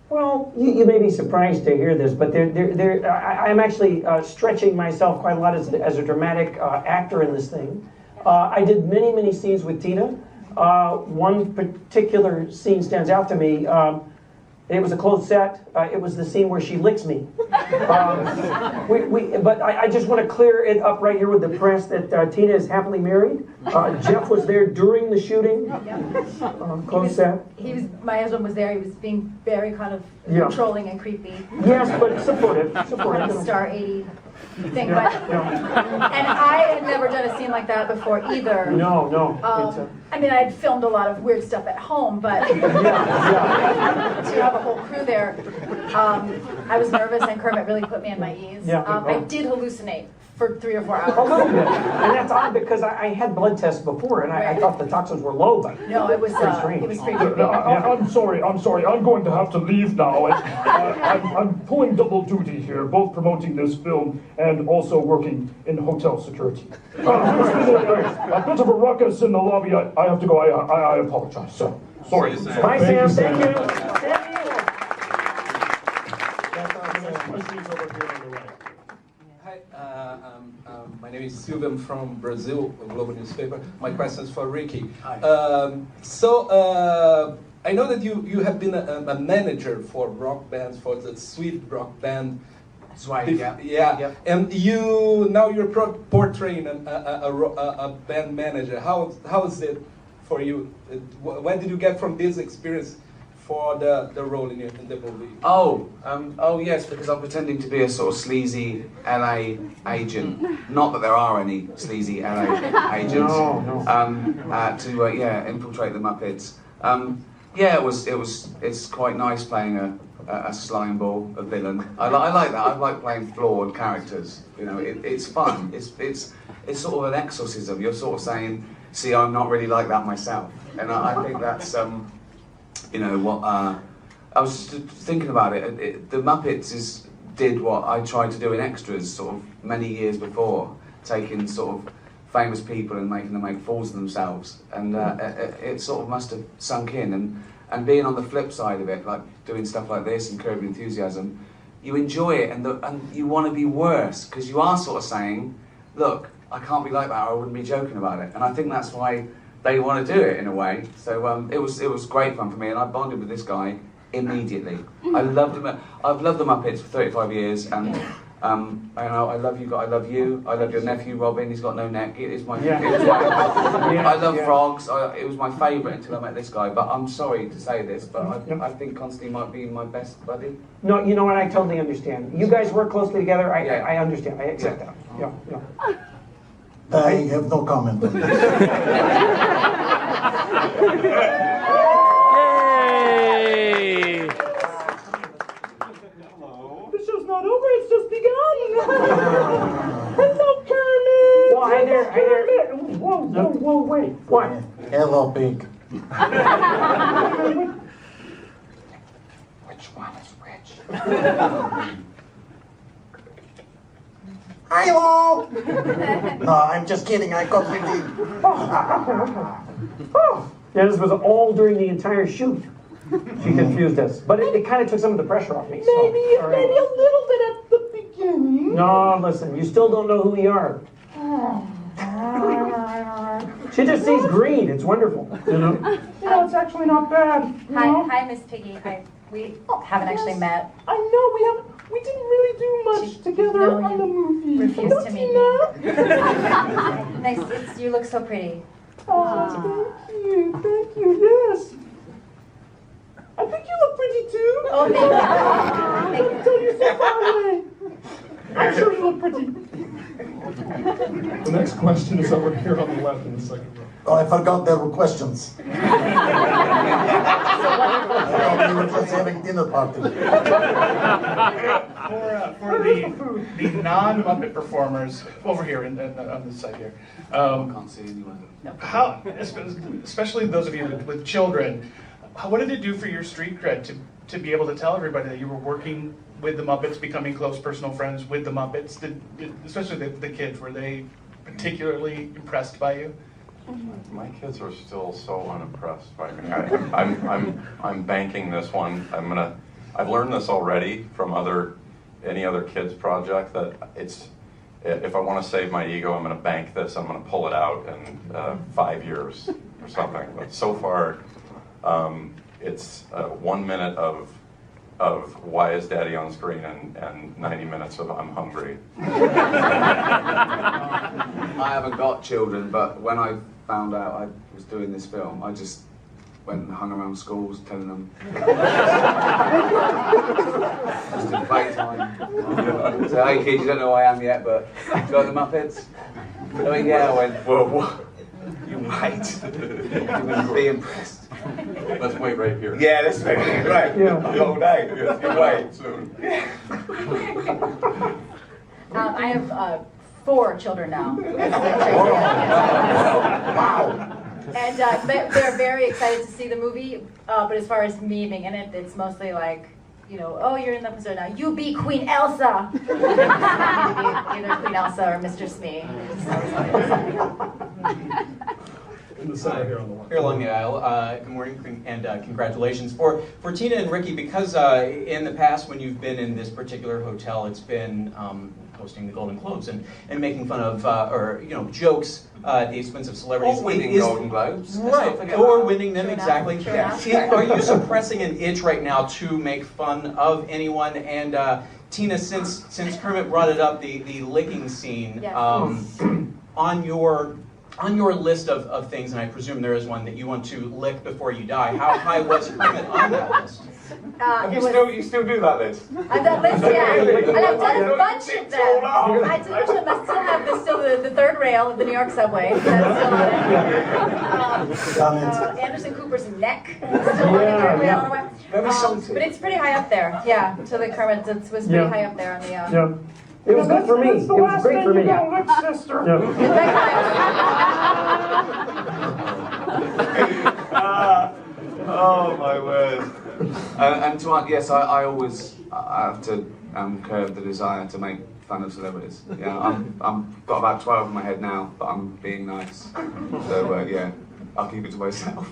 Well, you may be surprised to hear this, but I'm actually stretching myself quite a lot as a dramatic actor in this thing. I did many scenes with Tina. One particular scene stands out to me. It was a closed set. It was the scene where she licks me. But I just want to clear it up right here with the press that Tina is happily married. Jeff was there during the shooting. Closed set. My husband was there. He was being very kind of controlling and creepy. Yes, but supportive. Kind of star 80 thing. But, and I had never done a scene like that before either. No. I mean, I had filmed a lot of weird stuff at home, but to have a whole crew there, I was nervous, and Kermit really put me at my ease. I did hallucinate for 3 or 4 hours. A little bit, and that's odd because I had blood tests before, and I thought the toxins were low, but no, it was pretty creepy. I'm sorry. I'm going to have to leave now. I'm pulling double duty here, both promoting this film and also working in hotel security. There's been a bit of a ruckus in the lobby. I have to go. I apologize. So sorry. Bye, Sam. Thank you. My name is Silvio from Brazil, a global newspaper. My question is for Ricky. I know that you have been a manager for rock bands, for the Sweet rock band. That's right, yeah. And you're portraying a band manager. How is it for you? When did you get from this experience for the role in the movie? Oh yes, because I'm pretending to be a sort of sleazy LA agent. Not that there are any sleazy LA agents. To infiltrate the Muppets. It's quite nice playing a slime ball, a villain. I like that. I like playing flawed characters. You know, it's fun. It's sort of an exorcism. You're sort of saying, see, I'm not really like that myself, and I think that's I was just thinking about it. The Muppets did what I tried to do in extras sort of many years before, taking sort of famous people and making them make fools of themselves, and it sort of must have sunk in. And being on the flip side of it, like doing stuff like this and Curb Your Enthusiasm, you enjoy it and you want to be worse because you are sort of saying, look, I can't be like that, or I wouldn't be joking about it. And I think that's why they want to do it in a way. So it was great fun for me, and I bonded with this guy immediately. I loved him. I've loved the Muppets for 35 years, and I love you. I love you. I love your nephew Robin. He's got no neck. I love frogs. It was my favourite until I met this guy. But I'm sorry to say this, but I think Constantine might be my best buddy. No, you know what? I totally understand. You guys work closely together. I understand. I accept that. Yeah. I have no comment on this. Yay! The show's not over, it's just begun. Hello, Kermit. Well, hi there. Whoa, wait. What? Hello, pig. Which one is which? Hello! No, I'm just kidding. I completely. Yeah, this was all during the entire shoot. She confused us, but it kind of took some of the pressure off me. Maybe a little bit at the beginning. No, listen, you still don't know who we are. She just sees green. It's wonderful. You know, it's actually not bad. Hi, Miss Piggy. We haven't actually met. I know we didn't really do much together on the movie. Refused to meet me. Nice. You look so pretty. Oh, thank you. Yes. I think you look pretty too. Oh, thank you. Until you're so far away. I'm sure you look pretty. The next question is over here on the left in the second row. Oh, I forgot there were questions. I thought we were just having dinner party. For the non-Muppet performers over here on this side here, Can't see anyone. how, especially those of you with children, what did it do for your street cred to be able to tell everybody that you were working with the Muppets, becoming close personal friends with the Muppets? Especially the kids, were they particularly impressed by you? My kids are still so unimpressed by me. I'm banking this one. I've learned this already from any other kids project, that if I want to save my ego, I'm going to bank this. I'm going to pull it out in 5 years or something. But so far, it's 1 minute of why is Daddy on screen and 90 minutes of I'm hungry. I haven't got children, but when I found out I was doing this film, I just went and hung around schools telling them just in playtime. So, hey kids, you don't know who I am yet, but you got the Muppets? Oh yeah, I went, well, what? You might. You would be impressed. Let's wait right here. Yeah, let's wait. Right. Yeah. The whole day. You wait. Soon. I have 4 children now. Wow. And they're very excited to see the movie, but as far as me being in it, it's mostly like, you know, oh, you're in the episode now. You be Queen Elsa. Either Queen Elsa or Mr. Smee. In the center here on the line. Here along the aisle. Good morning and congratulations. For Tina and Ricky, because in the past when you've been in this particular hotel, it's been hosting the Golden Globes and making fun of, or, you know, jokes at the expense of celebrities. Or winning Golden Globes. Right, or winning them, exactly. Yeah. Are you suppressing an itch right now to make fun of anyone? And Tina, since Kermit brought it up, the licking scene, yes. On your list of things, and I presume there is one that you want to lick before you die, how high was Kermit on that list? You still do that list? I've done lists, yeah. And I've done a bunch of them. I still have the 3rd rail of the New York subway. That's still on it. Anderson Cooper's neck. Still on the 3rd rail on the way. But it's pretty high up there. Yeah, so the Kermit was pretty high up there on the... Yeah. It was good for me. It was great for me. Sister. Oh my word! And to yes, I always have to curb the desire to make fun of celebrities. Yeah, I'm got about 12 in my head now, but I'm being nice. So yeah, I'll keep it to myself.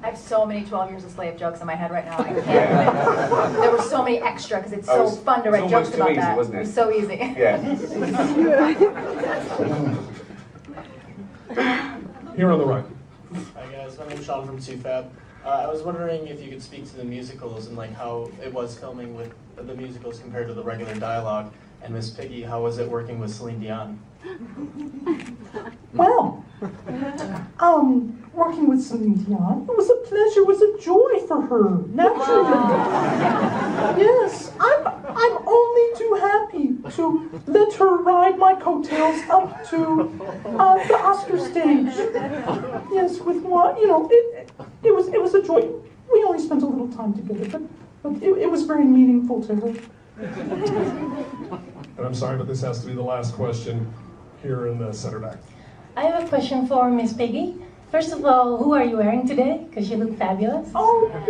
I have so many 12 Years a Slave jokes in my head right now. I can't. There were so many extra because it's so fun to write jokes about that. Wasn't it? It was so easy. Yeah. Here on the right. Hi guys, my name's Sean from 2Fab. I was wondering if you could speak to the musicals and like how it was filming with the musicals compared to the regular dialogue. And Miss Piggy, how was it working with Celine Dion? Well, working with Celine Dion, it was a pleasure, it was a joy for her, naturally. Yes, I'm only too happy to let her ride my coattails up to the Oscar stage. Yes, with what, you know, it was a joy. We only spent a little time together, but it was very meaningful to her. And I'm sorry, but this has to be the last question here in the center back. I have a question for Miss Piggy. First of all, who are you wearing today? Because you look fabulous. Oh, thank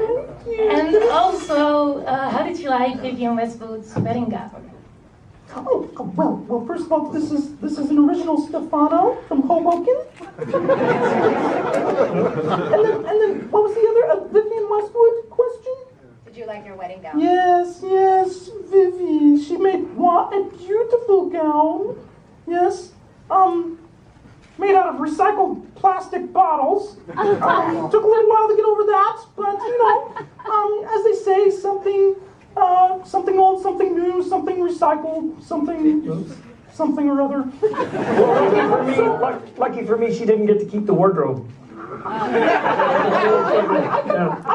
you. And also, how did you like Vivienne Westwood's wedding gown? Oh, well. First of all, this is an original Stefano from Hoboken. and then, what was the other Vivienne Westwood question? Did you like your wedding gown? Yes, Vivi. She made what a beautiful gown. Yes, made out of recycled plastic bottles. Took a little while to get over that, but you know, as they say, something old, something new, something recycled, something or other. Lucky for me, she didn't get to keep the wardrobe. I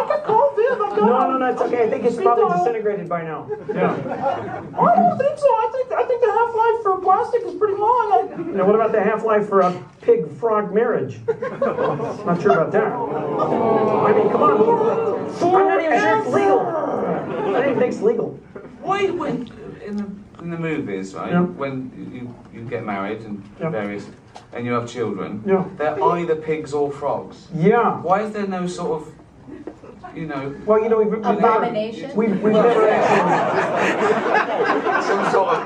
could call Viv. I'm No, it's okay. I think it's probably disintegrated by now. Yeah. I don't think so. I think the half-life for plastic is pretty long. Now, what about the half-life for a pig-frog marriage? Not sure about that. I mean, come on. I'm not even sure it's legal. I don't even think it's legal. Why when in the movies, right? Yeah. When you get married and various, and you have children, Yeah. they're either pigs or frogs. Yeah. Why is there no sort of, Well, we've Abomination? We've never actually. some sort of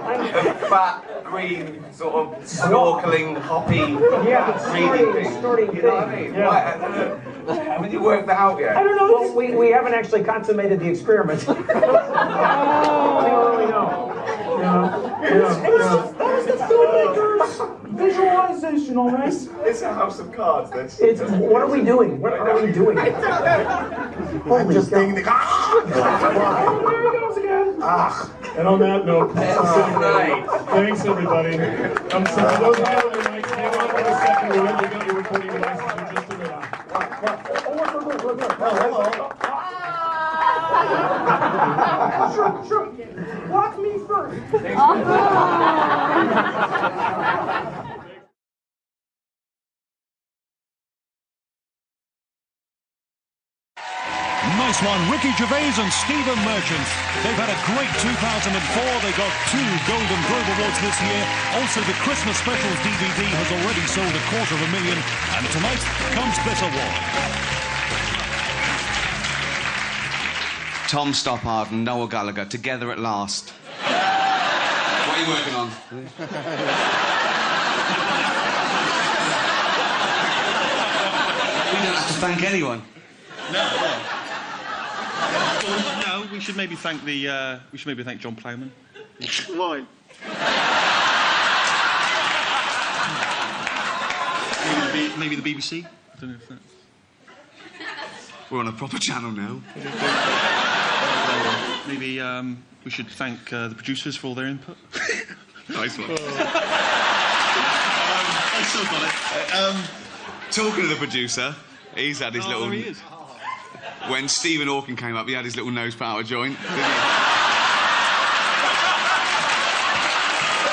fat, green, sort of snorkeling, hoppy, reading thing. Snorting You know what I mean? thing. Why, haven't you worked that out yet? I don't know. Well, we haven't actually consummated the experiment. We don't really know. That was the filmmaker's visualization, all right? It's a house of cards. What are we doing? What are we doing? I'm just thinking. There he goes again. And on that note, thanks everybody. For those of you on the mics, hang on for a second. We're going to get your recording devices in just a minute. Sure. Block me first. Nice one, Ricky Gervais and Stephen Merchant. They've had a great 2004. They got 2 Golden Globe Awards this year. Also, the Christmas Specials DVD has already sold 250,000. And tonight comes Bitter One. Tom Stoppard and Noel Gallagher together at last. What are you working on? We don't have to thank anyone. No, we should maybe thank John Plowman. Why? Maybe the BBC. I don't know if that. We're on a proper channel now. Maybe we should thank the producers for all their input. Nice one. I still got it. Talking of the producer, he's had his little. There he is. When Stephen Hawking came up, he had his little nose powder joint, didn't he?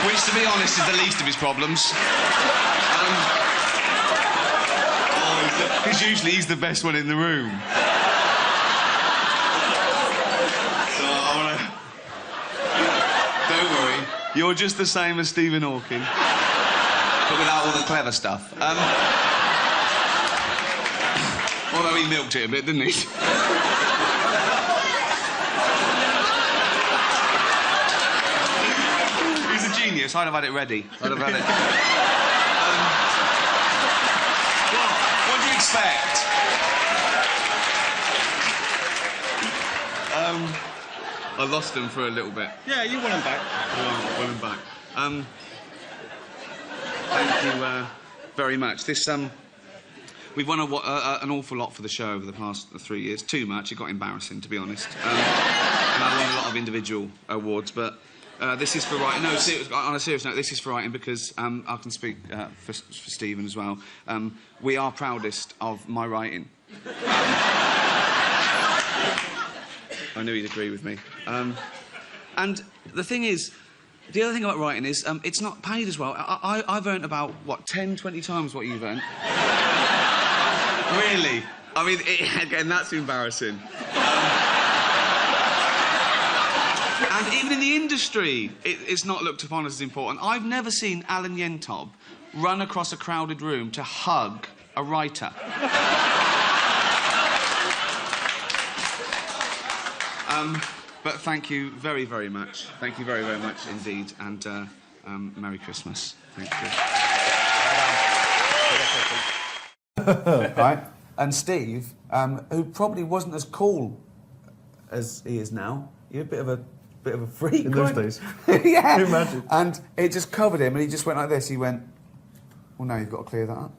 Which, to be honest, is the least of his problems. Because usually he's the best one in the room. So I wanna... Don't worry, you're just the same as Stephen Hawking, but without all the clever stuff. Although he milked it a bit, didn't he? He's a genius. I'd have had it ready. I'd have had it. What do you expect? I lost him for a little bit. Yeah, you want him back. I want him back. Thank you very much. This we've won an awful lot for the show over the past 3 years. Too much. It got embarrassing, to be honest. And I won a lot of individual awards, but this is for writing. No, on a serious note, this is for writing because I can speak for Stephen as well. We are proudest of my writing. I knew he'd agree with me. And the thing is, the other thing about writing is it's not paid as well. I've earned about, 10, 20 times what you've earned. Really? I mean, again, that's embarrassing. And even in the industry, it's not looked upon as important. I've never seen Alan Yentob run across a crowded room to hug a writer. But thank you very, very much. Thank you very, very much indeed. And Merry Christmas. Thank you. Right? And Steve, who probably wasn't as cool as he is now. You're a bit of a freak. In those days. Yeah. Imagine. And it just covered him, and he just went like this. He went, well, now you've got to clear that up.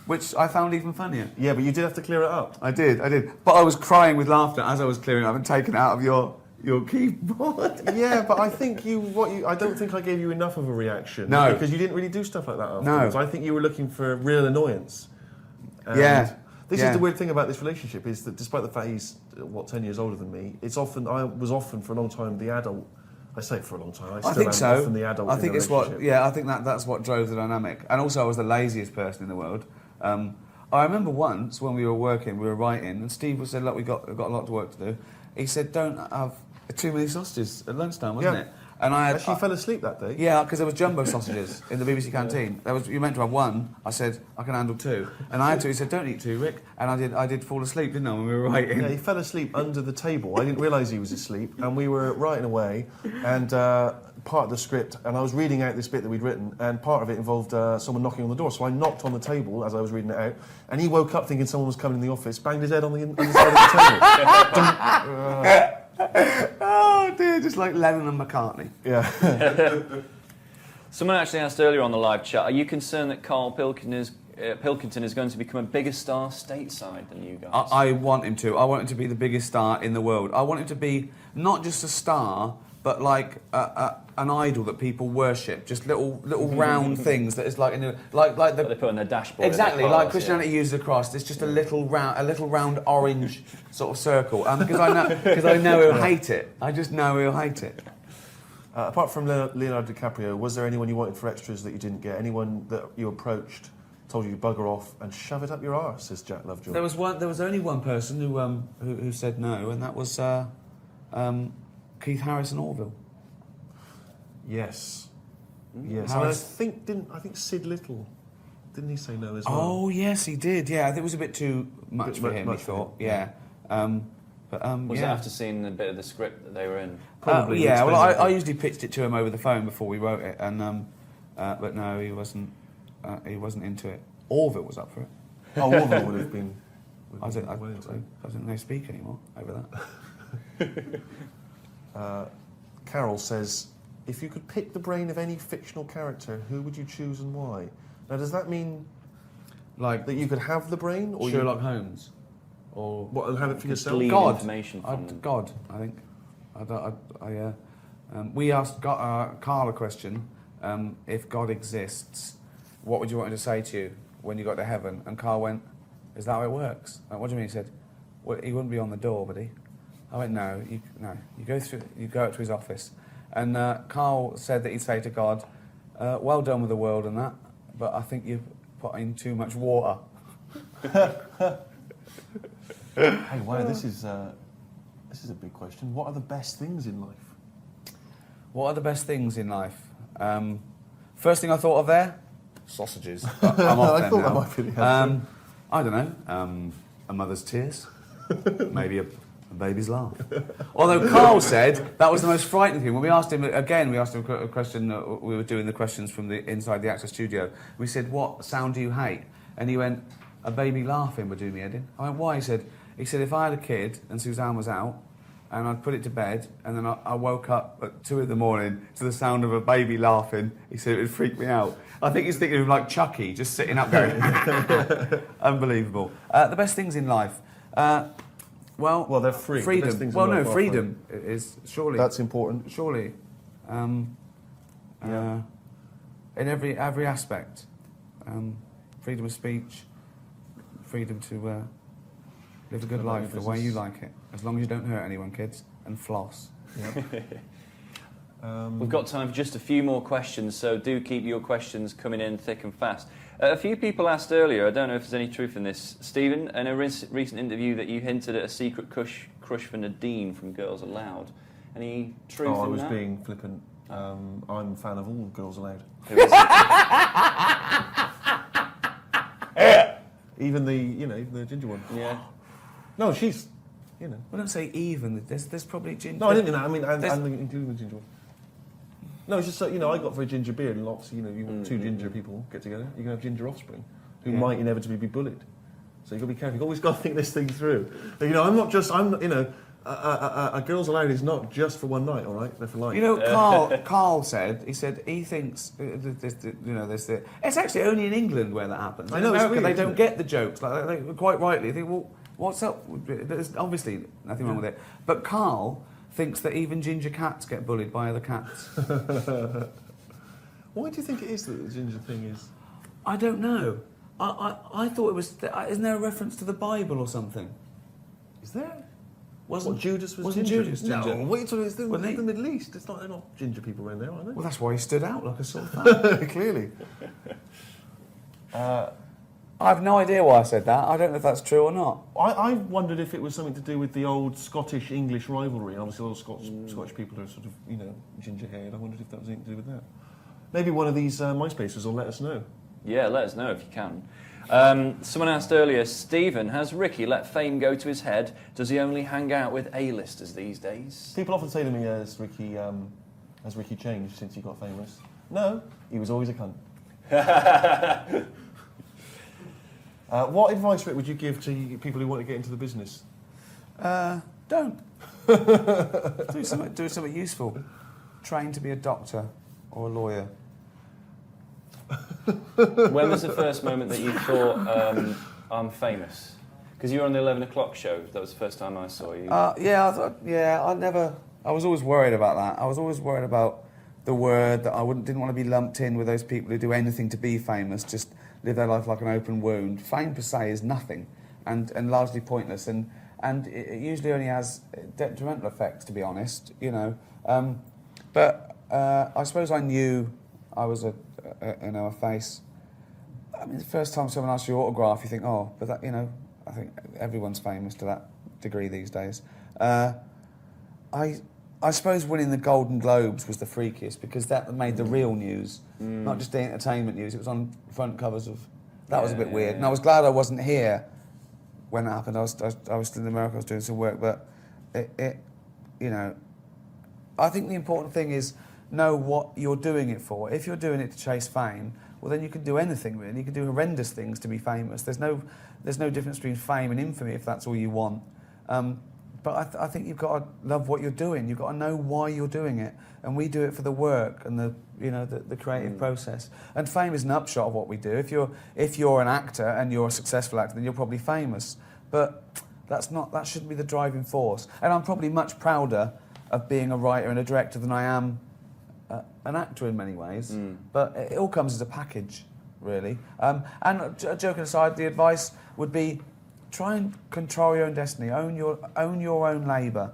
Which I found even funnier. Yeah, but you did have to clear it up. I did. But I was crying with laughter as I was clearing it up and taking it out of your keyboard. Yeah, but I think I don't think I gave you enough of a reaction. No. Because you didn't really do stuff like that afterwards. No. I think you were looking for real annoyance. And Yeah. This is the weird thing about this relationship, is that despite the fact he's, 10 years older than me, I was often for a long time the adult. I say for a long time, I think so. Often the adult I think in the it's what, I think that's what drove the dynamic. And also I was the laziest person in the world. I remember once when we were writing, and Steve said, look, we've got a lot of work to do. He said, don't have too many sausages at lunchtime, wasn't it? And I actually fell asleep that day. Yeah, because there was jumbo sausages in the BBC canteen. You meant to have one. I said I can handle two, and I had two. He said, "Don't eat two, Rick." And I did fall asleep, didn't I, when we were writing? Yeah, he fell asleep under the table. I didn't realise he was asleep, and we were writing away, and part of the script, and I was reading out this bit that we'd written, and part of it involved someone knocking on the door. So I knocked on the table as I was reading it out, and he woke up thinking someone was coming in the office, banged his head on the side of the table. Oh dear, just like Lennon and McCartney. Yeah. Someone actually asked earlier on the live chat, are you concerned that Karl Pilkington is going to become a bigger star stateside than you guys? I want him to. I want him to be the biggest star in the world. I want him to be not just a star, but like an idol that people worship. Just little round things that is like like they put on their dashboard. Exactly, like Christianity uses a cross. It's just a little round orange sort of circle. Because I know he'll hate it. I just know he'll hate it. Apart from Leonardo DiCaprio, was there anyone you wanted for extras that you didn't get? Anyone that you approached, told you to bugger off and shove it up your arse? Says Jack Lovejoy. There was only one person who said no, and that was Keith Harrison Orville. Yes. Yes. And I think Sid Little, didn't he say no as well? Oh yes, he did. Yeah, I think it was a bit too much for him. He thought. Yeah. Was it after seeing a bit of the script that they were in? Probably. Yeah. Well, I usually pitched it to him over the phone before we wrote it, and but no, he wasn't. He wasn't into it. Orville was up for it. Oh, Orville would have been. I don't know speak anymore over that. Carol says, if you could pick the brain of any fictional character, who would you choose and why? Now, does that mean like that you could have the brain, or Sherlock Holmes, or what? And have it for yourself? God, I think. We asked Karl a question. If God exists, what would you want him to say to you when you got to heaven? And Karl went, "Is that how it works?" Like, what do you mean? He said, "Well, he wouldn't be on the door, would he?" I went, "No. You go up to his office." And Karl said that he'd say to God, "Well done with the world and that, but I think you've put in too much water." Hey, wow, this is a big question. What are the best things in life? What are the best things in life? First thing I thought of there, sausages. But I'm off I thought that might be the answer. I don't know. A mother's tears, maybe a baby's laugh. Although Karl said that was the most frightening thing. When we asked him a question, we were doing the questions from inside the Actor Studio. We said, "What sound do you hate?" And he went, "A baby laughing would do me head in." I went, "Why?" He said, "If I had a kid and Suzanne was out, and I'd put it to bed, and then I woke up at 2 a.m. to the sound of a baby laughing," he said it would freak me out. I think he's thinking of like Chucky, just sitting up going, unbelievable. The best things in life. Well, they're free. Freedom. Well, no, freedom is surely. That's important. Surely. In every aspect. Freedom of speech, freedom to live a good life the way you like it. As long as you don't hurt anyone, kids, and floss. Yep. We've got time for just a few more questions, so do keep your questions coming in thick and fast. A few people asked earlier, I don't know if there's any truth in this, Stephen, in a recent interview that you hinted at a secret crush for Nadine from Girls Aloud. Any truth in that? I was being flippant. I'm a fan of all Girls Aloud. Who is it? Even the ginger one. Yeah. No, she's, Well, don't say even. There's probably ginger. No, I didn't mean that. I mean, and including the ginger one. No, it's just so, I got very ginger beard, and obviously, you want two ginger people get together, you can have ginger offspring, who might inevitably be bullied. So you've got to be careful. You've always got to think this thing through. A Girls Aloud is not just for one night, all right? They're for life. Karl said he thinks, it's actually only in England where that happens. I know, in America, it's weird, they don't get the jokes. Like, they quite rightly, they think, well, what's up? There's obviously nothing wrong with it. But Karl thinks that even ginger cats get bullied by other cats. Why do you think it is that the ginger thing is? I don't know. I thought it was. Isn't there a reference to the Bible or something? Is there? Wasn't Judas was wasn't ginger? Judas ginger? No, what are you talking about? It's the Wasn't he? Middle East. They're not ginger people around there, are they? Well, that's why he stood out like a sore thumb. Clearly. I have no idea why I said that. I don't know if that's true or not. I wondered if it was something to do with the old Scottish-English rivalry. And obviously, all Scottish people are sort of, ginger-haired. I wondered if that was anything to do with that. Maybe one of these MySpacers will let us know. Yeah, let us know if you can. Someone asked earlier, Stephen, has Ricky let fame go to his head? Does he only hang out with A-listers these days? People often say to me, has Ricky changed since he got famous? No, he was always a cunt. What advice, Rick, would you give to people who want to get into the business? Don't. do something useful. Train to be a doctor or a lawyer. When was the first moment that you thought, I'm famous? Because you were on the 11 o'clock show. That was the first time I saw you. I was always worried about that. I was always worried about the word, that I didn't want to be lumped in with those people who do anything to be famous, just live their life like an open wound. Fame per se is nothing and largely pointless, and it usually only has detrimental effects, to be honest, But I suppose I knew I was a face. I mean, the first time someone asks you your autograph, you think, oh, but that, I think everyone's famous to that degree these days. I suppose winning the Golden Globes was the freakiest, because that made the real news, not just the entertainment news. It was on front covers of. That was a bit weird, and I was glad I wasn't here when it happened. I was still in America. I was doing some work, but I think the important thing is know what you're doing it for. If you're doing it to chase fame, well, then you can do anything, really. You can do horrendous things to be famous. There's no difference between fame and infamy if that's all you want. But I think you've got to love what you're doing. You've got to know why you're doing it. And we do it for the work and the creative process. And fame is an upshot of what we do. If you're an actor and you're a successful actor, then you're probably famous. But that shouldn't be the driving force. And I'm probably much prouder of being a writer and a director than I am an actor in many ways. But it all comes as a package, really. And joking aside, the advice would be try and control your own destiny, own your own labour,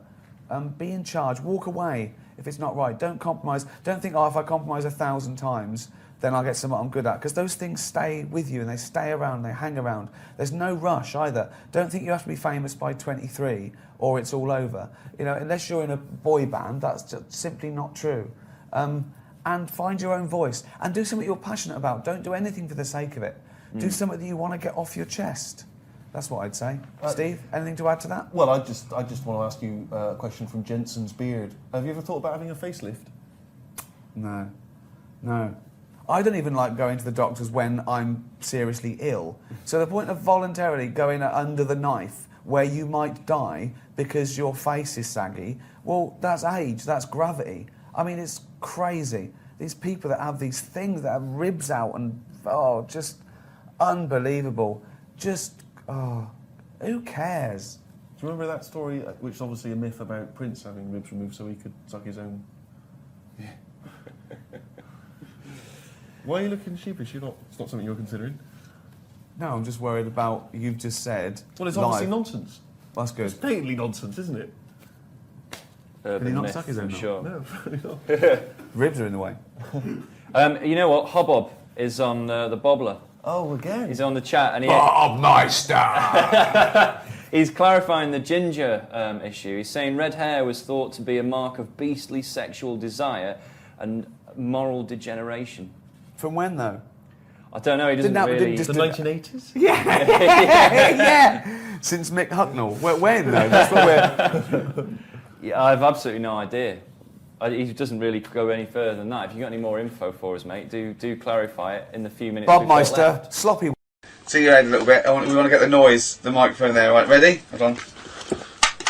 be in charge, walk away if it's not right. Don't compromise. Don't think, if I compromise 1,000 times, then I'll get something I'm good at, because those things stay with you and they stay around, they hang around. There's no rush either. Don't think you have to be famous by 23 or it's all over. Unless you're in a boy band, that's just simply not true. And find your own voice and do something you're passionate about. Don't do anything for the sake of it. Do something that you want to get off your chest. That's what I'd say. Steve, anything to add to that? Well, I just want to ask you a question from Jensen's Beard. Have you ever thought about having a facelift? No. I don't even like going to the doctors when I'm seriously ill. So the point of voluntarily going under the knife where you might die because your face is saggy, well, that's age, that's gravity. I mean, it's crazy. These people that have these things that have ribs out and, just unbelievable. Who cares? Do you remember that story, which is obviously a myth, about Prince having ribs removed so he could suck his own? Yeah. Why are you looking sheepish? It's not something you're considering? No, I'm just worried about you've just said. Well, it's obviously nonsense. That's good. It's patently nonsense, isn't it? Can he not suck his own? Sure. No, probably not. Ribs are in the way. You know what? Hobbob is on the Bobbler. Oh, again? He's on the chat. And Bob Meister! He's clarifying the ginger issue. He's saying red hair was thought to be a mark of beastly sexual desire and moral degeneration. From when, though? I don't know. He doesn't really... The 1980s? Yeah! Since Mick Hucknall. When, though? That's what we're... Yeah, I have absolutely no idea. He doesn't really go any further than that. If you've got any more info for us, mate, do clarify it in the few minutes Bob we've got Meister, left. sloppy. See your head a little bit. We want to get the noise, the microphone there. Right, ready? Hold on.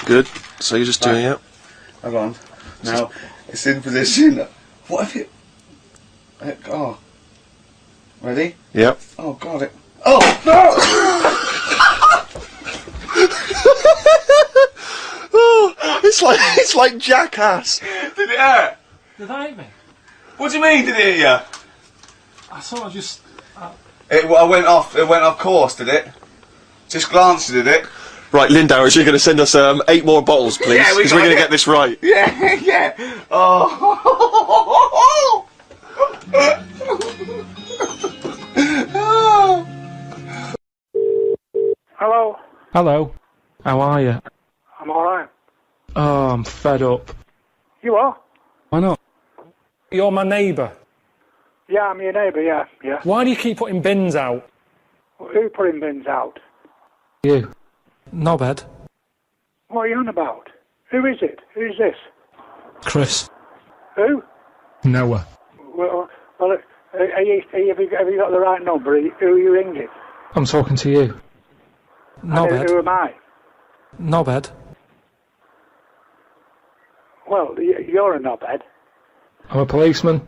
Good. So you're just doing it? Hold on. Now, it's in position. What if it... Oh. Ready? Yep. Oh, God. Oh, no! It's like Jackass. Did it hurt? Did that hit me? What do you mean, did it hit you? I sort of just... It went off course, did it? Just glanced at it. Right, Lindauer, you're going to send us 8 more bottles, please, Yeah, because we're going to get this right. Yeah, yeah. Oh. Hello. Hello. How are you? I'm alright. Oh, I'm fed up. You are? Why not? You're my neighbour. Yeah, I'm your neighbour, yeah. Why do you keep putting bins out? Who putting bins out? You. Knobhead. What are you on about? Who is it? Who's this? Chris. Who? Noah. Well, have you got the right number? Who are you ringing? I'm talking to you. Knobhead. Who am I? Knobhead. Well, you're a knobhead. I'm a policeman.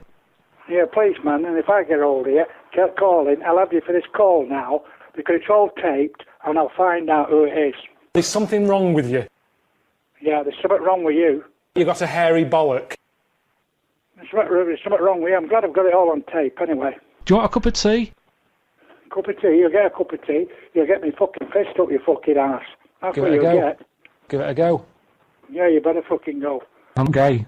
You're a policeman, and if I get hold of you, get calling, I'll have you for this call now, because it's all taped, and I'll find out who it is. There's something wrong with you. Yeah, there's something wrong with you. You got a hairy bollock. There's something wrong with you. I'm glad I've got it all on tape, anyway. Do you want a cup of tea? Cup of tea? You'll get a cup of tea. You'll get me fucking pissed up, you fucking ass. That's Give what it a you'll go. get. Give it a go. Yeah, you better fucking go. I'm gay.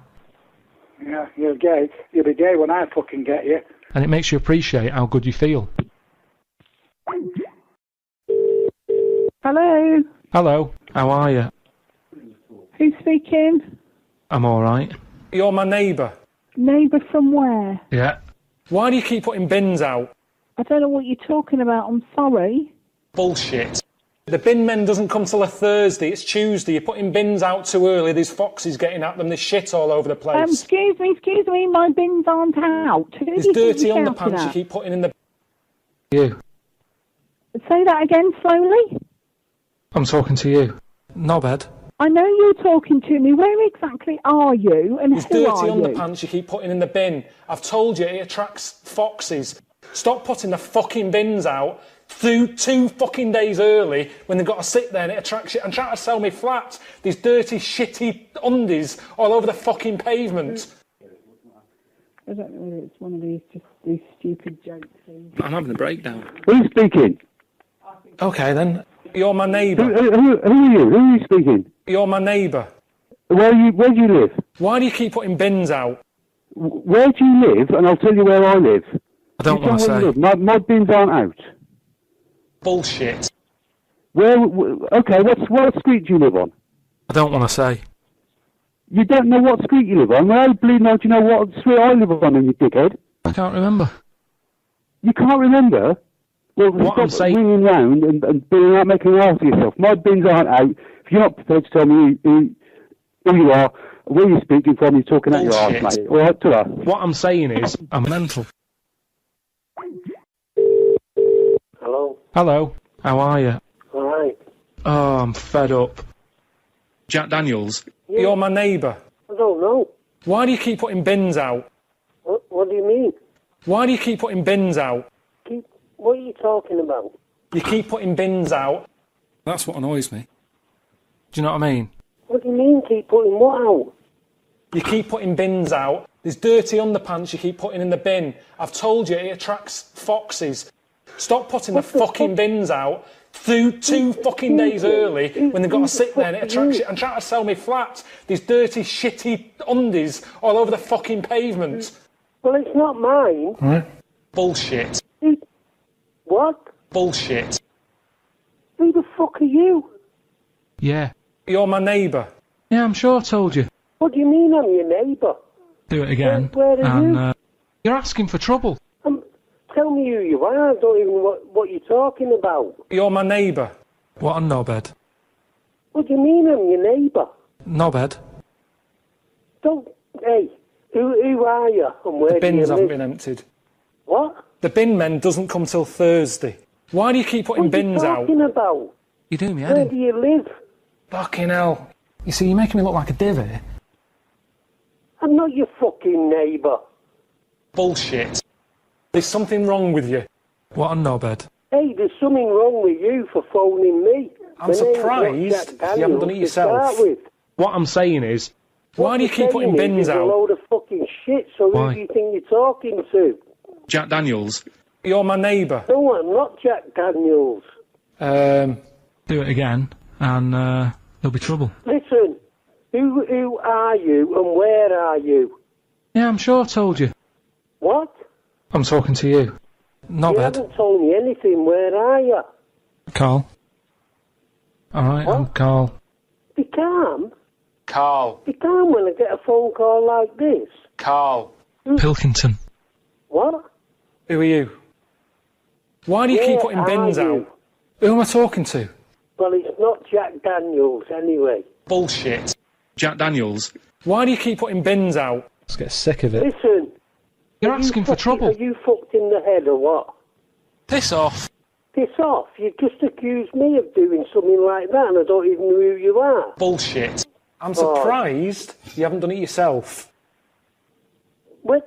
Yeah, you're gay. You'll be gay when I fucking get you. And it makes you appreciate how good you feel. Hello. Hello. How are you? Who's speaking? I'm alright. You're my neighbour. Neighbour from where? Yeah. Why do you keep putting bins out? I don't know what you're talking about. I'm sorry. Bullshit. The bin men doesn't come till a Thursday. It's Tuesday. You're putting bins out too early. There's foxes getting at them. There's shit all over the place. Excuse me. My bins aren't out. Who There's do you think dirty you're underpants shouting you at? keep putting in the... You. Say that again slowly. I'm talking to you. Knobhead. I know you're talking to me. Where exactly are you and There's who dirty are you? underpants you keep putting in the bin. I've told you it attracts foxes. Stop putting the fucking bins out through 2 fucking days early when they've got to sit there and it attracts you. I'm trying to sell me flat. These dirty, shitty undies all over the fucking pavement. I don't know whether it's one of these stupid jokes. I'm having a breakdown. Who's speaking? Okay then. You're my neighbour. Who are you? Who are you speaking? You're my neighbour. Where do you live? Why do you keep putting bins out? Where do you live? And I'll tell you where I live. I don't want to say. My bins aren't out. Bullshit. Okay, what street do you live on? I don't want to say. You don't know what street you live on? Well, I believe now, do you know what street I live on, you dickhead? I can't remember. You can't remember? Well, What I'm stop saying- ringing round and being out making an ass of yourself. My bins aren't out. If you're not prepared to tell me who you are, where you're speaking from, you're talking out your Bullshit. arse, mate. All right, ta-ra. What I'm saying is, I'm mental. Hello. Hello. How are you? Alright. Oh, I'm fed up. Jack Daniels. Yeah. You're my neighbour. I don't know. Why do you keep putting bins out? What do you mean? Why do you keep putting bins out? What are you talking about? You keep putting bins out. That's what annoys me. Do you know what I mean? What do you mean keep putting what out? You keep putting bins out. There's dirty underpants you keep putting in the bin. I've told you it attracts foxes. Stop putting the fucking bins out through 2 fucking days early when they've got to sit there and it attracts you. I'm trying to sell me flat. These dirty, shitty undies all over the fucking pavement. Well, it's not mine. Right. Bullshit. What? Bullshit. Who the fuck are you? Yeah. You're my neighbour. Yeah, I'm sure I told you. What do you mean I'm your neighbour? Do it again. Where are you? You're asking for trouble. Tell me who you are. I don't even know what you're talking about. You're my neighbour. What a knobhead. What do you mean I'm your neighbour? Knobhead. Don't... Hey, who are you and where The do you bins haven't live? been emptied. What? The bin men doesn't come till Thursday. Why do you keep putting bins What are you talking out? about? You do me head Where in. do you live? Fucking hell. You see, you're making me look like a divvy. I'm not your fucking neighbour. Bullshit. There's something wrong with you. What a knobhead. Hey, there's something wrong with you for phoning me. I'm surprised you haven't done it yourself. What I'm saying is, why do you keep putting bins A out? load of fucking shit, so Why? who do you think you're talking to? Jack Daniels. You're my neighbour. No, I'm not Jack Daniels. Do it again, and there'll be trouble. Listen, who are you and where are you? Yeah, I'm sure I told you. What? I'm talking to you. Not You bad. haven't told me anything. Where are you? Carl. Alright, I'm Carl. Be calm. Carl. Be calm when I get a phone call like this. Carl. Pilkington. What? Who are you? Why do you keep Where putting are bins you? out? Who am I talking to? Well, it's not Jack Daniels anyway. Bullshit. Jack Daniels. Why do you keep putting bins out? Let's get sick of it. Listen. You're asking for trouble. Are you fucked in the head or what? Piss off. Piss off. You just accused me of doing something like that and I don't even know who you are. Bullshit. I'm Oh. surprised you haven't done it yourself. Where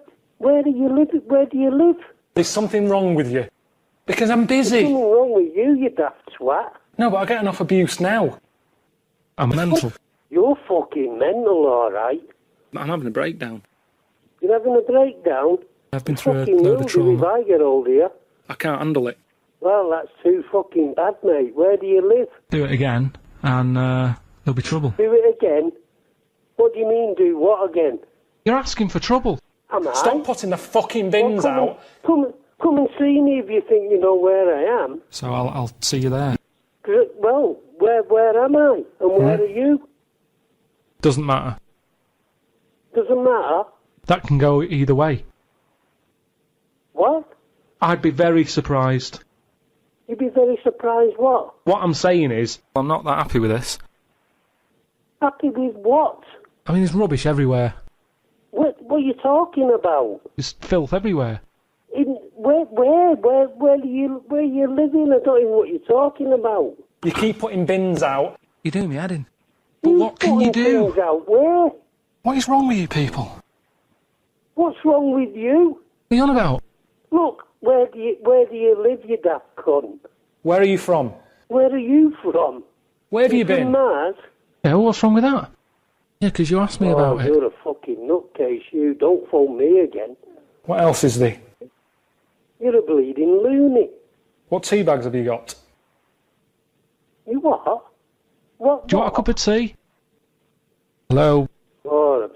do you live? Where do you live? There's something wrong with you. Because I'm busy. There's something wrong with you, you daft twat. No, but I get enough abuse now. I'm mental. You're fucking mental, alright. I'm having a breakdown. You're having a breakdown? I've been through a Fucking load of will do if trauma. I get hold of you. I can't handle it. Well, that's too fucking bad, mate. Where do you live? Do it again, and there'll be trouble. Do it again? What do you mean, do what again? You're asking for trouble. Am I? Stop putting the fucking bins out. Come and see me if you think you know where I am. So I'll see you there. Well, where am I? And where are you? Doesn't matter. Doesn't matter. That can go either way. What? I'd be very surprised. You'd be very surprised what? What I'm saying is, I'm not that happy with this. Happy with what? I mean, there's rubbish everywhere. What are you talking about? There's filth everywhere. Where are you living? I don't even know what you're talking about. You keep putting bins out. You're doing me head in. But what can you Putting do? things out where? What is wrong with you people? What's wrong with you? What are you on about? Look, where do you live, you daft cunt? Where are you from? Where are you from? Where have you From been? Mars? Yeah, well, what's wrong with that? Yeah, 'cause you asked me about it. You're a fucking nutcase, you. Don't phone me again. What else is there? You're a bleeding loony. What tea bags have you got? You what? What? Do you want a cup of tea? Hello? Oh,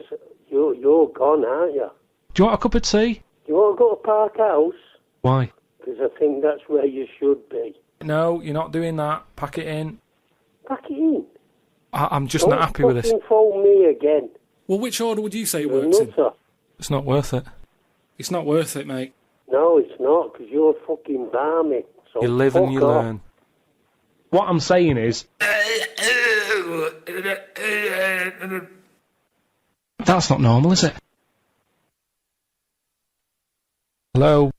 you're gone, aren't you? Do you want a cup of tea? Do you want to go to Park House? Why? Because I think that's where you should be. No, you're not doing that. Pack it in. Pack it in. I'm just not happy with this. Don't phone me again. Well, which order would you say it You're a works in? nutter. It's not worth it. It's not worth it, mate. No, it's not, because you're fucking balmy. So You live and you fuck off. learn. What I'm saying is... That's not normal, is it? Hello?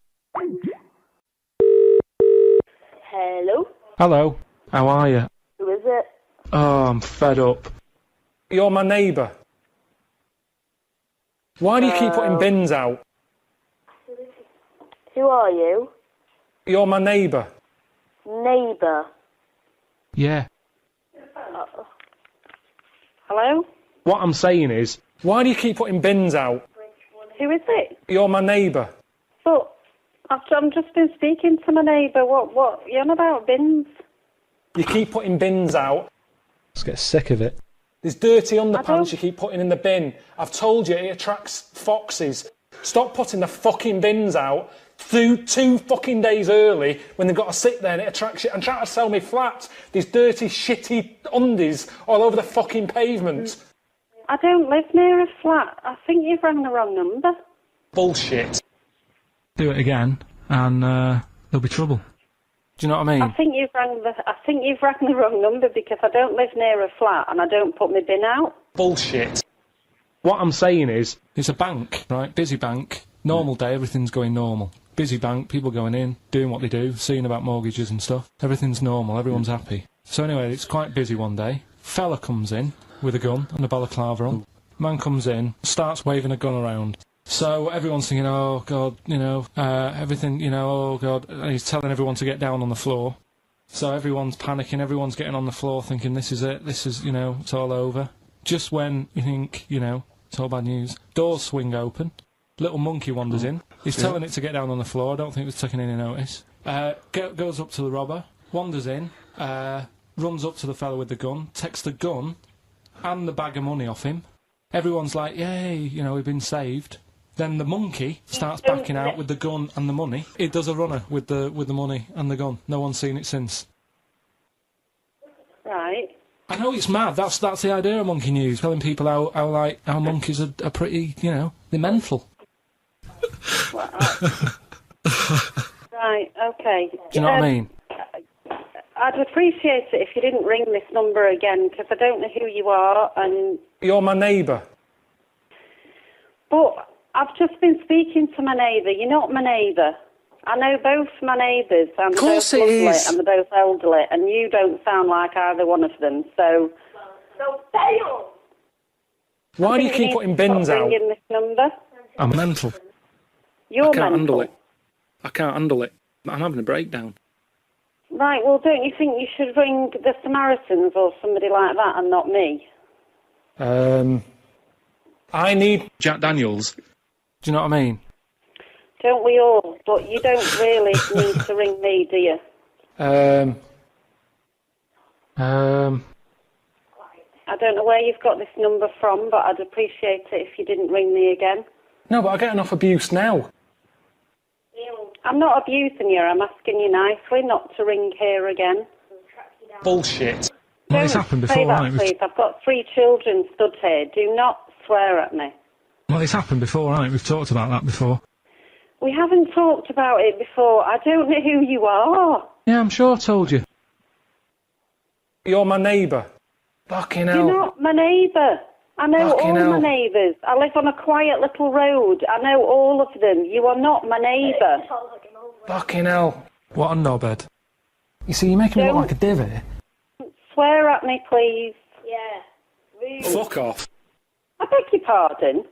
Hello? Hello? How are you? Who is it? Oh, I'm fed up. You're my neighbour. Why do you keep putting bins out? Who are you? You're my neighbour. Neighbour. Yeah. Hello? What I'm saying is, why do you keep putting bins out? Who is it? You're my neighbour. But I'm just been speaking to my neighbour. What? You're on about bins? You keep putting bins out. Let's get sick of it. There's dirty underpants you keep putting in the bin. I've told you it attracts foxes. Stop putting the fucking bins out through 2 fucking days early when they've got to sit there and it attracts you. And trying to sell me flats. These dirty, shitty undies all over the fucking pavement. I don't live near a flat. I think you've rang the wrong number. Bullshit. Do it again, and there'll be trouble. Do you know what I mean? I think you've rang the wrong number because I don't live near a flat and I don't put my bin out. Bullshit. What I'm saying is, it's a bank, right? Busy bank. Normal day, everything's going normal. Busy bank, people going in, doing what they do, seeing about mortgages and stuff. Everything's normal, everyone's happy. So anyway, it's quite busy one day. Fella comes in with a gun and a balaclava on. Man comes in, starts waving a gun around. So everyone's thinking, oh God, you know, everything, you know, oh God. And he's telling everyone to get down on the floor. So everyone's panicking, everyone's getting on the floor thinking this is it, this is, you know, it's all over. Just when you think, you know, it's all bad news. Doors swing open. Little monkey wanders in. He's telling it to get down on the floor. I don't think it was taking any notice. Goes up to the robber, wanders in, runs up to the fellow with the gun, takes the gun and the bag of money off him. Everyone's like, yay, you know, we've been saved. Then the monkey starts backing out with the gun and the money. It does a runner with the money and the gun. No one's seen it since. Right. I know it's mad. That's the idea of Monkey News, telling people how monkeys are pretty, you know, they're mental. Right, okay. Do you know what I mean? I'd appreciate it if you didn't ring this number again, because I don't know who you are, and... You're my neighbour. But I've just been speaking to my neighbour. You're not my neighbour. I know both my neighbours, and they're both lovely, and they're both elderly, and you don't sound like either one of them, so... So fail! Why do you keep putting bins out? Ringing this number. I'm mental. You're I can't mental. handle it. I can't handle it. I'm having a breakdown. Right, well, don't you think you should ring the Samaritans or somebody like that and not me? I need Jack Daniels. Do you know what I mean? Don't we all? But you don't really need to ring me, do you? I don't know where you've got this number from, but I'd appreciate it if you didn't ring me again. No, but I get enough abuse now. I'm not abusing you, I'm asking you nicely not to ring here again. Bullshit. Well, it's happened before, Say that, right? please. I've got 3 children stood here. Do not swear at me. Well, it's happened before, right? We've talked about that before. We haven't talked about it before. I don't know who you are. Yeah, I'm sure I told you. You're my neighbour. Fucking hell. You're not my neighbour. I know Fucking all hell. my neighbours. I live on a quiet little road. I know all of them. You are not my neighbour. Fucking hell. What a knobhead. You see, you're making me look like a divvy. Swear at me, please. Yeah. Fuck off. I beg your pardon.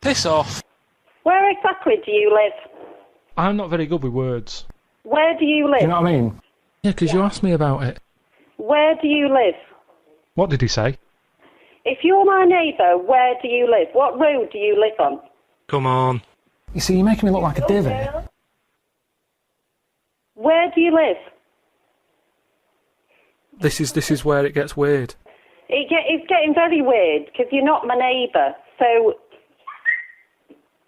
Piss off. Where exactly do you live? I'm not very good with words. Where do you live? Do you know what I mean? Yeah, because you asked me about it. Where do you live? What did he say? If you're my neighbour, where do you live? What road do you live on? Come on. You see, you're making me look like a divvy. Where do you live? This is where it gets weird. It's getting very weird, because you're not my neighbour, so...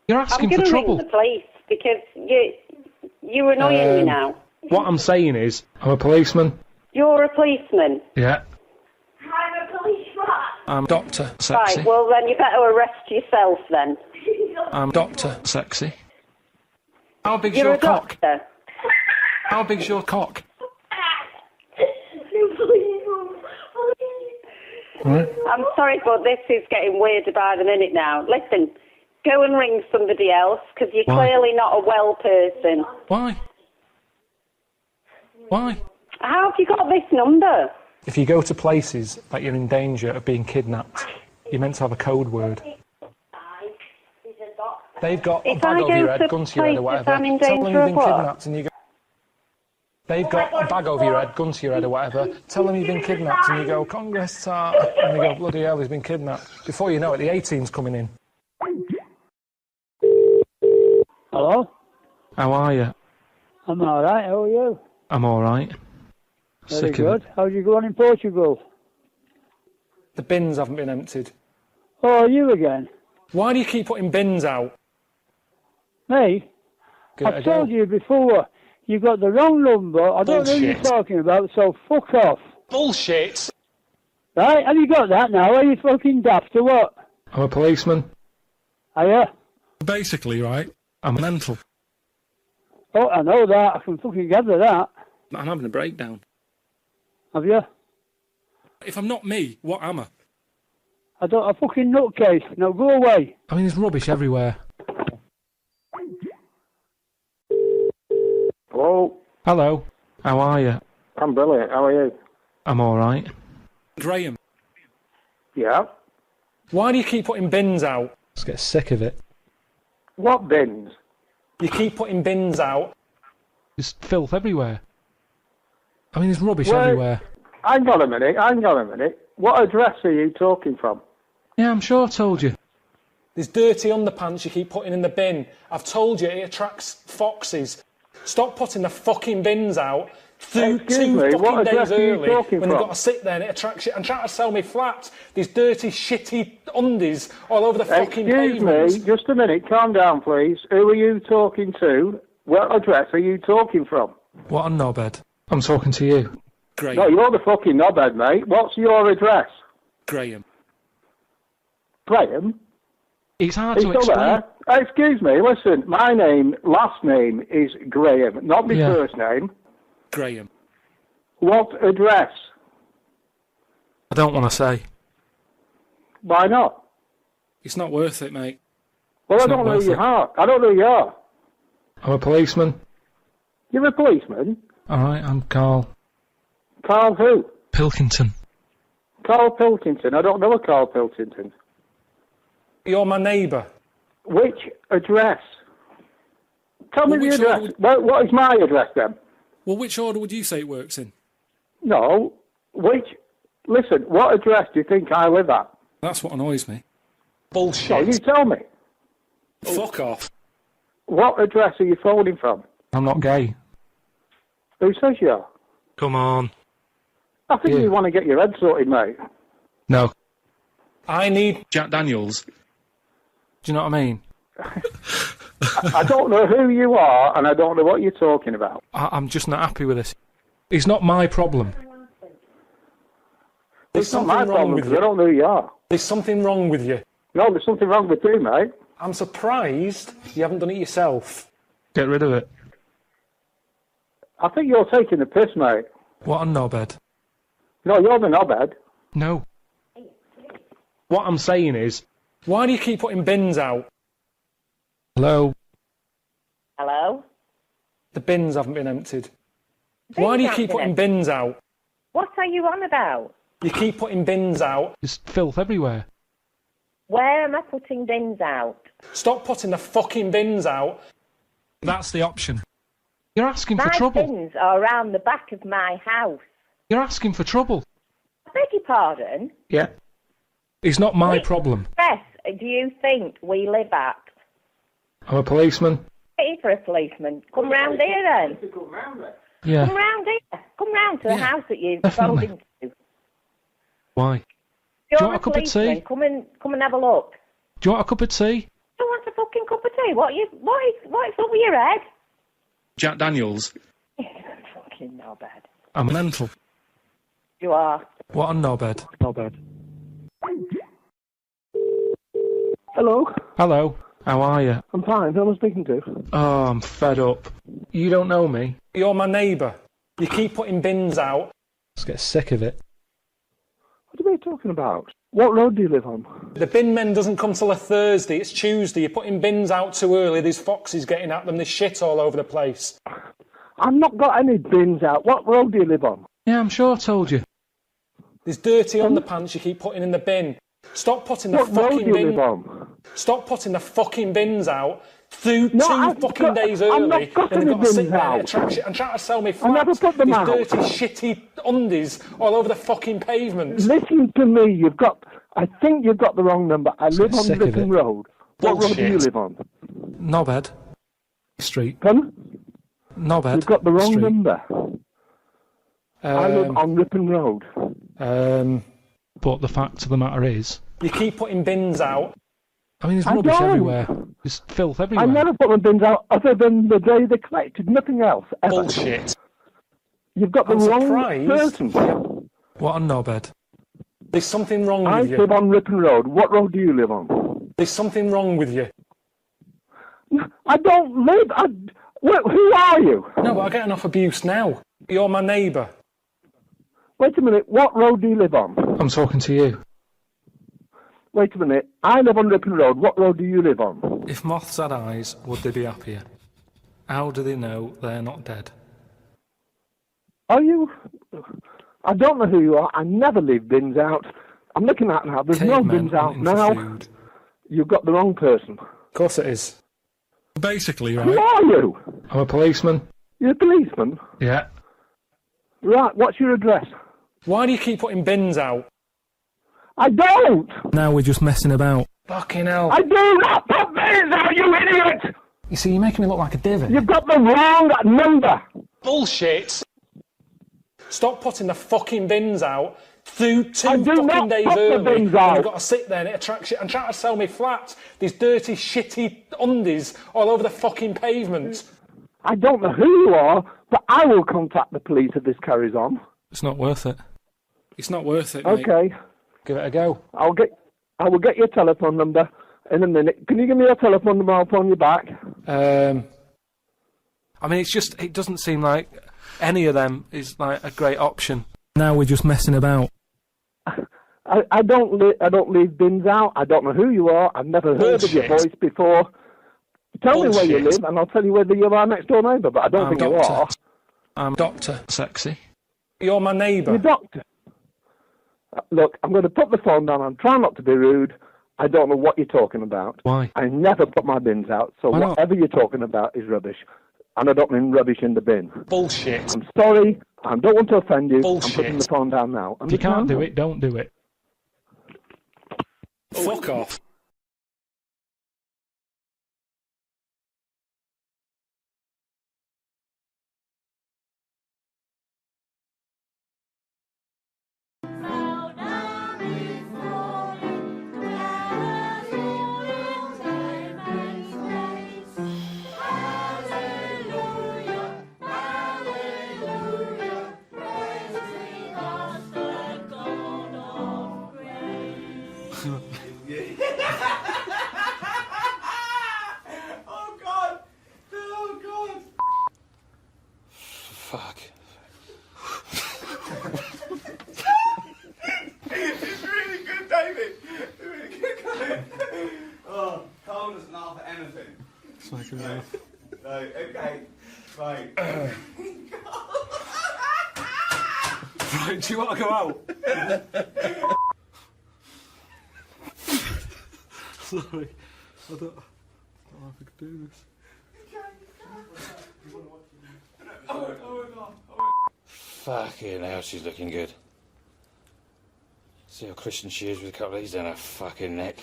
You're asking for I'm trouble. going to ring the police, because you're annoying me now. What I'm saying is, I'm a policeman. You're a policeman. Yeah. I'm a policeman. I'm Dr. Sexy. Right, well then you better arrest yourself then. I'm Dr. Sexy. How big's You're your a cock? doctor. How big's your cock? Right. I'm sorry, but this is getting weirder by the minute now. Listen, go and ring somebody else, because you're Why? clearly not a well person. Why? Why? How have you got this number? If you go to places that you're in danger of being kidnapped, you're meant to have a code word. They've got a If bag I over go your head, to gun to your head or places whatever. I'm in Tell them danger you've of been what? kidnapped and you go... They've got a bag over your head, gun to your head or whatever. Tell them you've been kidnapped and you go, Congress tar. And they go, bloody hell, he's been kidnapped. Before you know it, the A-team's coming in. Hello? How are you? I'm alright, how are you? I'm alright. Very Sick good. of it. How'd you go on in Portugal? The bins haven't been emptied. Oh, you again? Why do you keep putting bins out? Me? Get a I've told deal. you before, you got the wrong number. I don't know who you're Bullshit. talking about, so fuck off. Bullshit! Right, have you got that now? Are you fucking daft or what? I'm a policeman. Are you? Basically, right, I'm mental. Oh, I know that. I can fucking gather that. I'm having a breakdown. Have you? If I'm not me, what am I? I don't. A fucking nutcase. Now go away. I mean, there's rubbish everywhere. Hello. Hello. How are you? I'm brilliant. How are you? I'm alright. Graham. Yeah. Why do you keep putting bins out? Just get sick of it. What bins? You keep putting bins out. There's filth everywhere. I mean, there's rubbish everywhere. Hang on a minute. What address are you talking from? Yeah, I'm sure I told you. There's dirty underpants you keep putting in the bin. I've told you it attracts foxes. Stop putting the fucking bins out two fucking days early when they've got to sit there and it attracts you. And trying to sell me flats. There's dirty, shitty undies all over the fucking pavement. Excuse me, just a minute, calm down please. Who are you talking to? What address are you talking from? What a knobhead. I'm talking to you. Graham. No, you're the fucking knobhead, mate. What's your address? Graham. Graham? It's hard to explain. There? Excuse me, listen, my last name is Graham, not my first name. Graham. What address? I don't want to say. Why not? It's not worth it, mate. Well, I don't know who you are. I don't know who you are. I'm a policeman. You're a policeman? Alright, I'm Karl. Karl who? Pilkington. Karl Pilkington. I don't know a Karl Pilkington. You're my neighbour. Which address? Tell me the address. What is my address then? Well, which order would you say it works in? No. Listen, what address do you think I live at? That's what annoys me. Bullshit. No, you tell me. Fuck off. What address are you phoning from? I'm not gay. Who says you are? Come on. I think you want to get your head sorted, mate. No. I need Jack Daniels. Do you know what I mean? I don't know who you are, and I don't know what you're talking about. I'm just not happy with this. It's not my problem. It's not my problem, because I don't know who you are. There's something wrong with you. No, there's something wrong with you, mate. I'm surprised you haven't done it yourself. Get rid of it. I think you're taking the piss, mate. What a knobhead. No, you're the knobhead. No. What I'm saying is, why do you keep putting bins out? Hello? Hello? The bins haven't been emptied. Why do you keep putting bins out? What are you on about? You keep putting bins out. There's filth everywhere. Where am I putting bins out? Stop putting the fucking bins out. That's the option. You're asking for trouble. My bins are around the back of my house. You're asking for trouble. I beg your pardon? Yeah. It's not my problem. Yes, do you think we live at? I'm a policeman. Get you for a policeman. Come round here then. Yeah. Come round here. Come round to the house that you've sold into. Why? You're Do you want a cup of tea? Come and have a look. Do you want a cup of tea? I want a fucking cup of tea. What is up with your head? Jack Daniels. Fucking knobhead. I'm mental. You are. What a knobhead. Knobhead. Hello? Hello. How are you? I'm fine. Who am I speaking to? Oh, I'm fed up. You don't know me. You're my neighbour. You keep putting bins out. Just get sick of it. What are you talking about? What road do you live on? The bin men doesn't come till a Thursday. It's Tuesday. You're putting bins out too early. There's foxes getting at them. There's shit all over the place. I've not got any bins out. What road do you live on? Yeah, I'm sure I told you. There's dirty underpants you keep putting in the bin. Stop putting the fucking bin. Stop putting the fucking bins out two fucking days early, and they've got to sit there and attract shit and try to sell me flats. I never put them out. These dirty, shitty undies all over the fucking pavement. Listen to me. I think you've got the wrong number. I live on Ripon Road. What road do you live on? Knobhead Street. Pardon? Knobhead. You've got the wrong Street. number. I live on Ripon Road. But the fact of the matter is, you keep putting bins out. I mean, there's rubbish everywhere. There's filth everywhere. I never put my bins out other than the day they collected. Nothing else. Ever. Bullshit. You've got the wrong person. What a knobhead. There's something wrong with you. I live on Ripon Road. What road do you live on? There's something wrong with you. I don't live... Who are you? No, but I get enough abuse now. You're my neighbour. Wait a minute. What road do you live on? I'm talking to you. Wait a minute. I live on Ripon Road. What road do you live on? If moths had eyes, would they be happier? How do they know they're not dead? Are you... I don't know who you are. I never leave bins out. I'm looking at now. There's no bins out now. You've got the wrong person. Of course it is. Basically, right? Who are you? I'm a policeman. You're a policeman? Yeah. Right, what's your address? Why do you keep putting bins out? I don't! Now we're just messing about. Fucking hell. I do not put bins out, you idiot! You see, you're making me look like a divot. You've got the wrong number. Bullshit. Stop putting the fucking bins out through 2 I do fucking not days put the early. bins And out. I've got to sit there and it attracts you. I'm trying to sell me flats. These dirty, shitty undies all over the fucking pavement. I don't know who you are, but I will contact the police if this carries on. It's not worth it. It's not worth it, mate. Okay. Give it a go. I will get your telephone number in a minute. Can you give me your telephone number? I'll phone you back. I mean, it doesn't seem like any of them is like a great option. Now we're just messing about. I don't leave bins out. I don't know who you are. I've never heard of your voice before. Tell me where you live, and I'll tell you whether you're our next door neighbour. But I don't think you are. I'm Doctor Sexy. You're my neighbour. You're Doctor. Look, I'm going to put the phone down. I'm trying not to be rude. I don't know what you're talking about. Why? I never put my bins out, so Why not? whatever you're talking about is rubbish. And I don't mean rubbish in the bin. Bullshit. I'm sorry. I don't want to offend you. Bullshit. I'm putting the phone down now. If you can't do it, don't do it. Fuck off. Oh God! Oh God! Fuck. It's really good, David. It's really good. Oh, Carl doesn't laugh at anything. It's like a no. No, okay, right. Right, do you want to go out? Sorry, I don't know if I could do this. Fucking hell, she's looking good. See how Christian she is with a couple of these down her fucking neck.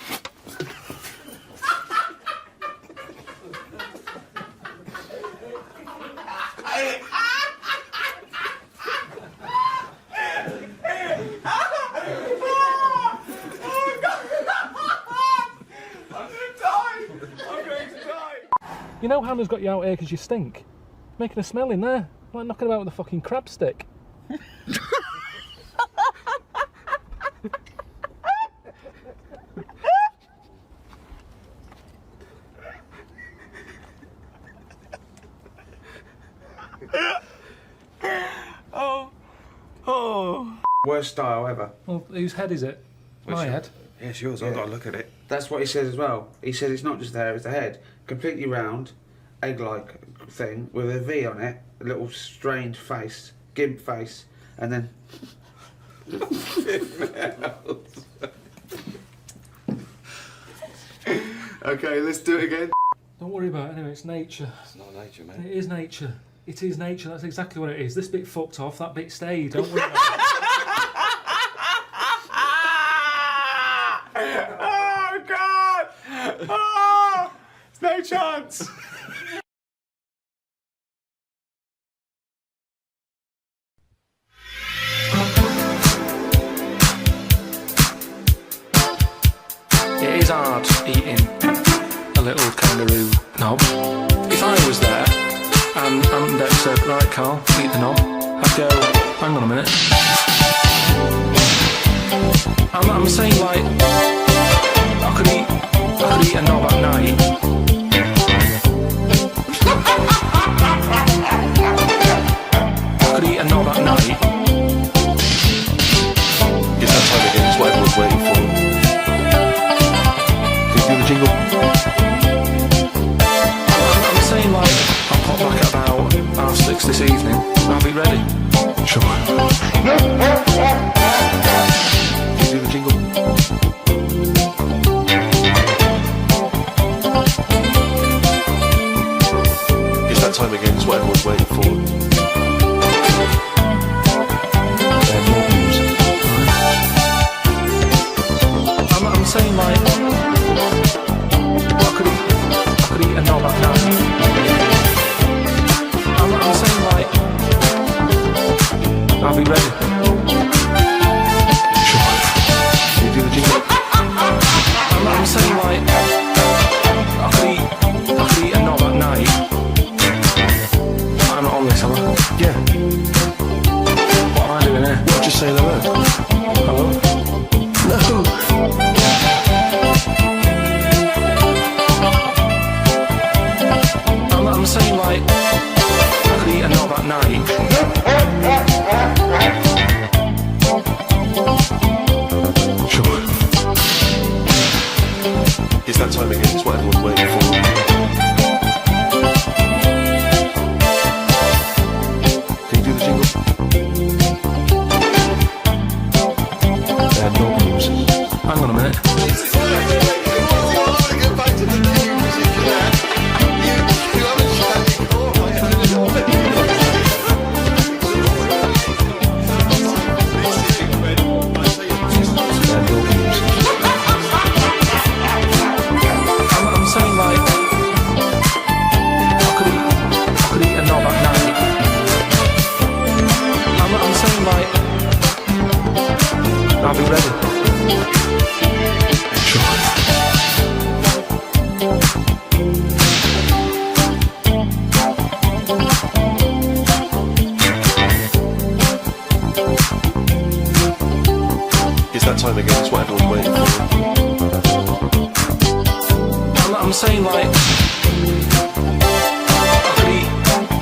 You know Hannah's got you out here because you stink? Making a smell in there. Like knocking about with a fucking crab stick. Oh. Worst style ever. Well, whose head is it? My head. Yeah, it's yours. I've got to look at it. That's what he says as well. He says it's not just the hair, it's the head. Completely round, egg-like thing with a V on it, a little strange face, gimp face, and then... Okay, let's do it again. Don't worry about it anyway, it's nature. It's not nature, mate. It is nature. It is nature, that's exactly what it is. This bit fucked off, that bit stayed. Don't worry about it. Oh God! Oh, there's no chance. It is hard eating a little kangaroo knob. If I was there and Dex said, right Carl, eat the knob, I'd go, hang on a minute. I'm saying like, I could eat a knob at night. I could eat a knob at night. It's that time again, it's what everyone's waiting for. Can you do the jingle? I'm saying like, I'll pop back at about 6:30 this evening, and I'll be ready. Sure. Can you do the jingle? It's that time again, it's what everyone's waiting for. I'm saying like, saying like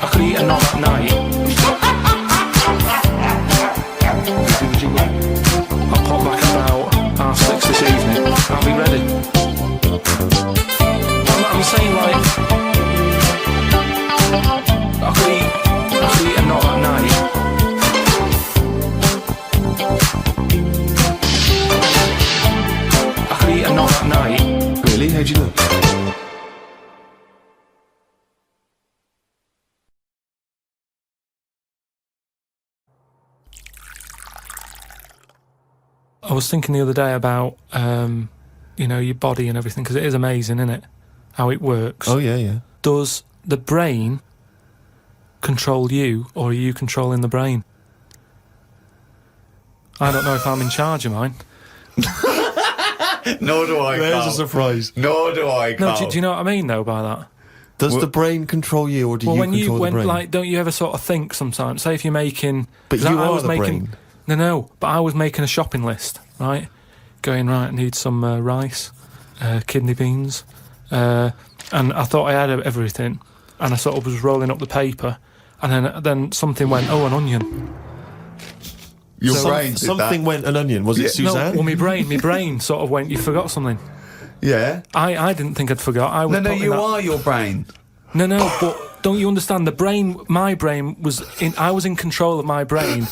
I could eat a knob at night. I'll pop back about 6:30 this evening. I'll be ready. I'm saying like I could eat a knob at night. I could eat a knob at night. Really? How'd you look? I was thinking the other day about, you know, your body and everything, because it is amazing, isn't it? How it works. Oh, yeah, yeah. Does the brain control you, or are you controlling the brain? I don't know if I'm in charge of mine. Nor do I, There's Carl. a surprise. Nor do I, Carl. No, do you know what I mean, though, by that? Does the brain control you, or do you control the brain? Like, don't you ever sort of think sometimes? Say if you're making... But you are the brain. No, but I was making a shopping list, right? Going, right, I need some rice, kidney beans, and I thought I had everything, and I sort of was rolling up the paper, and then something went, oh, an onion. Your brain did something that. went an onion. Was it Suzanne? No, well, my brain sort of went, you forgot something. Yeah. I didn't think I'd forgot. I was No, you are your brain. No, but don't you understand? My brain was I was in control of my brain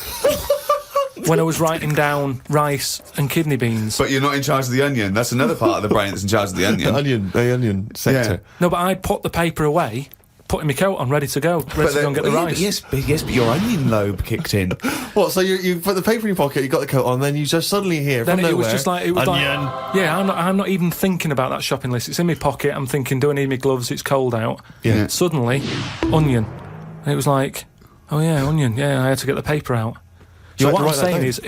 when I was writing down rice and kidney beans. But you're not in charge of the onion. That's another part of the brain that's in charge of the onion. The onion sector. Yeah. No, but I put the paper away, putting my coat on, ready to go, ready to go and get the rice. Yes, but your onion lobe kicked in. What? So you put the paper in your pocket, you got the coat on, then you just suddenly hear Then from it nowhere, was just like onion. Yeah, I'm not even thinking about that shopping list. It's in my pocket. I'm thinking, do I need my gloves? It's cold out. Yeah. Suddenly, onion, and it was like, oh yeah, onion. Yeah, I had to get the paper out. So what I'm saying is,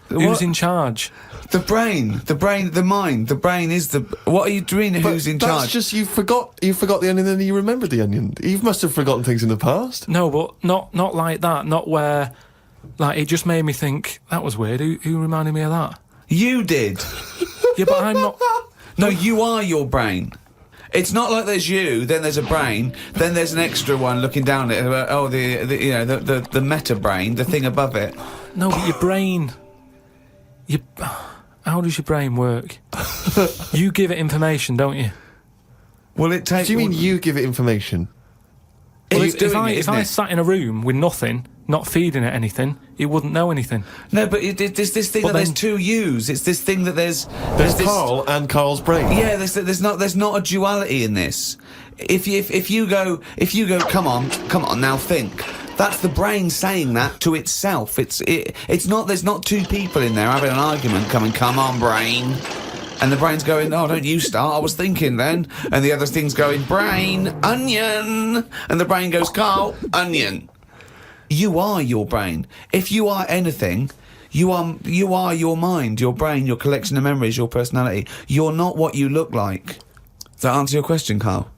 who's in charge? The brain, the mind, the brain is the... What are you doing? Who's in charge? That's just, you forgot the onion, and then you remembered the onion. You must have forgotten things in the past. No, but not like that. Not where... Like, it just made me think, that was weird. Who reminded me of that? You did. Yeah, but I'm not... No, you are your brain. It's not like there's you, then there's a brain, then there's an extra one looking down at it. Oh, the meta brain, the thing above it. No, but your brain... How does your brain work? You give it information, don't you? Well, it takes... Do you mean you give it information? Well, if I sat in a room with nothing, not feeding it anything, it wouldn't know anything. No, but there's this thing there's two yous. It's this thing that there's Carl and Carl's brain. Yeah, there's not a duality in this. If you go, come on, now think. That's the brain saying that to itself. It's not. There's not two people in there having an argument. Come on, brain. And the brain's going, oh, don't you start, I was thinking then. And the other thing's going, brain, onion. And the brain goes, Carl, onion. You are your brain. If you are anything, you are your mind, your brain, your collection of memories, your personality. You're not what you look like. Does that answer your question, Carl?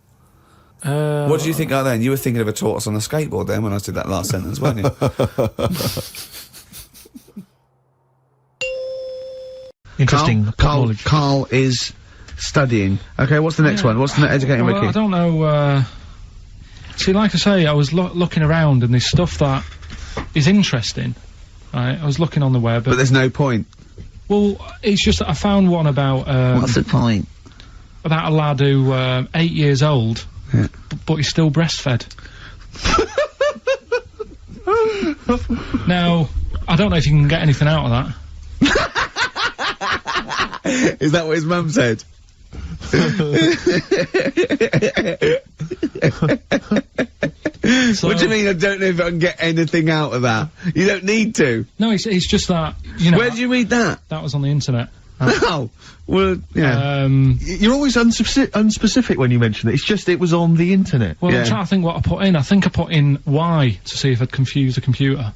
What did you think of then? You were thinking of a tortoise on a skateboard then when I did that last sentence, weren't you? Interesting. Carl is studying. Okay, what's the next one? What's the educating Ricky? I don't know. See, like I say, I was looking around and there's stuff that is interesting. Right? I was looking on the web. But there's no point. Well, it's just that I found one about... What's the point? About a lad who, 8 years old, but he's still breastfed. Now, I don't know if you can get anything out of that. Is that what his mum said? What do you mean I don't know if I can get anything out of that? You don't need to. No, it's just that, you know... Where did you read that? That was on the internet. Oh, well, yeah. You're always unspecific when you mention it. It's just it was on the internet. Well, I'm trying to think what I put in. I think I put in Y to see if I'd confuse a computer.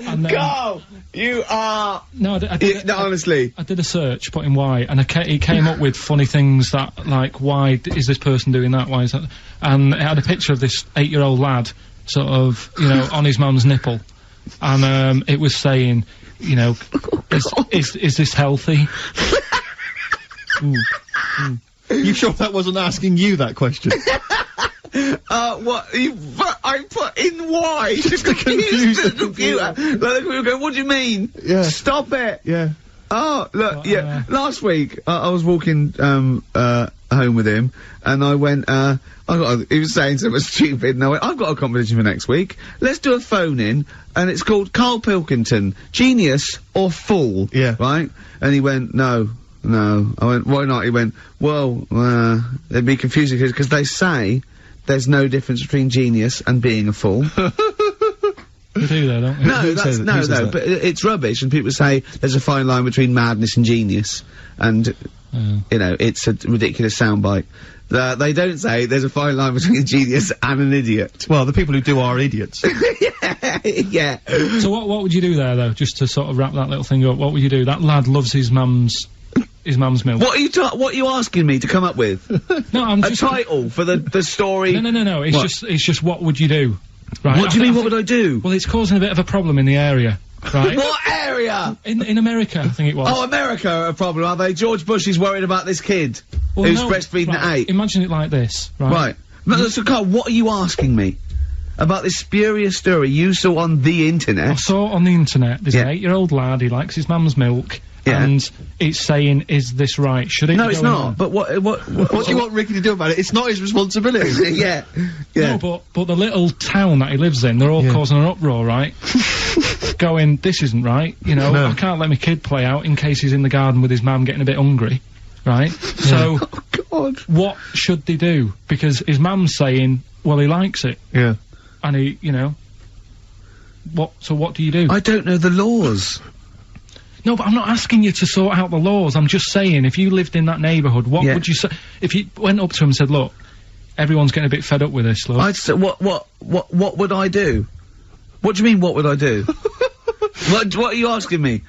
And then, Carl, you are... No, I did honestly. I did a search, put in Y, and it came up with funny things that, like, why is this person doing that? Why is that? And it had a picture of this 8-year-old lad, sort of, you know, on his mum's nipple. And, it was saying, you know, is this healthy? You sure that wasn't asking you that question? What? I put in why? Just to confuse the computer. Like the computer going, what do you mean? Yeah. Stop it. Yeah. Oh, look, last week, I was walking, home with him, and I went, he was saying something stupid, and I went, I've got a competition for next week. Let's do a phone-in, and it's called Karl Pilkington, Genius or Fool. Yeah. Right? And he went, no. I went, why not? He went, well, it'd be confusing, because they say there's no difference between genius and being a fool. You do though, don't you? No, but it's rubbish, and people say there's a fine line between madness and genius, and, you know, it's a ridiculous soundbite. They don't say there's a fine line between a genius and an idiot. Well, the people who do are idiots. Yeah. So what would you do there, though, just to sort of wrap that little thing up? What would you do? That lad loves his mum's milk. What are you asking me to come up with? No, I'm just... A title for the story? No, it's just what would you do? Right. What do you mean, what would I do? Well, it's causing a bit of a problem in the area, right? What area? In America, I think it was. Oh, America are a problem, are they? George Bush is worried about this kid who's breastfeeding at 8. Imagine it like this, right? Right. So, Carl, what are you asking me? About this spurious story you saw on the internet? I saw it on the internet. There's an 8-year-old lad, he likes his mum's milk. Yeah. And it's saying, is this right? Should it No, be it's going not. on? But what do you want Ricky to do about it? It's not his responsibility. Yeah. No, but the little town that he lives in, they're all causing an uproar, right? Going, this isn't right, you know, I can't let my kid play out in case he's in the garden with his mum getting a bit hungry, right? So, what should they do? Because his mum's saying, well, he likes it. Yeah. And he, you know, so what do you do? I don't know the laws. No, but I'm not asking you to sort out the laws. I'm just saying, if you lived in that neighbourhood, what would you say? If you went up to him and said, look, everyone's getting a bit fed up with this, look. I'd say, what would I do? What do you mean, what would I do? What are you asking me?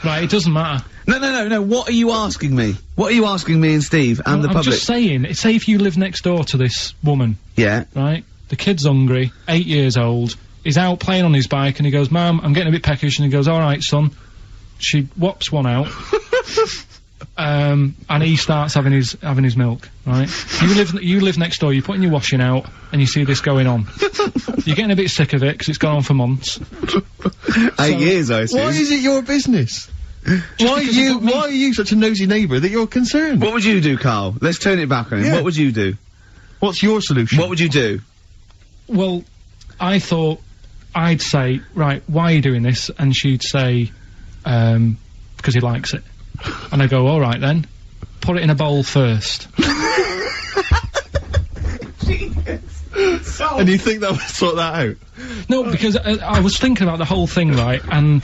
Right, it doesn't matter. No, what are you asking me? What are you asking me and Steve and the public? I'm just saying, say if you live next door to this woman. Yeah. Right? The kid's hungry, 8 years old. He's out playing on his bike and he goes, Mum, I'm getting a bit peckish, and he goes, alright, son. She whops one out. And he starts having his milk, right? You live next door, you're putting your washing out, and you see this going on. You're getting a bit sick of it, because it's gone on for months. 8 years, I assume. Why is it your business? Why are you such a nosy neighbour that you're concerned? What would you do, Carl? Let's turn it back on him. What would you do? What's your solution? What would you do? Well, I thought I'd say, right, why are you doing this? And she'd say, because he likes it. And I go, alright then, put it in a bowl first. And you think that would sort that out? No, because I was thinking about the whole thing, right, and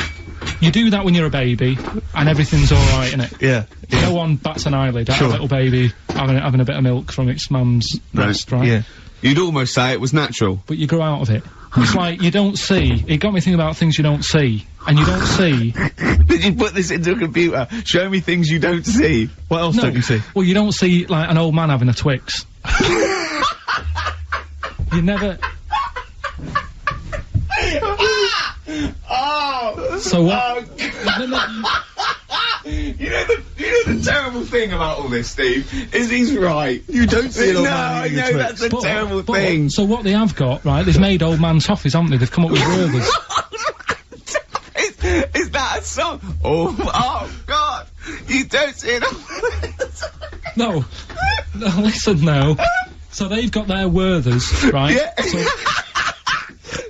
you do that when you're a baby, and everything's alright, innit? Yeah. No one bats an eyelid at a little baby having a bit of milk from its mum's breast, right? Yeah. You'd almost say it was natural. But you grow out of it. It's like, you don't see. It got me thinking about things you don't see. And you don't see. Did you put this into a computer? Show me things you don't see. What else don't you see? Well, you don't see, like, an old man having a Twix. You never... So what? You know the terrible thing about all this, Steve, is he's right. You don't see an old man I eating a know, Twix. that's a terrible thing. So what they have got, right, they've made old man toffees, haven't they? They've come up with Werther's. Is that a song? Oh God! You don't see it. No, listen now. So they've got their Werther's, right? Yeah. So,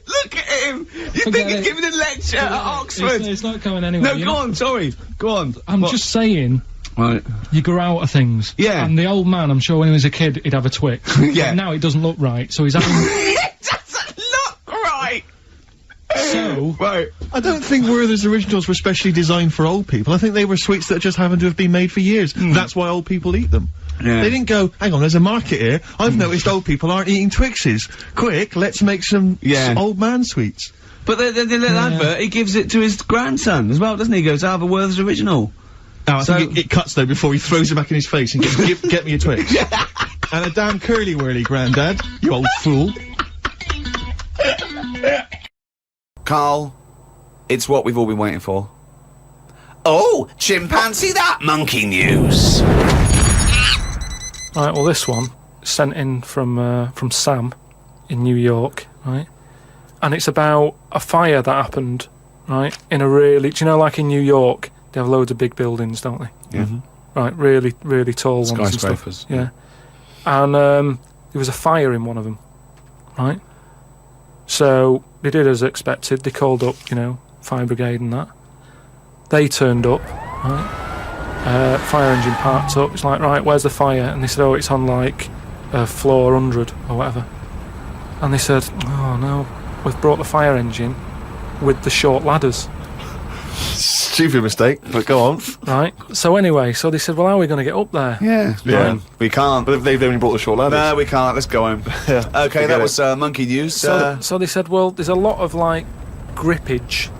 look at him! You think he's giving a lecture at Oxford? It's not going anywhere. No, go on, sorry. Go on. I'm just saying, right, you grow out of things. Yeah. And the old man, I'm sure when he was a kid, he'd have a Twix. Yeah. But now it doesn't look right, so he's having... It doesn't look right! So... Right. I don't think Werther's originals were specially designed for old people. I think they were sweets that just happened to have been made for years. That's why old people eat them. Yeah. They didn't go, hang on, there's a market here. I've noticed old people aren't eating Twixes. Quick, let's make some old man sweets. But the little advert, he gives it to his grandson as well, doesn't he? He goes, I have a Werther's original. Now, I think it cuts, though, before he throws it back in his face and goes, get me a Twix. And a damn curly-whirly, Grandad, you old fool. Carl, it's what we've all been waiting for. Oh, chimpanzee that monkey news. Right, well, this one sent in from Sam in New York, right? And it's about a fire that happened, right? In a really, do you know, like in New York, they have loads of big buildings, don't they? Yeah. Right, really, really tall ones and Skyscrapers, stuff. Yeah. And there was a fire in one of them, right? So they did as expected. They called up, you know, fire brigade and that. They turned up, right? Fire engine parked up. It's like, right, where's the fire? And they said, oh, it's on like floor 100 or whatever. And they said, oh no, we've brought the fire engine with the short ladders. Stupid mistake, but go on. Right. So anyway, so they said, well, how are we going to get up there? Yeah. Yeah. We can't. But they've only brought the short ladders. No, we can't. Let's go home. Yeah. Okay, that was monkey news. So they said, well, there's a lot of like grippage.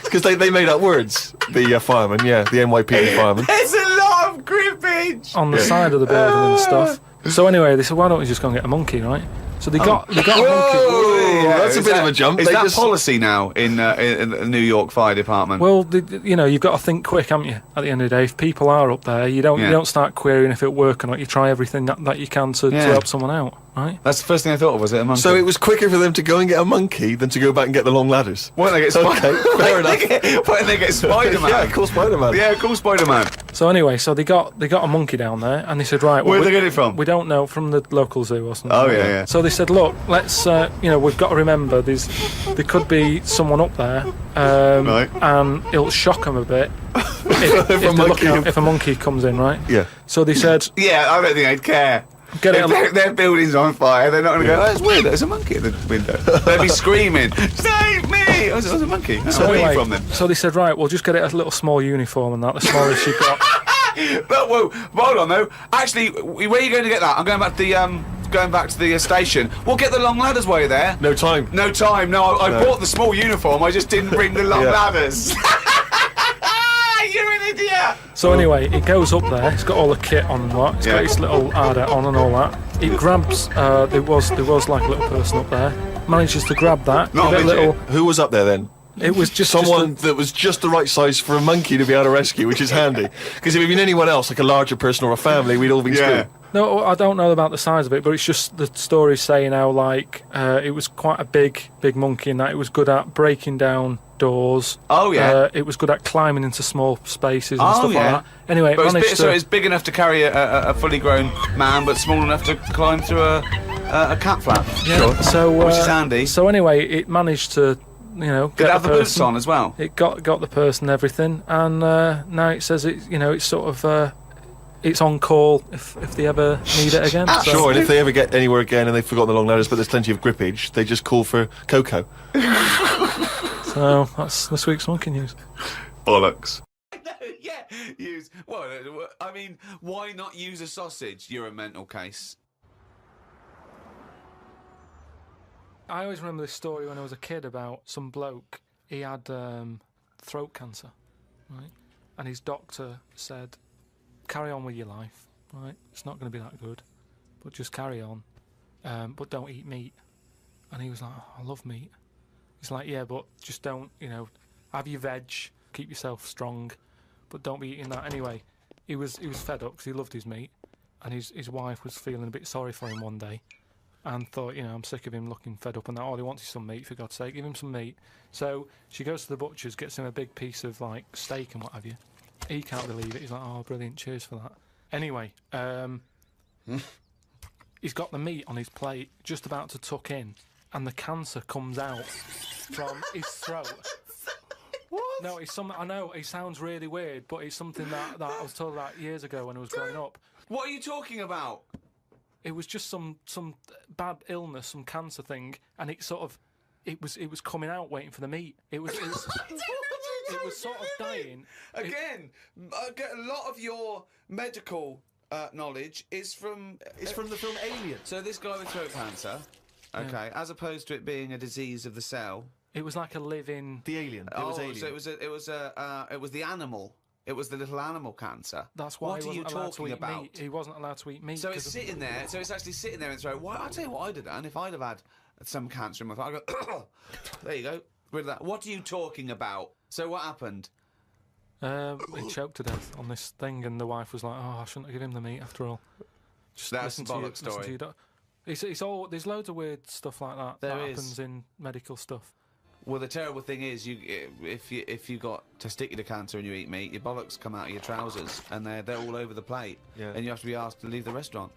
Because they made up words. The firemen, yeah, the NYPD firemen. There's a lot of grippage On the side of the building and stuff. So anyway, they said, why don't we just go and get a monkey, right? So they got a monkey. Yeah, that's a bit of a jump. Is They that just- policy now in the New York Fire Department? Well, you know, you've got to think quick, haven't you? At the end of the day, if people are up there, you don't start querying if it works or not. You try everything that you can to help someone out, right? That's the first thing I thought of. Was it a monkey? So it was quicker for them to go and get a monkey than to go back and get the long ladders. Why don't they get Okay, fair enough. Why don't they get Spider-Man? Yeah, call Spider-Man. Yeah, call Spider-Man. So anyway, so they got a monkey down there, and they said, right, Where'd well, they get it from? We don't know, from the local zoo or something. Oh, like yeah, that. yeah. So they said, look, let's, you know, we've got to remember there could be someone up there, Right. and it'll shock them a bit if a monkey comes in, right? Yeah. So they said, Yeah, I don't think they'd care. Get it If their building's on fire, they're not going to go, oh, it's weird, there's a monkey at the window. They'll be screaming, save me! Oh, there's a monkey. so Away anyway, from them. so they said, right, we'll just get it a little small uniform and that, the smallest you've got. But whoa, hold on though. Actually, where are you going to get that? I'm going back to the station. We'll get the long ladders while you're there. No time. No time. No, I bought the small uniform. I just didn't bring the long ladders. You're an idiot. So anyway, it goes up there. It's got all the kit on and what. It's got its little adder on and all that. It grabs. There was like a little person up there. Manages to grab that. Not give it a midget. Who was up there then? It was just Someone that was just the right size for a monkey to be able to rescue, which is handy. Because if it had been anyone else, like a larger person or a family, we'd all been screwed. No, I don't know about the size of it, but it's just the story saying how like it was quite a big monkey in that it was good at breaking down doors. Oh yeah. It was good at climbing into small spaces and stuff like that. Anyway, but it managed so it's big enough to carry a fully grown man, but small enough to climb through a cat flap. Yeah. Sure. So which is handy. So anyway, it managed to, you know, Did it have the boots on as well? It got the person and everything, and now it says it, you know, it's sort of it's on call if they ever need it again. So. Sure, and if they ever get anywhere again and they've forgotten the long ladders, but there's plenty of grippage, they just call for Coco. So that's this week's monkey news. Bollocks. Use. Well, I mean, why not use a sausage? You're a mental case. I always remember this story when I was a kid about some bloke. He had throat cancer, right? And his doctor said, carry on with your life, right? It's not going to be that good, but just carry on. But don't eat meat. And he was like, oh, I love meat. He's like, yeah, but just don't, you know, have your veg, keep yourself strong, but don't be eating that. Anyway, he was fed up because he loved his meat, and his wife was feeling a bit sorry for him one day, and thought, you know, I'm sick of him looking fed up and that. All he wants is some meat, for God's sake, give him some meat. So she goes to the butcher's, gets him a big piece of like steak and what have you. He can't believe it. He's like, oh, brilliant, cheers for that. Anyway, he's got the meat on his plate, just about to tuck in, and the cancer comes out from his throat. What? No, it's something. I know it sounds really weird, but it's something that I was told about years ago when I was growing up. What are you talking about? It was just some bad illness, some cancer thing, and it sort of, it was coming out waiting for the meat. It was sort of dying. Again, a lot of your medical knowledge is from the film Alien. So this guy with throat cancer, okay, as opposed to it being a disease of the cell. It was like a living. The alien. It was alien. So it was the animal. It was the little animal cancer. That's why what he are you wasn't allowed to talking eat about? meat. He wasn't allowed to eat meat. So it's sitting there. So it's actually sitting there and throat. Why? I'll tell you what I'd have done if I'd have had some cancer in my throat. I go, there you go, rid of that. What are you talking about? So what happened? He choked to death on this thing, and the wife was like, "Oh, I shouldn't have given him the meat after all." Just That's listen a to bollock story. It's all. There's loads of weird stuff like that There that is. happens in medical stuff. Well, the terrible thing is, if you got testicular cancer and you eat meat, your bollocks come out of your trousers, and they're all over the plate, and you have to be asked to leave the restaurant.